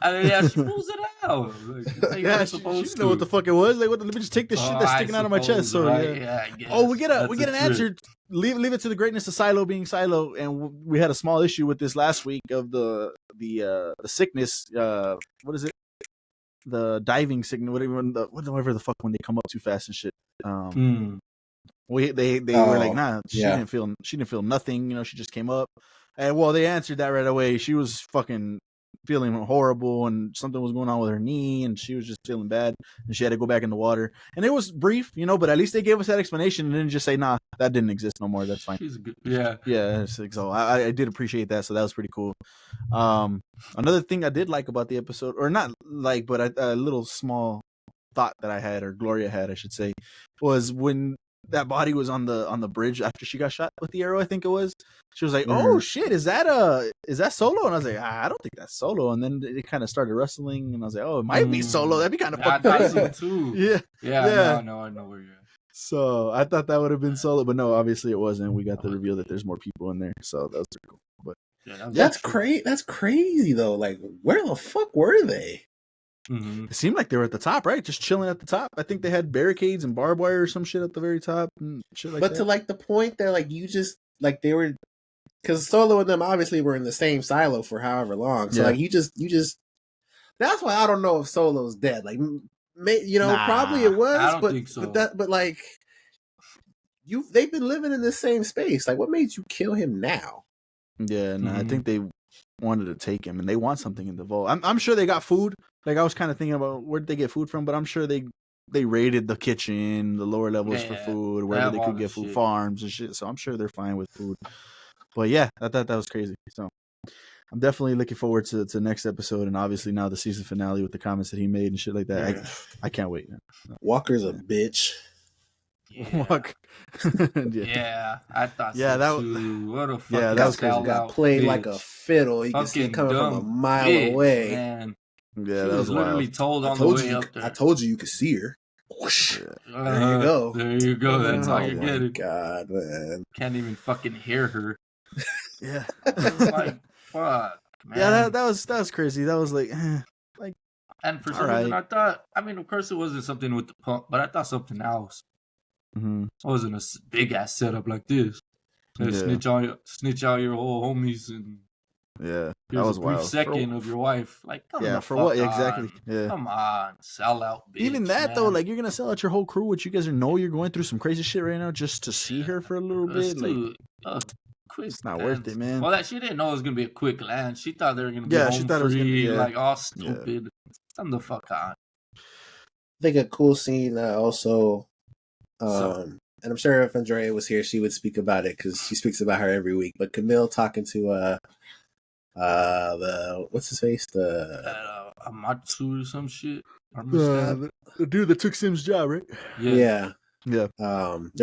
I mean, yeah, she pulls it out. Like, yeah, she know what the fuck it was. Like, let me just take this shit that's sticking out of my chest. So right? Yeah, I guess. Oh, we get an answer. Leave it to the greatness of Silo being Silo, and we had a small issue with this last week of the sickness. What is it? The diving sickness. Whatever the fuck when they come up too fast and shit. They were like, nah, she didn't feel nothing. You know, she just came up, and well, they answered that right away. She was fucking feeling horrible, and something was going on with her knee, and she was just feeling bad, and she had to go back in the water. And it was brief, you know, but at least they gave us that explanation and didn't just say, nah, that didn't exist no more. That's fine. She's good. Yeah. So I did appreciate that. So that was pretty cool. Another thing I did like about the episode, or not like, but a little small thought that I had, or Gloria had, I should say, was when that body was on the bridge after she got shot with the arrow, I think it was. She was like, "Oh shit, is that Solo?" And I was like, "I don't think that's Solo." And then it kind of started wrestling, and I was like, "Oh, it might be Solo. That'd be kind of fucked up." I thought so too. Yeah. No, I know where you're at. So I thought that would have been Solo, but no, obviously it wasn't. We got the reveal that there's more people in there, so that was pretty cool. But that's crazy. That's crazy though. Like, where the fuck were they? It seemed like they were at the top, right? Just chilling at the top. I think they had barricades and barbed wire or some shit at the very top and shit like that. But to like the point that like you just like they were, because Solo and them obviously were in the same silo for however long. So like you just. That's why I don't know if Solo's dead. Like, probably it was. I don't think so. But like they've been living in the same space. Like, what made you kill him now? Yeah, I think they wanted to take him, and they want something in the vault. I'm sure they got food. Like, I was kind of thinking about where did they get food from, but I'm sure they raided the kitchen, the lower levels for food, wherever they could get food, farms and shit. So I'm sure they're fine with food. But yeah, I thought that was crazy. So I'm definitely looking forward to next episode, and obviously now the season finale with the comments that he made and shit like that. Yeah. I can't wait, man. Walker's a bitch. Yeah. I thought so that too. What a fucking that was crazy. Got played like a fiddle. You can see it coming from a mile away. Man. Yeah, she that was literally wild. told on the way up there. I told you could see her. Whoosh. There you go. There you go. That's all you're getting. God, man. Can't even fucking hear her. Yeah. Like, fuck, man. Yeah, that was crazy. That was like, and for some reason, I thought, I mean, of course, it wasn't something with the pump, but I thought something else. It wasn't a big ass setup like this. Snitch out your whole homies and that was a brief wild second of your wife. Like, come on, for what exactly? Yeah, come on, sell out. Bitch, even that though, like you're gonna sell out your whole crew, which you guys know you're going through some crazy shit right now, just to see her for a little bit. Quick it's not worth it, man. Well, she didn't know it was gonna be a quick land. She thought they were gonna be home she thought free, it was gonna be like all stupid. Come the fuck on. I think a cool scene also. And I'm sure if Andrea was here, she would speak about it because she speaks about her every week. But Camille talking to the what's his face, the Amatsu or some shit. The dude that took Sim's job, right? Yeah. Their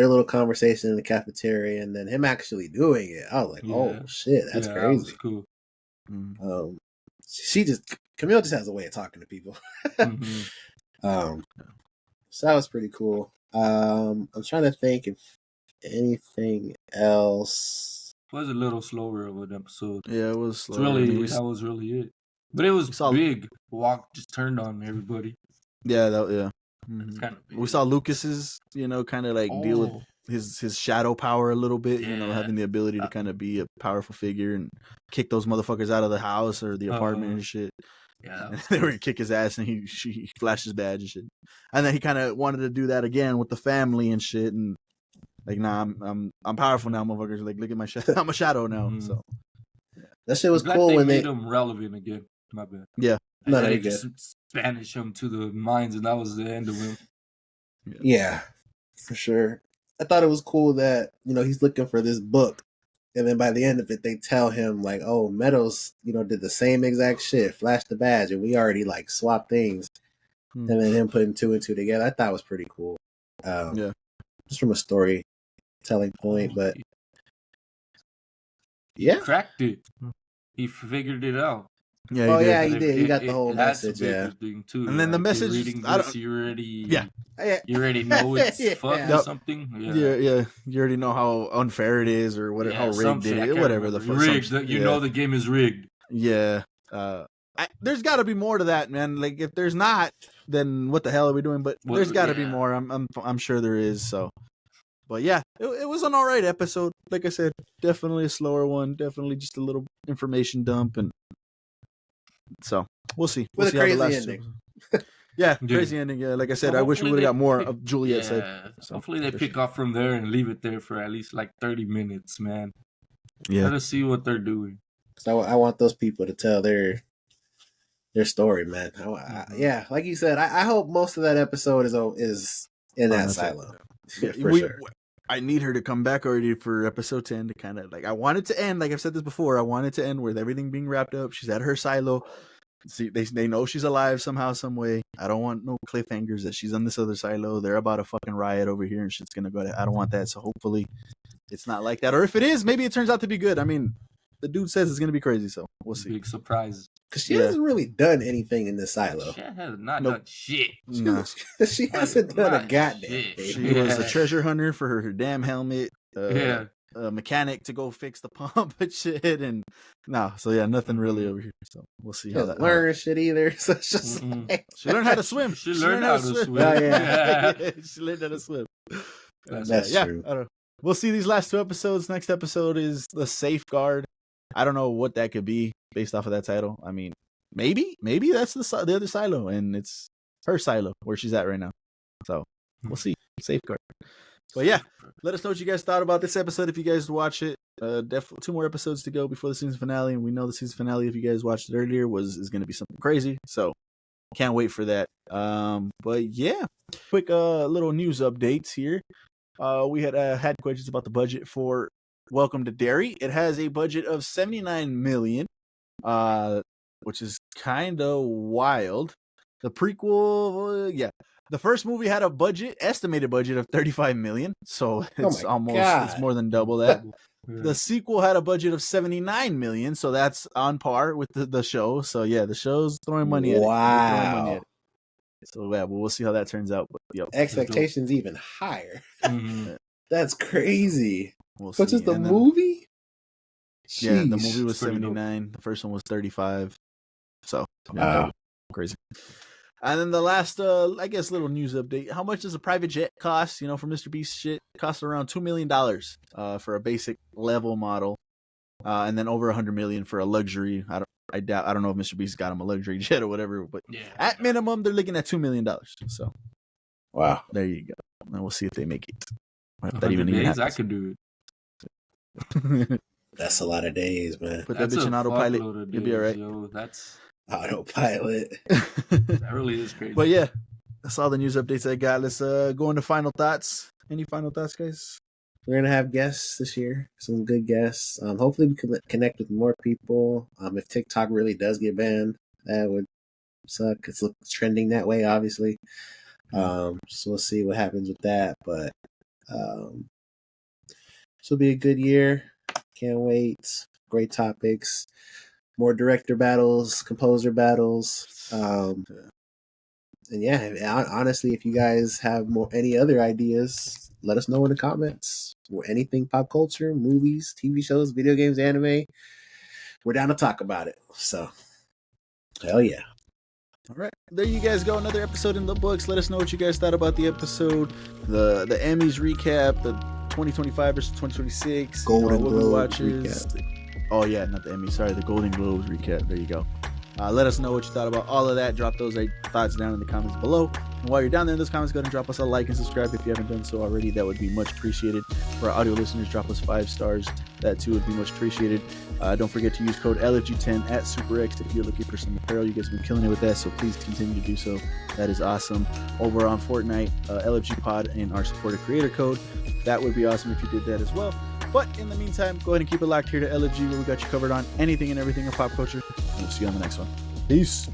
little conversation in the cafeteria, and then him actually doing it. I was like, oh shit, that's crazy. That was cool. Camille just has a way of talking to people. So that was pretty cool. I'm trying to think if anything else. It was a little slower of an episode. Yeah, it was slow. That was really it. But it was big. Walk just turned on everybody. Yeah, It's kind of big. We saw Lucas's, kind of like deal with his shadow power a little bit, Yeah. having the ability to kind of be a powerful figure and kick those motherfuckers out of the house or the apartment and shit. Yeah, And they were gonna kick his ass, and he flashed his badge and shit. And then he kind of wanted to do that again with the family and shit. And like, nah, I'm powerful now, motherfuckers. Like, look at my shadow. I'm a shadow now. Mhm. So That shit was cool when made him relevant again. My bad. Yeah. No, they you good. just Spanish him to the mines, and that was the end of him. Yeah, for sure. I thought it was cool that he's looking for this book, and then by the end of it, they tell him like, "Oh, Meadows, did the same exact shit, flashed the badge, and we already like swapped things." And then him putting 2 and 2 together, I thought was pretty cool. Yeah, just from a storytelling point, but yeah, Cracked it. He figured it out. yeah, he did. He got the whole message. Yeah, thing too. And then the message, You're reading I this, don't- you already, yeah. you already know it's Yeah. fucked Yep. or something. Yeah. You already know how unfair it is, or what, how some rigged shit, I it is, can't whatever the remember. fuck. Rigged. You know the game is rigged. Yeah. There's got to be more to that, man. Like, if there's not, then what the hell are we doing? But there's got to be more. I'm sure there is. So, but yeah, it was an all right episode. Like I said, definitely a slower one. Definitely just a little information dump, and so we'll see. With We'll a see how the crazy last ending. Yeah, crazy ending. Yeah, like I said, I wish we would have got more of Juliet's side. So, Hopefully they pick up from there and leave it there for at least like 30 minutes, man. Yeah. Let us see what they're doing. So I want those people to tell their story, man. Yeah, like you said, I hope most of that episode is in that silo. Yeah, for sure. I need her to come back already for episode 10 to kind of like, I want it to end, like I've said this before, I want it to end with everything being wrapped up. She's at her silo. See, they know she's alive somehow, some way. I don't want no cliffhangers that she's on this other silo. They're about a fucking riot over here and shit's gonna go. I don't want that. So hopefully it's not like that. Or if it is, maybe it turns out to be good. I mean, the dude says it's gonna be crazy, so we'll see. Big surprise. Because she hasn't really done anything in this silo. She has not done shit. Nah. She hasn't done a goddamn shit. thing. She was a treasure hunter for her damn helmet. Yeah. A mechanic to go fix the pump and shit, and so yeah, nothing really over here. So we'll see She how doesn't that learn shit either. So it's just like, she learned how to swim. She learned how to swim. Oh, yeah. She learned how to swim. That's true. I don't know. We'll see these last 2 episodes. Next episode is the Safeguard. I don't know what that could be based off of that title. I mean, maybe that's the other silo, and it's her silo where she's at right now. So we'll see. Safeguard. But yeah, let us know what you guys thought about this episode if you guys watch it. Definitely 2 more episodes to go before the season finale, and we know the season finale, if you guys watched it earlier, is going to be something crazy. So can't wait for that. But yeah, quick little news updates here. We had questions about the budget for Welcome to Derry. It has a budget of $79 million, which is kind of wild. The prequel, the first movie had a estimated budget of $35 million, so it's it's more than double that. The sequel had a budget of $79 million, so that's on par with the show. So yeah, the show's throwing money at it. Wow. So yeah, we'll see how that turns out. But expectations even higher. Mm-hmm. That's crazy. We'll Which see. is the movie? Yeah, the Sheesh. movie was 79. The first one was 35. So crazy. And then the last, I guess, little news update. How much does a private jet cost? For Mr. Beast shit, it costs around $2 million for a basic level model, and then over $100 million for a luxury. I don't know if Mr. Beast got him a luxury jet or whatever, but at minimum, they're looking at $2 million. So, wow, there you go. And we'll see if they make it. If that even happens. I could do it. That's a lot of days, man. Put that bitch in autopilot. You'll be all right. Yo, that's autopilot. That really is crazy. But yeah, that's all the news updates I got. Let's go into final thoughts. Any final thoughts, guys? We're gonna have guests this year. Some good guests. Hopefully we can connect with more people. If TikTok really does get banned, that would suck. It's trending that way, obviously. So we'll see what happens with that. But this will be a good year. Can't wait. Great topics. More director battles, composer battles. And yeah, honestly, if you guys have any other ideas, let us know in the comments. Or anything pop culture, movies, TV shows, video games, anime. We're down to talk about it. So, hell yeah. All right, there you guys go. Another episode in the books. Let us know what you guys thought about the episode, the Emmys recap, the 2025 versus 2026. Golden what Globe watches. Oh yeah, not the Emmy. Sorry, the Golden Globes recap. There you go. Let us know what you thought about all of that. Drop those thoughts down in the comments below. And while you're down there in those comments, go ahead and drop us a like and subscribe if you haven't done so already. That would be much appreciated. For our audio listeners, drop us 5 stars. That too would be much appreciated. Don't forget to use code LFG10 at SuperX if you're looking for some apparel. You guys have been killing it with that, so please continue to do so. That is awesome. Over on Fortnite, LFG Pod and our supporter creator code. That would be awesome if you did that as well. But in the meantime, go ahead and keep it locked here to LFG, where we got you covered on anything and everything in pop culture. And we'll see you on the next one. Peace.